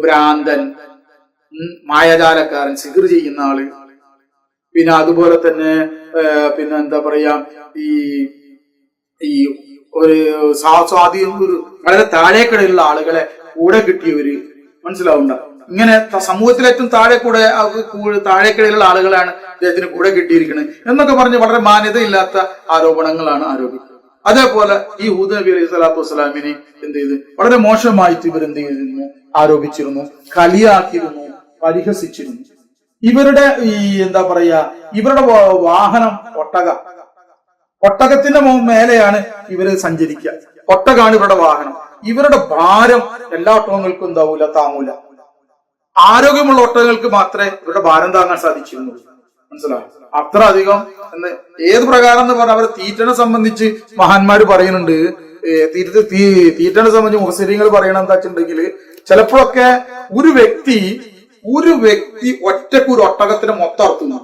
ഭ്രാന്തൻ, മായാജാലക്കാരൻ, സിഹിർ ചെയ്യുന്ന ആള്, പിന്നെ അതുപോലെ തന്നെ പിന്നെ എന്താ പറയാ, ഈ ഒരു സ്വാധീനം ഒരു വളരെ താഴേക്കിടയിലുള്ള ആളുകളെ കൂടെ കിട്ടിയവര്, മനസ്സിലാവുണ്ട, ഇങ്ങനെ സമൂഹത്തിൽ ഏറ്റവും താഴേക്കിടയിലുള്ള ആളുകളാണ് അദ്ദേഹത്തിന് കൂടെ കിട്ടിയിരിക്കുന്നത് എന്നൊക്കെ പറഞ്ഞ് വളരെ മാന്യതയില്ലാത്ത ആരോപണങ്ങളാണ് ആരോപിക്കുന്നത്. അതേപോലെ ഈ ഹൂദ് നബി അലൈഹി സ്വലാത്തു വസ്സലാമിനെ എന്ത് ചെയ്ത് വളരെ മോശമായിട്ട് ഇവരെന്ത് ചെയ്തിരുന്നു, ആരോപിച്ചിരുന്നു, കളിയാക്കിയിരുന്നു, പരിഹസിച്ചിരുന്നു. ഇവരുടെ ഈ എന്താ പറയാ, ഇവരുടെ വാഹനം ഒട്ടകത്തിന്റെ മേലെയാണ് ഇവര് സഞ്ചരിക്കുക. ഒട്ടകാണ് ഇവരുടെ വാഹനം. ഇവരുടെ ഭാരം എല്ലാ ഒട്ടകങ്ങൾക്കും എന്താവൂല, താങ്ങൂല. ആരോഗ്യമുള്ള ഒട്ടകങ്ങൾക്ക് മാത്രമേ ഇവരുടെ ഭാരം താങ്ങാൻ സാധിച്ചിരുന്നു. മനസ്സിലാവും, അത്ര അധികം എന്ന് ഏത് പ്രകാരം എന്ന് പറഞ്ഞാൽ അവരെ തീറ്റനെ സംബന്ധിച്ച് മഹാന്മാര് പറയുന്നുണ്ട്. തീറ്റനെ സംബന്ധിച്ച് മുഫസ്സിരീങ്ങൾ പറയണ എന്താ വെച്ചിട്ടുണ്ടെങ്കിൽ, ചിലപ്പോഴൊക്കെ ഒരു വ്യക്തി ഒറ്റക്ക് ഒരു ഒട്ടകത്തിന് മൊത്തം അറുത്തുന്നു.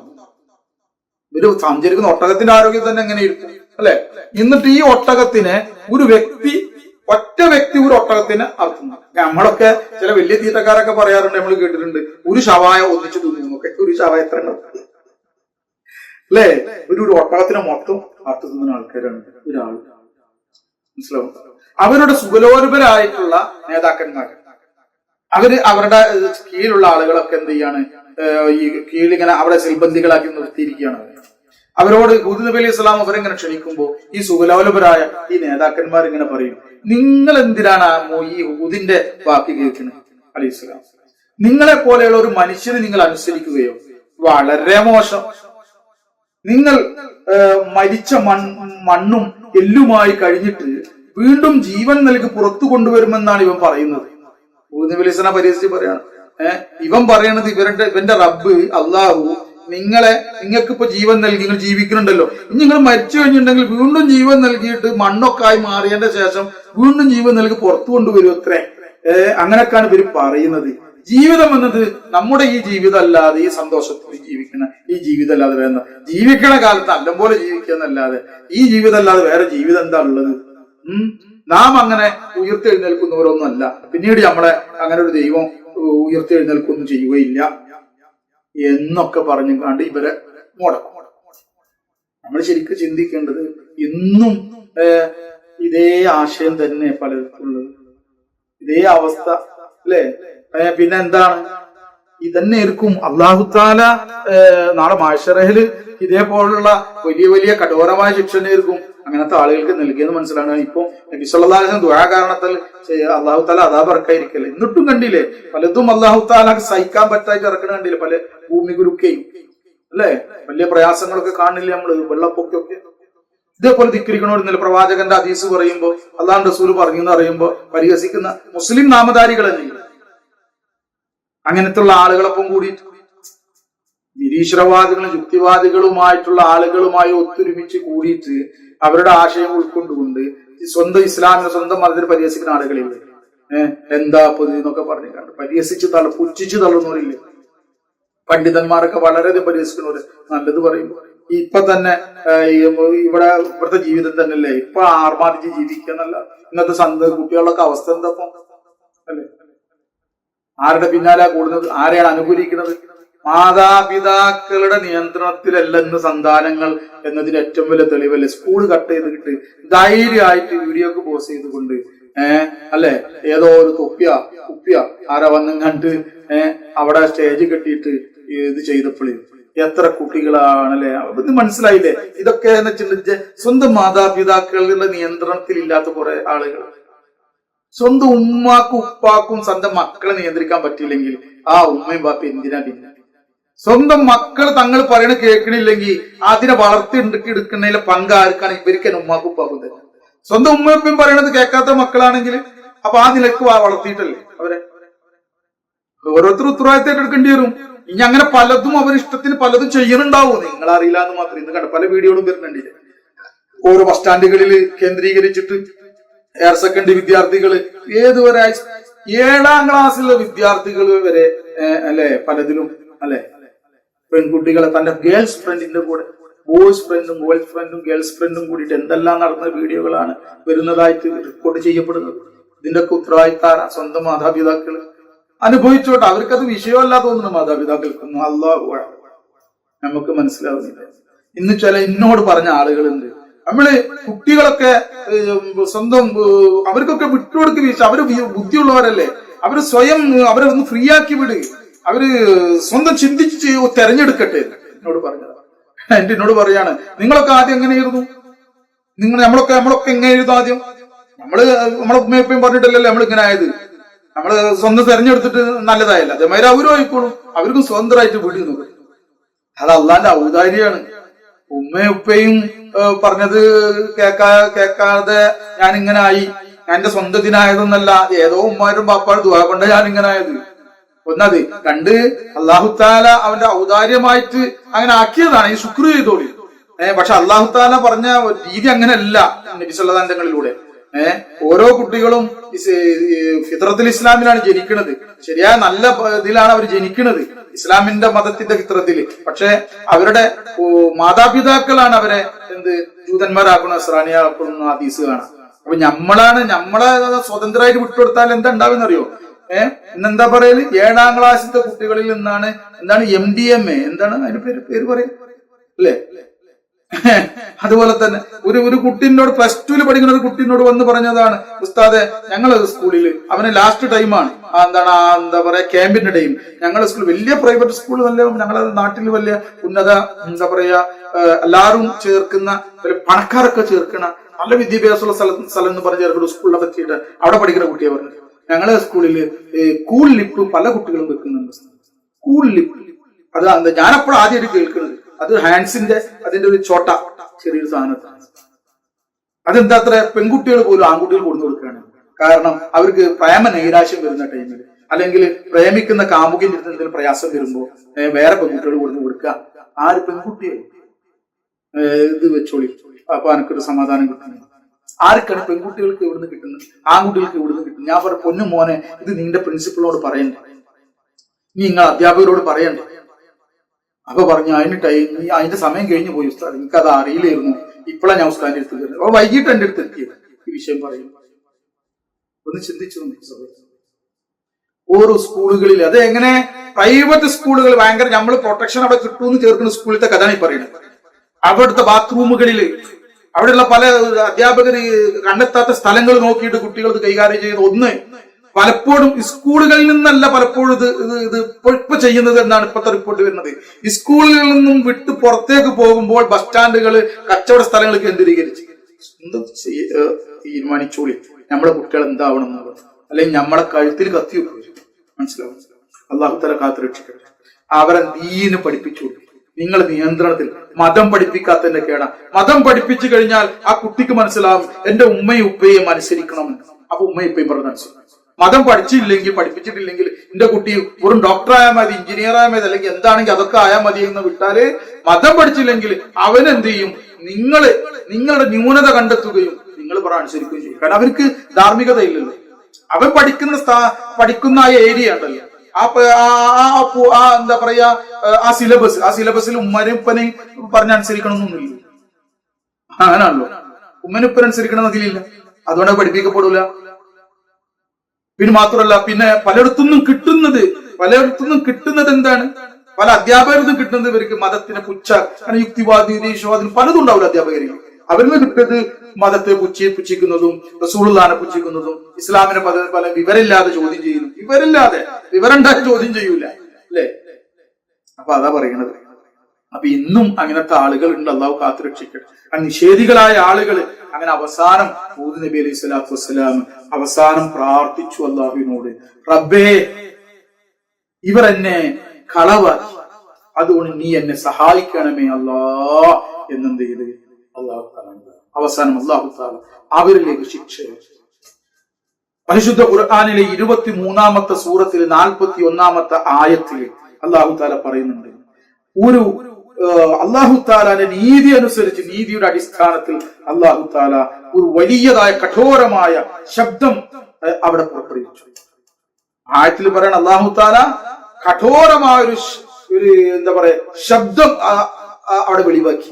ഒരു സഞ്ചരിക്കുന്ന ഒട്ടകത്തിന്റെ ആരോഗ്യം തന്നെ എങ്ങനെ ഇരിക്കും അല്ലെ? എന്നിട്ട് ഈ ഒട്ടകത്തിനെ ഒറ്റ വ്യക്തി ഒരു ഒട്ടകത്തിന് അറുത്തുന്നു. നമ്മളൊക്കെ ചില വലിയ തീറ്റക്കാരൊക്കെ പറയാറുണ്ട്, നമ്മൾ കേട്ടിട്ടുണ്ട്, ഒരു ശവായ ഒന്നിച്ചു തിന്നുന്നൊക്കെ. ഒരു ശവായ എത്ര അല്ലേ? ഒരു ഒട്ടകത്തിനെ മൊത്തം അറുത്തു തിന്നുന്ന ആൾക്കാരാണ് ഒരാൾ. മനസ്സിലാവും. അവരുടെ സുഖലോലുപരായിട്ടുള്ള നേതാക്കന്മാർ, അവരുടെ കീഴിലുള്ള ആളുകളൊക്കെ എന്ത് ചെയ്യാണ്, ഈ കീഴിലിങ്ങനെ അവിടെ സിൽബന്ദികളാക്കി നിർത്തിയിരിക്കുകയാണ്. അവരോട് ഹൂദ് നബി അലൈഹി സ്വലാം അവരെങ്ങനെ ക്ഷണിക്കുമ്പോൾ ഈ സുഖലോലുപരായ ഈ നേതാക്കന്മാർ ഇങ്ങനെ പറയും, നിങ്ങൾ എന്തിനാണ് ഈ ഹൂദിന്റെ വാക്ക് കേൾക്കുന്നത്? അലൈഹി സ്വലാം, നിങ്ങളെ പോലെയുള്ള ഒരു മനുഷ്യനെ നിങ്ങൾ അനുസരിക്കുകയോ? വളരെ മോശം. നിങ്ങൾ മരിച്ച മണ്ണും എല്ലുമായി കഴിഞ്ഞിട്ട് വീണ്ടും ജീവൻ നൽകി പുറത്തു കൊണ്ടുവരുമെന്നാണ് ഇവൻ പറയുന്നത്. ഹൂദ് നബി അലൈഹി സ്വലാം പരിഹസിച്ച് പറയാണ്, ഇവൻ പറയണത് ഇവന്റെ റബ്ബ് അള്ളാഹു നിങ്ങൾക്ക് ഇപ്പൊ ജീവൻ നൽകി, നിങ്ങൾ ജീവിക്കുന്നുണ്ടല്ലോ, ഇനി നിങ്ങൾ മരിച്ചു കഴിഞ്ഞിട്ടുണ്ടെങ്കിൽ വീണ്ടും ജീവൻ നൽകിയിട്ട് മണ്ണൊക്കെ ആയി മാറിയതിന്റെ ശേഷം വീണ്ടും ജീവൻ നൽകി പുറത്തു കൊണ്ടുവരും അത്രേ. അങ്ങനെയൊക്കെയാണ് ഇവര് പറയുന്നത്. ജീവിതം എന്നത് നമ്മുടെ ഈ ജീവിതം അല്ലാതെ, ഈ സന്തോഷത്തിൽ ജീവിക്കുന്ന ഈ ജീവിതം അല്ലാതെ വേണ്ട, ജീവിക്കണ കാലത്ത് അല്ലം പോലെ ജീവിക്കുക എന്നല്ലാതെ ഈ ജീവിതം അല്ലാതെ വേറെ ജീവിതം എന്താ ഉള്ളത്? നാം അങ്ങനെ ഉയർത്തെഴുന്നേൽക്കുന്നവരൊന്നും അല്ല. പിന്നീട് നമ്മളെ അങ്ങനെ ഒരു ദൈവം ഉയർത്തെഴുന്നേൽക്കൊന്നും ചെയ്യുകയില്ല എന്നൊക്കെ പറഞ്ഞു കണ്ട് ഇവരെ മുടക്കും. നമ്മൾ ശരിക്കും ചിന്തിക്കേണ്ടത്, ഇന്നും ഇതേ ആശയം തന്നെ പലർക്കുള്ളത്, ഇതേ അവസ്ഥ അല്ലെ? പിന്നെ എന്താണ്, ഇതന്നെ ആയിരിക്കും അല്ലാഹു തആല നാളെ മഹ്ശറയിൽ ഇതേപോലുള്ള വലിയ വലിയ കഠോരമായ ശിക്ഷണയായിരിക്കും അങ്ങനത്തെ ആളുകൾക്ക് നൽകിയെന്ന് മനസ്സിലാണ്. ഇപ്പൊ നബി സല്ലല്ലാഹു അലൈഹി വസല്ലം ദുആ കാരണത്താൽ അല്ലാഹു തആല അദാബ് ഇറക്കായിരിക്കല്ലേ. എന്നിട്ടും കണ്ടില്ലേ, പലതും അല്ലാഹു തആലക്ക് സഹിക്കാൻ പറ്റായിട്ട് ഇറക്കണ കണ്ടില്ലേ, പല ഭൂമി കുലുക്കയും അല്ലെ, വലിയ പ്രയാസങ്ങളൊക്കെ കാണില്ലേ നമ്മള്, വെള്ളപ്പൊക്കൊക്കെ. ഇതേപോലെ ധിക്കരിക്കണമെന്നില്ല. പ്രവാചകന്റെ ഹദീസ് പറയുമ്പോൾ അല്ലാഹുവിന്റെ റസൂൽ പറഞ്ഞു എന്ന് പറയുമ്പോൾ പരിഹസിക്കുന്ന മുസ്ലിം നാമധാരികളെ അങ്ങനത്തുള്ള ആളുകളൊപ്പം കൂടിയിട്ട് നിരീശ്വരവാദികളും യുക്തിവാദികളുമായിട്ടുള്ള ആളുകളുമായി ഒത്തൊരുമിച്ച് കൂടിയിട്ട് അവരുടെ ആശയം ഉൾക്കൊണ്ടുകൊണ്ട് സ്വന്തം ഇസ്ലാമിനെ സ്വന്തം മതത്തിന് പരിഹസിക്കുന്ന ആളുകളില്ലേ. എന്താ പൊതു എന്നൊക്കെ പറഞ്ഞു കണ്ട് പരിഹസിച്ച് പുച്ഛിച്ച് തള്ളുന്നവരില്ലേ. പണ്ഡിതന്മാരൊക്കെ വളരെയധികം പരിഹസിക്കുന്നവര് നല്ലത് പറയുമ്പോൾ ഇപ്പൊ തന്നെ ഇവിടുത്തെ ജീവിതം തന്നെ അല്ലേ ഇപ്പൊ ആർമാദിച്ച് ജീവിക്കുന്നല്ല. ഇന്നത്തെ കുട്ടികളുടെ അവസ്ഥ എന്താ അല്ലെ? ആരുടെ പിന്നാലെ കൂടുന്നത്, ആരെയാണ് അനുകൂലിക്കുന്നത്? മാതാപിതാക്കളുടെ നിയന്ത്രണത്തിലല്ല ഇന്ന് സന്താനങ്ങൾ എന്നതിന് ഏറ്റവും വലിയ തെളിവല്ലേ. സ്കൂൾ കട്ട് ചെയ്തിട്ട് ധൈര്യമായിട്ട് വീഡിയോക്ക് പോസ്റ്റ് ചെയ്തുകൊണ്ട് അല്ലെ, ഏതോ ഒരു കുപ്പിയ ആരാ വന്നും കണ്ട് അവിടെ സ്റ്റേജ് കെട്ടിയിട്ട് ഇത് ചെയ്തപ്പോൾ എത്ര കുട്ടികളാണല്ലേ, ഇത് മനസ്സിലായില്ലേ? ഇതൊക്കെ എന്ന് വെച്ചിട്ടുണ്ടെങ്കിൽ സ്വന്തം മാതാപിതാക്കളുടെ നിയന്ത്രണത്തിൽ ഇല്ലാത്ത കുറെ ആളുകൾ. സ്വന്തം ഉമ്മാക്കും ഉപ്പാക്കും സ്വന്തം മക്കളെ നിയന്ത്രിക്കാൻ പറ്റിയില്ലെങ്കിൽ ആ ഉമ്മയും ബാപ്പ എന്തിനാ പിന്നെ? സ്വന്തം മക്കൾ തങ്ങൾ പറയണ കേൾക്കണില്ലെങ്കിൽ അതിനെ വളർത്തിയെടുക്കുന്നതിലെ പങ്ക് ആർക്കാണ്? ഇവർക്ക് ഉമ്മാക്കും ഉപ്പാക്കും തന്നെ. സ്വന്തം ഉമ്മയും പറയണത് കേൾക്കാത്ത മക്കളാണെങ്കിൽ അപ്പൊ ആ നിലക്ക് വളർത്തിയിട്ടല്ലേ അവരെ? ഓരോരുത്തർ ഉത്തരവാദിത്തമായിട്ട് എടുക്കേണ്ടി വരും. ഇനി അങ്ങനെ പലതും അവരിഷ്ടത്തിന് പലതും ചെയ്യുന്നുണ്ടാവും, നിങ്ങൾ അറിയില്ല എന്ന് മാത്രം. ഇന്ന് കണ്ട പല വീഡിയോകളും വരുന്നുണ്ട്. ഓരോ ബസ് സ്റ്റാൻഡുകളിൽ കേന്ദ്രീകരിച്ചിട്ട് ഹയർ സെക്കൻഡറി വിദ്യാർത്ഥികള് ഏതുവരെ 7ാം ക്ലാസ്സിലെ വിദ്യാർത്ഥികൾ വരെ അല്ലെ പലതിലും അല്ലെ പെൺകുട്ടികളെ തന്റെ ഗേൾസ് ഫ്രണ്ടിന്റെ കൂടെ ബോയ്സ് ഫ്രണ്ടും ഗേൾസ് ഫ്രണ്ടും ഗേൾസ് ഫ്രണ്ടും കൂടിയിട്ട് എന്തെല്ലാം നടന്ന വീഡിയോകളാണ് വരുന്നതായിട്ട് റിപ്പോർട്ട് ചെയ്യപ്പെടുന്നത്. ഇതിന്റെയൊക്കെ ഉത്തരവാദിത്തം സ്വന്തം മാതാപിതാക്കള് അനുഭവിച്ചോട്ടെ. അവർക്കത് വിഷയമല്ല തോന്നുന്നു മാതാപിതാക്കൾക്കൊന്നും. അല്ലാഹു അഅ്ലം. നമുക്ക് മനസ്സിലാവുന്നില്ല. ഇന്ന് എന്നോട് പറഞ്ഞ ആളുകളുണ്ട്, നമ്മള് കുട്ടികളൊക്കെ സ്വന്തം അവർക്കൊക്കെ വിട്ടുകൊടുക്കുക വീഴ്ച. അവര് ബുദ്ധിയുള്ളവരല്ലേ, അവര് സ്വയം അവരെ ഒന്ന് ഫ്രീ ആക്കി വിട്, അവര് സ്വന്തം ചിന്തിച്ച് തെരഞ്ഞെടുക്കട്ടെ എന്നോട് പറഞ്ഞത്. എന്നോട് പറയാണ്, നിങ്ങളൊക്കെ ആദ്യം എങ്ങനെയായിരുന്നു? നമ്മളൊക്കെ എങ്ങനെയായിരുന്നു ആദ്യം? നമ്മളെ ഉമ്മയപ്പയും പറഞ്ഞിട്ടല്ലല്ലോ നമ്മൾ ഇങ്ങനെ ആയത്. നമ്മള് സ്വന്തം തെരഞ്ഞെടുത്തിട്ട് നല്ലതായല്ല. അതേമാതിരി അവരും ആയിക്കോളും, അവർക്കും സ്വതന്ത്രമായിട്ട് വിടി നോക്കും. അത് അള്ളാന്റെ ഔദാര്യാണ്. ഉമ്മയും ഉപ്പയും പറഞ്ഞത് കേൾക്കാതെ ഞാൻ ഇങ്ങനെ ആയി. ഞാൻ എന്റെ സ്വന്തത്തിനായതൊന്നല്ല, ഏതോ ഉമ്മാരും പാപ്പാരും ദുആ കൊണ്ട് ഞാൻ ഇങ്ങനെ ആയത്. ഒന്നത്. 2, അല്ലാഹു തആല അവന്റെ ഔദാര്യമായിട്ട് അങ്ങനെ ആക്കിയതാണ്. ഈ ശുക്ർ ചെയ്തോളി. പക്ഷെ അല്ലാഹു തആല പറഞ്ഞ രീതി അങ്ങനെയല്ല നബി സല്ലല്ലാഹു അലൈഹി വസല്ലമിലൂടെ. ഓരോ കുട്ടികളും ഫിത്രത്തുൽ ഇസ്ലാമിലാണ് ജനിക്കുന്നത്. ശരിയായ നല്ല ഇതിലാണ് അവർ ജനിക്കുന്നത്, ഇസ്ലാമിന്റെ മതത്തിന്റെ ഫിത്രത്തിൽ. പക്ഷെ അവരുടെ മാതാപിതാക്കളാണ് അവരെ ജൂതന്മാരാക്കുന്ന നസ്രാനിയാക്കുന്ന ഹദീസ് കാണാം. അപ്പൊ നമ്മളെ സ്വതന്ത്രമായിട്ട് വിട്ടുകൊടുത്താൽ എന്താ ഉണ്ടാവുന്നറിയോ? ഇന്നെന്താ പറയല്? 7ാം ക്ലാസ്സിലത്തെ കുട്ടികളിൽ നിന്നാണ് MDMA എന്താണ് അതിന്റെ പേര് പറയാ അല്ലേ? അതുപോലെ തന്നെ ഒരു കുട്ടീനോട് +2 പഠിക്കുന്ന ഒരു കുട്ടീനോട് വന്ന് പറഞ്ഞതാണ്, ഉസ്താദെ ഞങ്ങളെ സ്കൂളിൽ അവന് ലാസ്റ്റ് ടൈമാണ് എന്താ പറയാ ക്യാമ്പിന്റെ ടൈം. ഞങ്ങളുടെ സ്കൂൾ വലിയ പ്രൈവറ്റ് സ്കൂൾ, നല്ല ഞങ്ങളെ നാട്ടിൽ വലിയ ഉന്നത എന്താ പറയാ എല്ലാവരും ചേർക്കുന്ന പണക്കാരൊക്കെ ചേർക്കണ നല്ല വിദ്യാഭ്യാസമുള്ള സ്ഥലം എന്ന് പറഞ്ഞ ചേർക്കുന്ന സ്കൂളിനെ പറ്റിയിട്ട് അവിടെ പഠിക്കുന്ന കുട്ടിയെ പറഞ്ഞു, ഞങ്ങളെ സ്കൂളില് കൂൾ ലിപ്പ് പല കുട്ടികളും വെക്കുന്നുണ്ട്. കൂൾ ലിപ്പ് അത് ഞാനപ്പോഴും ആദ്യമായിട്ട് കേൾക്കുന്നത്. അത് ഹാൻഡ്സിന്റെ അതിന്റെ ഒരു ചെറിയൊരു സാധനത്താണ്. അതെന്താ അത്ര പെൺകുട്ടികൾ പോലും ആൺകുട്ടികൾ കൊടുത്തു കൊടുക്കുകയാണ്. കാരണം അവർക്ക് പ്രേമ നൈരാശ്യം വരുന്ന ടൈമിൽ, അല്ലെങ്കിൽ പ്രേമിക്കുന്ന കാമുകിന്റെ അടുത്ത് എന്തെങ്കിലും പ്രയാസം വരുമ്പോ വേറെ പെൺകുട്ടികൾ കൊടുത്തു കൊടുക്കുക. ആര് പെൺകുട്ടിയെ ഇത് വെച്ചോളി അപ്പൊ എനിക്കൊരു സമാധാനം കിട്ടുന്നത്. ആർക്കാണ്? പെൺകുട്ടികൾക്ക് എവിടുന്ന് കിട്ടുന്നത്? ആൺകുട്ടികൾക്ക് എവിടുന്ന് കിട്ടുന്നത്? ഞാൻ പറഞ്ഞ പൊന്നു മോനെ, ഇത് നിന്റെ പ്രിൻസിപ്പളിനോട് പറയണ്ടേ, നീ നിങ്ങൾ അധ്യാപകരോട് പറയണ്ടേ? അപ്പൊ പറഞ്ഞു അതിന്റെ സമയം കഴിഞ്ഞു പോയി ഉസ്താദ്, എനിക്കത് അറിയില്ലായിരുന്നു, ഇപ്പോഴാണ് ഞാൻ ഉസ്താദിന്റെ അടുത്ത് വരുന്നത്. അപ്പൊ വൈകിട്ട് എന്റെ അടുത്ത് എത്തിയത് ഈ വിഷയം പറയും. ഒന്ന് ചിന്തിച്ചു. ഓരോ സ്കൂളുകളിൽ അത് എങ്ങനെ പ്രൈവറ്റ് സ്കൂളുകൾ ഭയങ്കര നമ്മൾ പ്രൊട്ടക്ഷൻ അവിടെ കിട്ടുമെന്ന് ചേർക്കുന്ന സ്കൂളിലത്തെ കഥയാണ് ഈ പറയുന്നത്. അവിടുത്തെ ബാത്റൂമുകളിൽ അവിടെയുള്ള പല അധ്യാപകര് കണ്ടെത്താത്ത സ്ഥലങ്ങൾ നോക്കിയിട്ട് കുട്ടികൾക്ക് കൈകാര്യം ചെയ്യുന്ന ഒന്ന് പലപ്പോഴും സ്കൂളുകളിൽ നിന്നല്ല പലപ്പോഴും ഇത് ഇപ്പൊ ചെയ്യുന്നത് എന്നാണ് ഇപ്പോഴത്തെ റിപ്പോർട്ട് വരുന്നത്. ഈ സ്കൂളുകളിൽ നിന്നും വിട്ട് പുറത്തേക്ക് പോകുമ്പോൾ ബസ് സ്റ്റാൻഡുകള് കച്ചവട സ്ഥലങ്ങൾ കേന്ദ്രീകരിച്ച് എന്ത് തീരുമാനിച്ചോളി നമ്മളെ കുട്ടികൾ എന്താവണം എന്നുള്ളത്. അല്ലെങ്കിൽ നമ്മളെ കഴുത്തിൽ കത്തി വെക്കും. മനസ്സിലാവും? അള്ളാഹു തആല കാത്തു രക്ഷിക്കട്ടെ. അവരെ ദീന് പഠിപ്പിച്ചു. നിങ്ങൾ നിയന്ത്രണത്തിൽ. മതം പഠിപ്പിക്കാത്തതിന്റെ കേടാ. മതം പഠിപ്പിച്ചു കഴിഞ്ഞാൽ ആ കുട്ടിക്ക് മനസ്സിലാവും എന്റെ ഉമ്മയും ഉപ്പയും അനുസരിക്കണം. അപ്പൊ ഉമ്മയും ഉപ്പയും പറഞ്ഞനുസരിക്കും. മതം പഠിപ്പിച്ചിട്ടില്ലെങ്കിൽ എന്റെ കുട്ടി വെറും ഡോക്ടറായാൽ മതി, എഞ്ചിനീയർ ആയാൽ മതി, അല്ലെങ്കിൽ എന്താണെങ്കിൽ അതൊക്കെ ആയാൽ മതി എന്ന് വിട്ടാല്, മതം പഠിച്ചില്ലെങ്കിൽ അവൻ എന്ത് ചെയ്യും? നിങ്ങളുടെ ന്യൂനത കണ്ടെത്തുകയും നിങ്ങൾ പറയാൻ അനുസരിക്കുകയും ചെയ്യും. കാരണം അവർക്ക് ധാർമ്മികത ഇല്ലല്ലോ. അവൻ പഠിക്കുന്ന ആ ഏരിയ ഉണ്ടല്ലോ, എന്താ പറയാ ആ സിലബസിൽ ഉമ്മനെയും ഉപ്പനെയും പറഞ്ഞനുസരിക്കണമെന്നൊന്നുമില്ല. അങ്ങനാണല്ലോ, ഉമ്മനുപ്പനനുസരിക്കണം അതിലില്ല. അതുകൊണ്ട് പഠിപ്പിക്കപ്പെടൂല. പിന്നെ മാത്രമല്ല, പിന്നെ പലയിടത്തുനിന്നും കിട്ടുന്നത് എന്താണ്? പല അധ്യാപകർക്കും കിട്ടുന്നത് ഇവർക്ക് മതത്തിനെ യുക്തിവാദി ദേശവാദി പലതും ഉണ്ടാവില്ല അധ്യാപകരിൽ. അവരിൽ കിട്ടുന്നത് മതത്തെ പുച്ഛിക്കുന്നതും റസൂലുള്ളാഹിനെ പുച്ഛിക്കുന്നതും ഇസ്ലാമിനെ പല വിവരമില്ലാതെ ചോദ്യം ചെയ്യുന്നു. വിവരമില്ലാതെ ചോദ്യം ചെയ്യൂല അല്ലേ? അപ്പൊ അതാ പറയുന്നത്. അപ്പൊ ഇന്നും അങ്ങനത്തെ ആളുകൾ ഉണ്ട്. അള്ളാഹു കാത്തുരക്ഷിക്കട്ടെ. ആ നിഷേധികളായ ആളുകൾ അങ്ങനെ അവസാനം ഹൂദ് നബി അലൈഹി സ്വലാത്തു വസ്സലാം അവസാനം പ്രാർത്ഥിച്ചു അള്ളാഹുവിനോട്, റബ്ബേ ഇവർ എന്നെ കളവാക്കി, അതുകൊണ്ട് നീ എന്നെ സഹായിക്കണമേ അല്ലാ എന്നെന്ത് ചെയ്ത് അള്ളാഹു താല അവസാനം അള്ളാഹു താല അവരിലേക്ക് ശിക്ഷ. പരിശുദ്ധ ഖുർആനിലെ 23-ാമത്തെ സൂറത്തിൽ 41-ാമത്തെ ആയത്തിൽ അള്ളാഹു താല പറയുന്നുണ്ട്, ഒരു അള്ളാഹു താലാന്റെ നീതി അനുസരിച്ച്, നീതിയുടെ അടിസ്ഥാനത്തിൽ അള്ളാഹു താല ഒരു വലിയതായ കഠോരമായ ശബ്ദം അവിടെ പുറപ്പെടുവിച്ചു. ആയത്തിൽ പറയണ അള്ളാഹു താല കഠോരമായ ഒരു എന്താ പറയാ ശബ്ദം അവിടെ വെളിവാക്കി.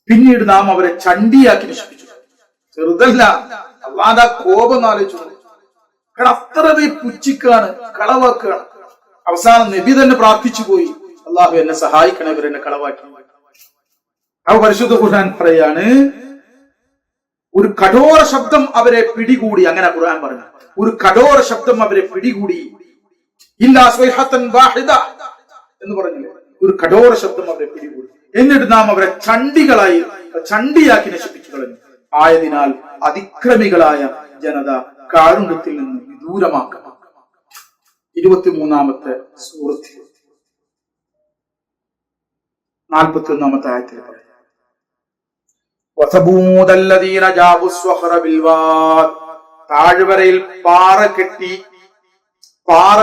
പിന്നീട് നാം അവരെ ചണ്ടിയാക്കി നശിപ്പിച്ചു. ചെറുതല്ല, അള്ളാന്റെ കോപം ആലോചിച്ചു. കാരണം അത്ര പുച്ഛിക്കാണ്, കളവാക്കാണ്. അവസാനം നബി തന്നെ പ്രാർത്ഥിച്ചു പോയി, അള്ളാഹു എന്നെ സഹായിക്കണം, ഇവരെന്നെ കളവാക്കി. ആ പരിശുദ്ധ ഖുർആൻ പറയാണ്, ഒരു കഠോര ശബ്ദം അവരെ പിടികൂടി. അങ്ങനെ ഖുർആൻ പറഞ്ഞു, ഒരു കഠോര ശബ്ദം അവരെ പിടികൂടി. ഇല്ലാ സ്വൈഹത്തൻ വാഹിദ എന്ന് പറഞ്ഞില്ലേ, ഒരു കഠോര ശബ്ദം അവരെ പിടികൂടി. എന്നിട്ട് നാം അവരെ ചണ്ടിയാക്കി നശിപ്പിച്ചു കളഞ്ഞു. ആയതിനാൽ അതിക്രമികളായ ജനത കാരുണ്യത്തിൽ നിന്ന് വിദൂരമാക്കണം. 23-ാമത്തെ സൂറത്തിൽ 41-ാമത്തെ ആയത്തിൽ താഴ്വരയിൽ പാറ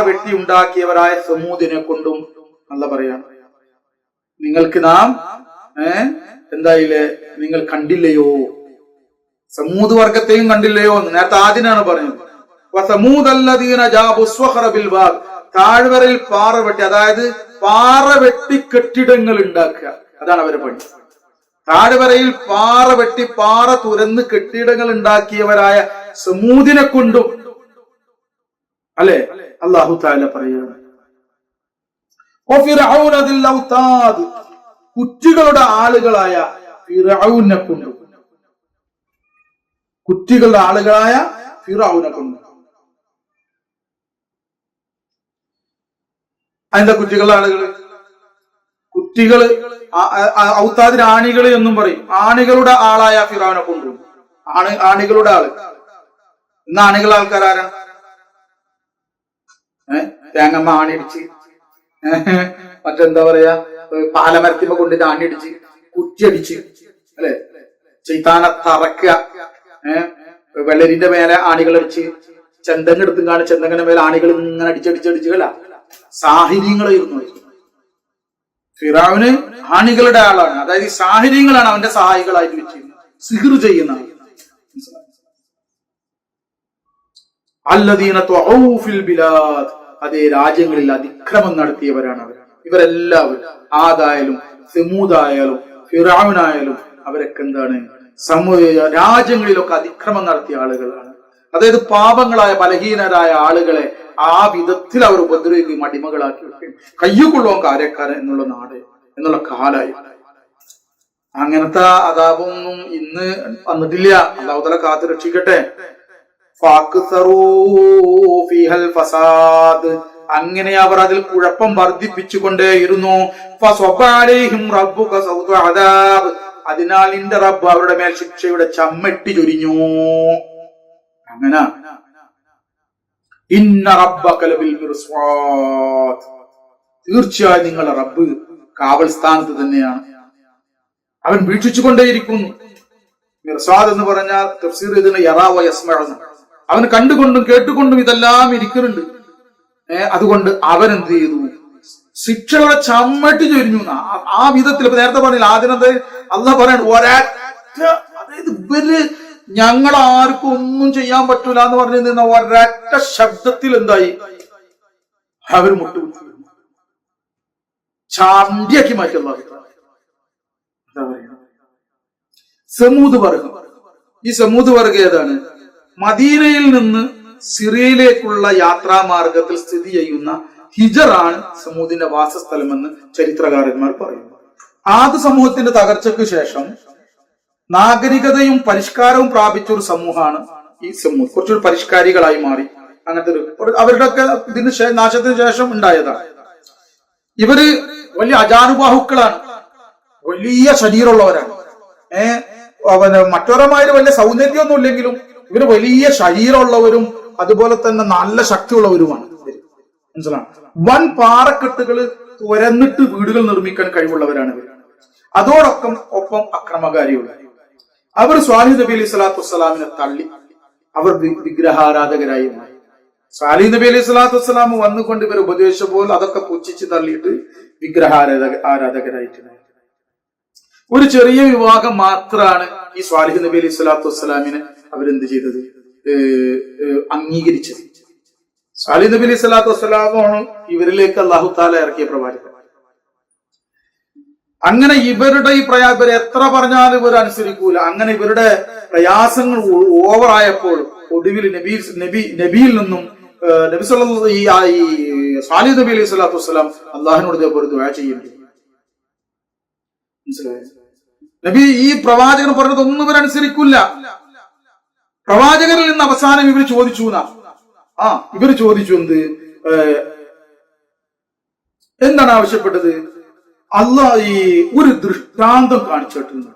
വെട്ടി ഉണ്ടാക്കിയവരായ സമൂദിനെ കൊണ്ടും നല്ല പറയാണ്, നിങ്ങൾക്ക് നാം എന്തായില്ലേ, നിങ്ങൾ കണ്ടില്ലയോ, സമൂദ് വർഗത്തെയും കണ്ടില്ലയോ എന്ന് നേരത്തെ ആദ്യനാണ് പറഞ്ഞത്. താഴ്വരയിൽ പാറ വെട്ടി, അതായത് പാറ വെട്ടി കെട്ടിടങ്ങൾ ഉണ്ടാക്കുക, അതാണ് അവരെ പണി. താഴ്വരയിൽ പാറ വെട്ടി പാറ തുരന്ന് കെട്ടിടങ്ങൾ ഉണ്ടാക്കിയവരായ സമൂദിനെ കൊണ്ടും അല്ലെ അല്ലാഹു തആല പറയുകയാണ്, കുറ്റികളുടെ ആളുകളായ ഫിറഔനെ കൊണ്ടും, കുറ്റികളുടെ ആളുകളായ ഫിറഔനെ കൊണ്ടും. അതിന്റെ കുറ്റികളുടെ ആളുകള്, കുറ്റികള് ഔത്താദിന് ആണികള് എന്നും പറയും. ആണികളുടെ ആളായ ഫിറഔനെ കൊണ്ടും, ആണികളുടെ ആള്. ഇന്ന് ആണികളുടെ ആൾക്കാരാരാണ്? തേങ്ങമ്മ ആണിടിച്ച്, മറ്റെന്താ പറയാ, പാലമരത്തിമ കൊണ്ടിട്ട് ആണിടിച്ച്, കുറ്റിയടിച്ച്, അല്ലെ, ചൈത്താനെ തറക്കുക, വെള്ളരിന്റെ മേലെ ആണികൾ അടിച്ച്, ചെന്തങ്ങെടുത്തും കാണി ചെന്തങ്ങനെ മേലെ ആണികൾ ഇങ്ങനെ അടിച്ചടിച്ചടിച്ചുകല്ല സാഹിര്യങ്ങളായിരുന്നു. ഫിറഔന് ആണികളുടെ ആളാണ്, അതായത് ഈ സാഹിര്യങ്ങളാണ് അവന്റെ സഹായികളായിട്ട് വെച്ചിരുന്നത്, സിഹിർ ചെയ്യുന്ന അല്ലദീന തഉ ഫിൽ ബിലാദ്, അതേ രാജ്യങ്ങളിൽ അതിക്രമം നടത്തിയവരാണ് അവർ. ഇവരെല്ലാവരും ആദായാലും സമൂദായാലും ഫിറഔനായാലും അവരൊക്കെ എന്താണ്, രാജ്യങ്ങളിലൊക്കെ അതിക്രമം നടത്തിയ ആളുകളാണ്. അതായത് പാപങ്ങളായ ബലഹീനരായ ആളുകളെ ആ വിധത്തിൽ അവർ ഉപദ്രവിക്കുകയും അടിമകളാക്കി വെക്കുകയും കയ്യുകൊള്ളുവാൻ കാര്യക്കാരൻ എന്നുള്ള നാട് എന്നുള്ള കാലായി. അങ്ങനത്തെ അതാപൊന്നും ഇന്ന് വന്നിട്ടില്ല. അല്ലാഹു തആല കാത്തു രക്ഷിക്കട്ടെ. അങ്ങനെ അവർ അതിൽ കുഴപ്പം വർദ്ധിപ്പിച്ചുകൊണ്ടേയിരുന്നു. അതിനാൽ നിന്റെ റബ്ബ് അവരുടെ മേൽ ശിക്ഷയുടെ ചമ്മട്ടി ചൊരിഞ്ഞു. അങ്ങനെ ഇന്ന റബ്ബക ലബിൽ മിർസ്വാദ്, തീർച്ചയായും നിങ്ങളുടെ റബ്ബ് കാവൽ സ്ഥാനത്ത് തന്നെയാണ്, അവൻ വീക്ഷിച്ചുകൊണ്ടേയിരിക്കുന്നു. മിർസ്വാദ് എന്ന് പറഞ്ഞാൽ തഫ്സീർ ഇതിന് യറാ വ യസ്മഉ, അവൻ കണ്ടുകൊണ്ടും കേട്ടുകൊണ്ടും ഇതെല്ലാം ഇരിക്കുന്നുണ്ട്. അതുകൊണ്ട് അവൻ എന്ത് ചെയ്തു, ശിക്ഷയുടെ ചമ്മട്ടി ചൊരിഞ്ഞു. ആ വിധത്തിൽ ഇപ്പൊ നേരത്തെ പറഞ്ഞില്ല, ആദ്യത്തെ അല്ലാഹ് പറയാണ് ഒരൊറ്റ, അതായത് ഇവര് ഞങ്ങളാർക്കും ഒന്നും ചെയ്യാൻ പറ്റൂല എന്ന് പറഞ്ഞു നിന്ന ഒരൊറ്റ ശബ്ദത്തിൽ എന്തായി, അവർ മുട്ടുകുത്തി ചാണ്ടിയാക്കി മാറ്റി. അല്ലാഹു എന്താ പറയുക, സമൂദ് വർഗം. ഈ സമൂദ് വർഗം ഏതാണ്? മദീനയിൽ നിന്ന് സിറിയയിലേക്കുള്ള യാത്രാമാർഗത്തിൽ സ്ഥിതി ചെയ്യുന്ന ഹിജറാണ് സമൂദിന്റെ വാസസ്ഥലമെന്ന് ചരിത്രകാരന്മാർ പറയുന്നു. ആദ്യ സമൂഹത്തിന്റെ തകർച്ചയ്ക്ക് ശേഷം നാഗരികതയും പരിഷ്കാരവും പ്രാപിച്ച ഒരു സമൂഹമാണ് ഈ സമൂഹം. കുറച്ചൊരു പരിഷ്കാരികളായി മാറി. അങ്ങനത്തെ അവരുടെ ഒക്കെ ഇതിന് നാശത്തിന് ശേഷം ഉണ്ടായതാണ്. ഇവര് വലിയ അജാനുബാഹുക്കളാണ്, വലിയ ശരീരമുള്ളവരാണ്. പിന്നെ മറ്റൊരമാതിരി വലിയ സൗന്ദര്യമൊന്നും ഇല്ലെങ്കിലും ഇവര് വലിയ ശരീരമുള്ളവരും അതുപോലെ തന്നെ നല്ല ശക്തിയുള്ളവരുമാണ്. മനസ്സിലാണ്. വൻ പാറക്കെട്ടുകൾ തുരന്നിട്ട് വീടുകൾ നിർമ്മിക്കാൻ കഴിവുള്ളവരാണ് ഇവർ. ഒപ്പം അക്രമകാരികൾ. അവർ സ്വാലിഹ് നബി അലൈഹി സ്വലാത്തു വസ്സലാമിനെ തള്ളി അവർ വിഗ്രഹാരാധകരായി മാറി. സാലിഹ് നബി അലൈഹി സ്വലാത്തു വസ്സലാം വന്നുകൊണ്ട് ഇവർ ഉപദേശിച്ച പോലെ അതൊക്കെ പുച്ഛിച്ച് തള്ളിയിട്ട് ആരാധകരായിട്ട് ഒരു ചെറിയ വിഭാഗം മാത്രമാണ് ഈ സ്വാലിഹ് നബി അലൈഹി സ്വലാത്തു വസ്സലാമിനെ അവരെന്ത് ചെയ്തത്, അംഗീകരിച്ചത്. സാലിഹ് നബി അലൈഹി സ്വലാത്തു വസ്സലാമാണ് ഇവരിലേക്ക് അല്ലാഹു തആല ഇറക്കിയ പ്രവാചകൻ. അങ്ങനെ ഇവരുടെ ഈ ഇവർ എത്ര പറഞ്ഞാലും ഇവർ അനുസരിക്കൂല. അങ്ങനെ ഇവരുടെ പ്രയാസങ്ങൾ ഓവറായപ്പോൾ ഒടുവിൽ നബിയിൽ നിന്നും നബി സല്ലല്ലാഹു ഈ സാലിഹ് നബി അലൈഹി സ്വലാത്തു വസ്സലാം അള്ളാഹിനോട് ഇതേപോലെ ദുആ ചെയ്യുന്നു. മനസ്സിലായോ? നബി ഈ പ്രവാചകൻ പറഞ്ഞതൊന്നും ഇവർ അനുസരിക്കില്ല. പ്രവാചകനിൽ നിന്ന് അവസാനം ഇവർ ചോദിച്ചു ഇവർ ചോദിച്ചു എന്താണ് ആവശ്യപ്പെട്ടത്? അള്ളാഹ് ഈ ഒരു ദൃഷ്ടാന്തം കാണിച്ചിട്ടുണ്ട്.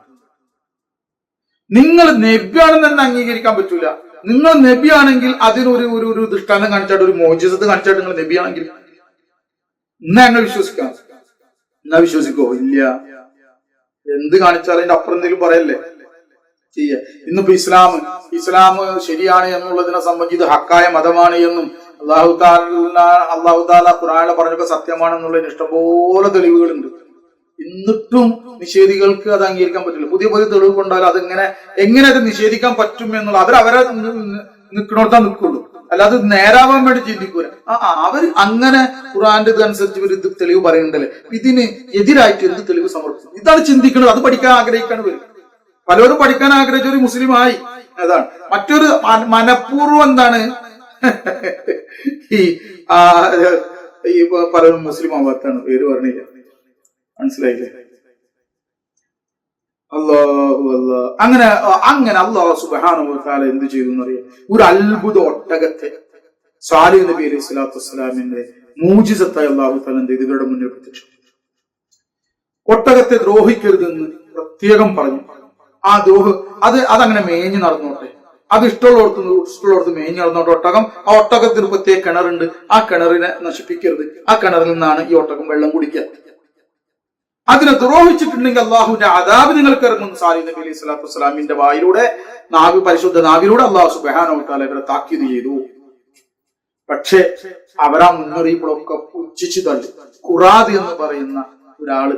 നിങ്ങൾ നബിയാണെന്ന് തന്നെ അംഗീകരിക്കാൻ പറ്റൂല. നിങ്ങൾ നബിയാണെങ്കിൽ അതിനൊരു ഒരു ദൃഷ്ടാന്തം കാണിച്ചാട്ട്, ഒരു മോചിസത്ത് കാണിച്ചാട്ട് നിങ്ങൾ നബിയാണെങ്കിൽ എന്നാ ഞങ്ങൾ വിശ്വസിക്കാം. എന്നാ വിശ്വസിക്കോ? ഇല്ല. എന്ത് കാണിച്ചാലും അതിന്റെ അപ്പുറം എന്തെങ്കിലും പറയല്ലേ ചെയ്യ. ഇന്നിപ്പോ ഇസ്ലാം ശരിയാണ് എന്നുള്ളതിനെ സംബന്ധിച്ച് ഹക്കായ മതമാണ് എന്നും അള്ളാഹു താല ഖുർആനിൽ പറഞ്ഞൊക്കെ സത്യമാണെന്നുള്ളതിന് ഇഷ്ടംപോലെ തെളിവുകളുണ്ട്. എന്നിട്ടും നിഷേധികൾക്ക് അത് അംഗീകരിക്കാൻ പറ്റില്ല. പുതിയ തെളിവ് കൊണ്ടാലും എങ്ങനെ അത് നിഷേധിക്കാൻ പറ്റും എന്നുള്ള അവരെ നിൽക്കണോടത്താ നിൽക്കുള്ളൂ. അല്ലാതെ നേരാവാൻ വേണ്ടി ചിന്തിക്കൂല. അവർ അങ്ങനെ ഖുർആന്റെ ഇതനുസരിച്ച് ഇവർ ഇത് തെളിവ് പറയുന്നുണ്ടല്ലേ, ഇതിന് എതിരായിട്ട് എന്ത് തെളിവ് സമർപ്പിക്കും? ഇതാണ് ചിന്തിക്കുന്നത്. അത് പഠിക്കാൻ ആഗ്രഹിക്കാണ് വരും. പലരും പഠിക്കാൻ ആഗ്രഹിച്ച ഒരു മുസ്ലിം ആയി. അതാണ് മറ്റൊരു മനഃപൂർവ്വം എന്താണ് ഈ പലരും മുസ്ലിം ആവാത്താണ്, പേര് പറഞ്ഞില്ല. മനസ്സിലായില്ലേ? അങ്ങനെ അല്ലാഹു സുബ്ഹാനഹു വ തആല എന്ത് ചെയ്തു എന്നറിയാം. ഒരു അത്ഭുത ഒട്ടകത്തെ സാലിഹ് നബി അലൈഹി സ്വലാത്തു വസ്സലാമിന്റെ മൂജിസത്തായി അല്ലാഹു തആല എന്ത് ചെയ്തു ഇവരുടെ മുന്നിൽ പ്രത്യക്ഷപ്പെട്ടു. ഒട്ടകത്തെ ദ്രോഹിക്കരുതെന്ന് പ്രത്യേകം പറഞ്ഞു. അതങ്ങനെ മേഞ്ഞു നടന്നോട്ടെ, അത് ഇഷ്ടമുള്ളടത്ത് മേഞ്ഞു നടന്നോട്ടെ. ഒട്ടകത്തിന് പ്രത്യേക കിണറുണ്ട്, ആ കിണറിനെ നശിപ്പിക്കരുത്. ആ കിണറിൽ നിന്നാണ് ഈ ഒട്ടകം വെള്ളം കുടിക്കുക. അതിനെ ദ്രോഹിച്ചിട്ടുണ്ടെങ്കിൽ അള്ളാഹുവിന്റെ അദാബ് നിങ്ങൾക്ക് ഇറങ്ങും. സാലിഹ് നബി അലൈഹി സ്വലാത്തു വസ്സലാമിന്റെ വായിലൂടെ പരിശുദ്ധ നാവിലൂടെ അള്ളാഹു സുബ്ഹാനഹു വ തആല ഇവരെ താക്കീത് ചെയ്തു. പക്ഷെ അവരാ മുന്നറിയിപ്പുകളൊക്കെ പുച്ഛിച്ചു തള്ളി. ഖുറാദ് എന്ന് പറയുന്ന ഒരാള്,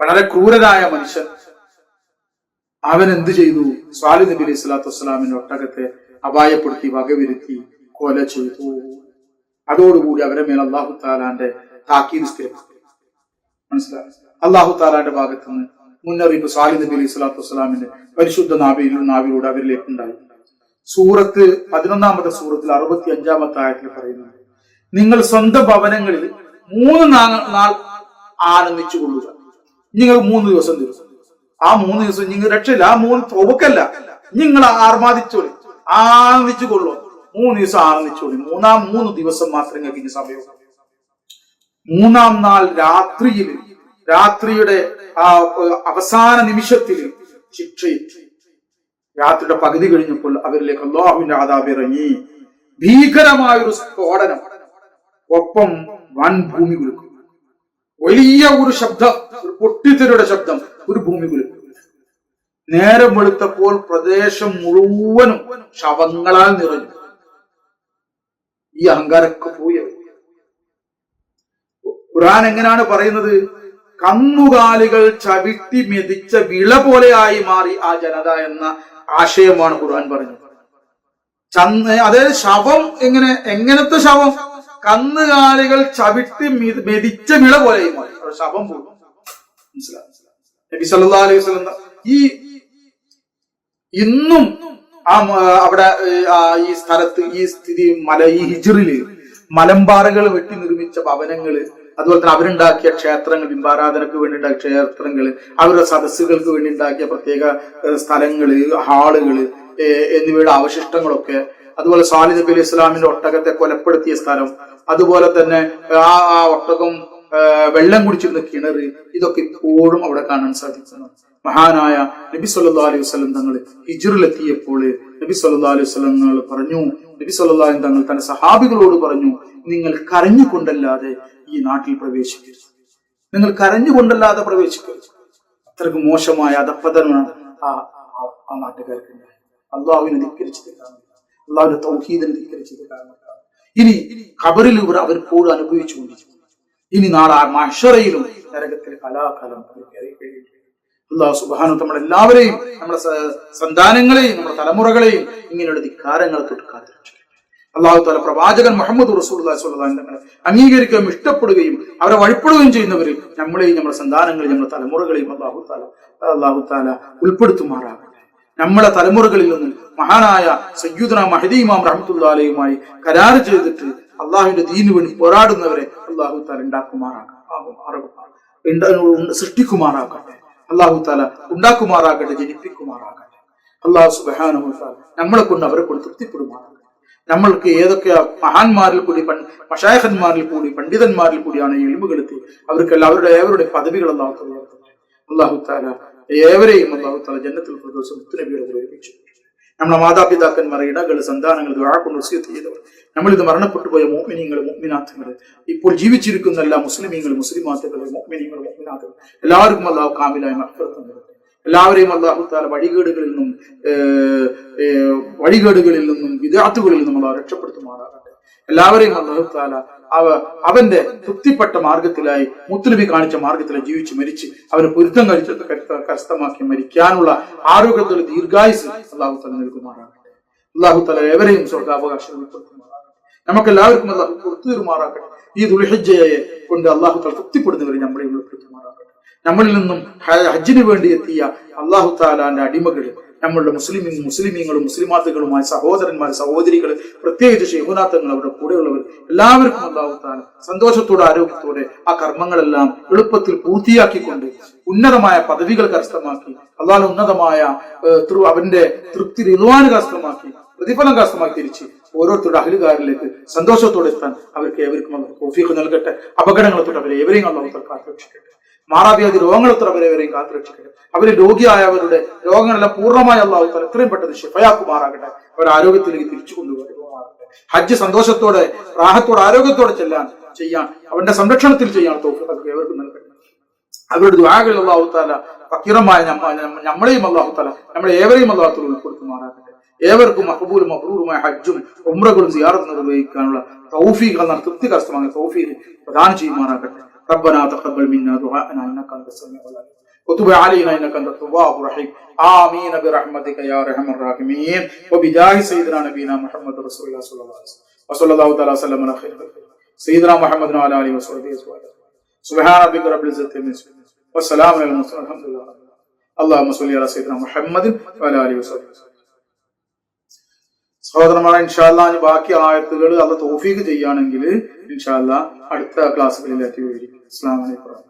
വളരെ ക്രൂരനായ മനുഷ്യൻ, അവൻ എന്ത് ചെയ്തു? സാലിഹ് നബി അലൈഹി സ്വലാത്തു വസ്സലാമിന്റെ ഒട്ടകത്തെ അപായപ്പെടുത്തി വകവരുത്തി കൊല ചെയ്തു. അതോടുകൂടി അവരെ മേൽ അള്ളാഹു തആലാന്റെ താക്കീത് സ്ഥിരപ്പെട്ടു. മനസ്സിലായി? അള്ളാഹു താലാന്റെ ഭാഗത്ത് നിന്ന് മുന്നറിയിപ്പ് സാലിഹ് നബി അലൈഹി സ്വലാത്തു വസ്സലാമിന്റെ പരിശുദ്ധ നാവിലൂടെ അവരിലേക്ക് ഉണ്ടായി. സൂറത്ത് 11-ാമത്തെ സൂറത്തിൽ 65-ാമത്തെ ആയത്തിൽ പറയുന്നത്, നിങ്ങൾ സ്വന്തം ഭവനങ്ങളിൽ 3 നാൾ ആനന്ദിച്ചു കൊള്ളുക. നിങ്ങൾ 3 ദിവസം ആ 3 ദിവസം നിങ്ങൾ രക്ഷയില്ല. ആ 3 തോക്കല്ല, നിങ്ങൾ ആനന്ദിച്ചു കൊള്ളുക. 3 ദിവസം ആനന്ദിച്ചോളി. 3 ദിവസം മാത്രം നിങ്ങൾക്ക് സമയം. 3-ാം നാൾ രാത്രിയുടെ ആ അവസാന നിമിഷത്തിൽ ശിക്ഷയേറ്റു. രാത്രിയുടെ പകുതി കഴിഞ്ഞപ്പോൾ അവരിലേക്ക് അല്ലാഹുവിന്റെ അദാബ് ഇറങ്ങി. ഭീകരമായൊരു സ്ഫോടനം, ഒപ്പം വൻ ഭൂമി കുലുക്കും. വലിയ ഒരു ശബ്ദം, ഒരു പൊട്ടിത്തെറിയുടെ ശബ്ദം, ഒരു ഭൂമി കുലുക്കും. നേരം വെളുത്തപ്പോൾ പ്രദേശം മുഴുവനും ശവങ്ങളാൽ നിറഞ്ഞു. ഈ അഹങ്കാരമൊക്കെ പോയി. ഖുർആൻ എങ്ങനെയാണ് പറയുന്നത്? കന്നുകാലികൾ ചവിട്ടി മെതിച്ച വിള പോലെയായി മാറി ആ ജനത എന്ന ആശയമാണ് ഖുർആൻ പറഞ്ഞത്. അതായത് ശവം എങ്ങനത്തെ ശവം? കന്നുകാലികൾ ചവിട്ടി മെതിച്ച വിള പോലെയായി മാറി ശവം പോലും. മനസ്സിലായി? നബി സല്ലല്ലാഹു അലൈഹി വസല്ലം ഇന്നും അവിടെ ഈ സ്ഥലത്ത് ഈ ഹിജ്റില് മലമ്പാറകൾ വെട്ടി നിർമ്മിച്ച ഭവനങ്ങള്, അതുപോലെ തന്നെ അവരുണ്ടാക്കിയ ക്ഷേത്രങ്ങൾ, ബിംബാരാധനക്ക് വേണ്ടി ഉണ്ടാക്കിയ ക്ഷേത്രങ്ങള്, അവരുടെ സദസ്സുകൾക്ക് വേണ്ടി ഉണ്ടാക്കിയ പ്രത്യേക സ്ഥലങ്ങള്, ഹാളുകള് എന്നിവയുടെ അവശിഷ്ടങ്ങളൊക്കെ, അതുപോലെ സാലിഹ് നബി അലൈഹി ഇസ്ലാമിന്റെ ഒട്ടകത്തെ കൊലപ്പെടുത്തിയ സ്ഥലം, അതുപോലെ തന്നെ ആ ഒട്ടകം വെള്ളം കുടിച്ചിരുന്ന കിണർ, ഇതൊക്കെ ഇപ്പോഴും അവിടെ കാണാൻ സാധിക്കുന്നു. മഹാനായ നബി സല്ലല്ലാഹു അലൈഹി വസല്ലം തങ്ങൾ ഹിജ്റിലെത്തിയപ്പോൾ നബി സല്ലല്ലാഹു അലൈഹി വസല്ലം തങ്ങൾ പറഞ്ഞു, നബി സല്ലല്ലാഹു അലൈഹി തങ്ങൾ തന്റെ സഹാബികളോട് പറഞ്ഞു, നിങ്ങൾ കരഞ്ഞുകൊണ്ടല്ലാതെ ഈ നാട്ടിൽ പ്രവേശിക്കരുത്, നിങ്ങൾ കരഞ്ഞുകൊണ്ടല്ലാതെ പ്രവേശിക്കരുത്. അത്രക്ക് മോശമായ അധപ്പതനാണ് ആ നാട്ടുകാർക്ക്. അള്ളാഹുവിനെ ധിക്കരിച്ചത് കാരണം, അള്ളാഹുവിന്റെ തൗഹീദിനെ ധിക്കരിച്ചത് കാരണം ഇനി ഖബറിൽ അവർ പോലും അനുഭവിച്ചുകൊണ്ടിരിക്കും. ഇനി നാളെ മഹ്ശറയിലും നരകത്തിൽ കലാകാലം അല്ലാഹു സുബ്ഹാനഹു നമ്മളെല്ലാവരെയും, നമ്മുടെ സന്താനങ്ങളെയും നമ്മുടെ തലമുറകളെയും ഇങ്ങനെയുള്ള ധിക്കാരങ്ങളെ തൊട്ട് കാത്തിരക്ഷിക്കും. അല്ലാഹു തആല പ്രവാചകൻ മുഹമ്മദ് റസൂലുള്ളാഹി സ്വല്ലല്ലാഹു അലൈഹി വസല്ലം അംഗീകരിക്കുകയും ഇഷ്ടപ്പെടുകയും അവരെ വഴിപ്പെടുകയും ചെയ്യുന്നവരിൽ നമ്മളെയും നമ്മുടെ സന്താനങ്ങളെയും നമ്മുടെ തലമുറകളെയും അല്ലാഹു തആല ഉൾപ്പെടുത്തുമാറാകട്ടെ. നമ്മളെ തലമുറകളിൽ നിന്നും മഹാനായ സയ്യിദുനാ മഹ്ദി ഇമാം റഹ്മത്തുള്ളാഹി അലൈഹിയുമായി കരാർ ചെയ്തിട്ട് അള്ളാഹുവിന്റെ ദീനു വേണ്ടി പോരാടുന്നവരെ അല്ലാഹു തആല സൃഷ്ടിക്കുമാറാകട്ടെ. അല്ലാഹു തആല ഉണ്ടാക്കുമാറാകട്ടെ, ജനിപ്പിക്കുമാറാകട്ടെ. അല്ലാഹു സുബ്ഹാനഹു വ തആല നമ്മളെ കൊണ്ട് അവരെ കൊണ്ട് തൃപ്തിപ്പെടുമാറാകട്ടെ. നമ്മൾക്ക് ഏതൊക്കെ മഹാന്മാരിൽ കൂടി മശായിഖന്മാരിൽ കൂടി പണ്ഡിതന്മാരിൽ കൂടിയാണ് ഇൽമുകളെത്തി അവർക്കെല്ലാം അവരുടെ പദവികൾ അല്ലാഹു തആല ഏവരെയും അല്ലാഹു തആല ജന്നത്തുൽ ഫിർദൗസ് മുത്തുനബിയുടെ കൂടെ ഒരുമിച്ചു. നമ്മുടെ മാതാപിതാക്കന്മാരെ ഇടകൾ സന്താനങ്ങൾ ദുആ കൊണ്ട് വസിയത്ത് ചെയ്തവർ, നമ്മളിത് മരണപ്പെട്ടു പോയ മുഅ്മിനീങ്ങൾ മുഅ്മിനാത്തുകൾ, ഇപ്പോൾ ജീവിച്ചിരിക്കുന്ന എല്ലാ മുസ്ലിമീങ്ങൾ മുസ്ലിമാത്തുകൾ, മുഅ്മിനീങ്ങൾ മുഅ്മിനാത്തുകൾ എല്ലാവർക്കും അല്ലാഹു കാമിലായ മഗ്ഫിറത്ത് നൽകട്ടെ. എല്ലാവരെയും അല്ലാഹു തആല വഴികേടുകളിൽ നിന്നും വിദഅത്തുകളിൽ നിന്നും അല്ലാഹു രക്ഷപ്പെടുത്തുമാറാകട്ടെ. എല്ലാവരെയും അല്ലാഹു തആല അവന്റെ തൃപ്തിപ്പെട്ട മാർഗത്തിലായി മുത്തുനബി കാണിച്ച മാർഗത്തിലായി ജീവിച്ച് മരിച്ച് അവന് പൊരുത്തം കരസ്ഥമാക്കി മരിക്കാനുള്ള ആരോഗ്യത്തിൽ ദീർഘായുസ് അല്ലാഹു തആല നൽകുമാറാകട്ടെ. അല്ലാഹു തആല ഏവരെയും സ്വർഗ്ഗാവകാശം ഉൾപ്പെടുത്തുമാറാകട്ടെ. നമുക്ക് എല്ലാവർക്കും അല്ലാഹു പുറത്തു തരുമാറാകട്ടെ. ഈ ദുൽഹിജ്ജയെ കൊണ്ട് അല്ലാഹു തആല തൃപ്തിപ്പെടുന്നവരെ നമ്മളെ ഉൾപ്പെടുത്തുമാറാകട്ടെ. നമ്മളിൽ നിന്നും ഹജ്ജിന് വേണ്ടി എത്തിയ അല്ലാഹു തആലാന്റെ അടിമകൾ, നമ്മളുടെ മുസ്ലിമീങ്ങളും മുസ്ലിമാത്തുകളുമായ സഹോദരന്മാർ സഹോദരികൾ, പ്രത്യേകിച്ച് ശൈഖുനാത്തങ്ങൾ, അവരുടെ കൂടെയുള്ളവർ എല്ലാവർക്കും അല്ലാഹു തആല സന്തോഷത്തോടെ ആരോഗ്യത്തോടെ ആ കർമ്മങ്ങളെല്ലാം എളുപ്പത്തിൽ പൂർത്തിയാക്കിക്കൊണ്ട് ഉന്നതമായ പദവികൾ കരസ്ഥമാക്കി അല്ലാഹു ഉന്നതമായ അവന്റെ തൃപ്തി റിദ്വാൻ കരസ്ഥമാക്കി പ്രതിഫലം കരസ്ഥമാക്കി തിരിച്ച് ഓരോരുത്തരുടെ അഹ്ലുകാരിലേക്ക് സന്തോഷത്തോടെ എത്താൻ അവർക്ക് ഏവർക്കും തൗഫീഖ് നൽകട്ടെ. അപകടങ്ങളെ തൊട്ട് അവരെ ഏവരെയും അല്ലാഹു തആല കാത്തുരക്ഷിക്കട്ടെ. മാറാവ്യാധി രോഗങ്ങളെത്ര അവരെവരെയും കാത്തുരക്ഷിക്കട്ടെ. അവര് രോഗിയായവരുടെ രോഗങ്ങളെല്ലാം പൂർണ്ണമായി അല്ലാഹു തആല എത്രയും പെട്ടെന്ന് ശിഫയാക്കുമാറാകട്ടെ. അവർ ആരോഗ്യത്തിലേക്ക് തിരിച്ചു കൊണ്ടുവരുമാറാകട്ടെ. ഹജ്ജ് സന്തോഷത്തോടെ റാഹത്തോടെ ആരോഗ്യത്തോടെ ചെയ്യാൻ അവന്റെ സംരക്ഷണത്തിൽ ചെയ്യാൻ തൗഫീഖ് ഏവർക്കും നൽകട്ടെ. അവരുടെ ദുആകളിൽ അല്ലാഹു തആല ഫക്കീറമായ നമ്മളെയും അല്ലാഹു തആല നമ്മളെ ഏവരെയും അല്ലാഹു തആല ഉൾപ്പെടുത്തുമാറാകട്ടെ. ഏവർക്കും മഖബൂലും മബ്റൂറുമായ ഹജ്ജും ഉംറകളും സിയാറത്തും നിർവഹിക്കാനുള്ള തൗഫീഖ് തൃപ്തി കരസ്ഥമായ തൗഫീഖ് പ്രദാനം ചെയ്യുമാറാകട്ടെ. ربنا تقبل منا دعاءنا انك انت السميع العليم وتب علينا انك انت التواب الرحيم امين برحمتك يا ارحم الراحمين وبجاه سيدنا نبينا محمد رسول الله صلى الله عليه وسلم وصلى الله تعالى وسلم على خير سيدنا محمد وعلى اله وصحبه اجمعين سبحان ربك رب العزه عما يصفون والسلام على المرسلين الحمد لله اللهم صل على سيدنا محمد وعلى اله وصحبه. സഹോദരന്മാരെ, ഇൻഷാ അല്ലാഹ് ബാക്കി ആയത്തുകൾ അല്ലാഹു തൗഫീഖ് ചെയ്യുകയാണെങ്കിൽ ഇൻഷാ അല്ലാഹ് അടുത്ത ക്ലാസ്സുകളിൽ എത്തി വരും. അസ്സലാമു അലൈക്കും.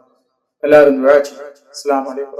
എല്ലാവരും ദുആ ചെയ്യൂ. അസ്സലാമു അലൈക്കും.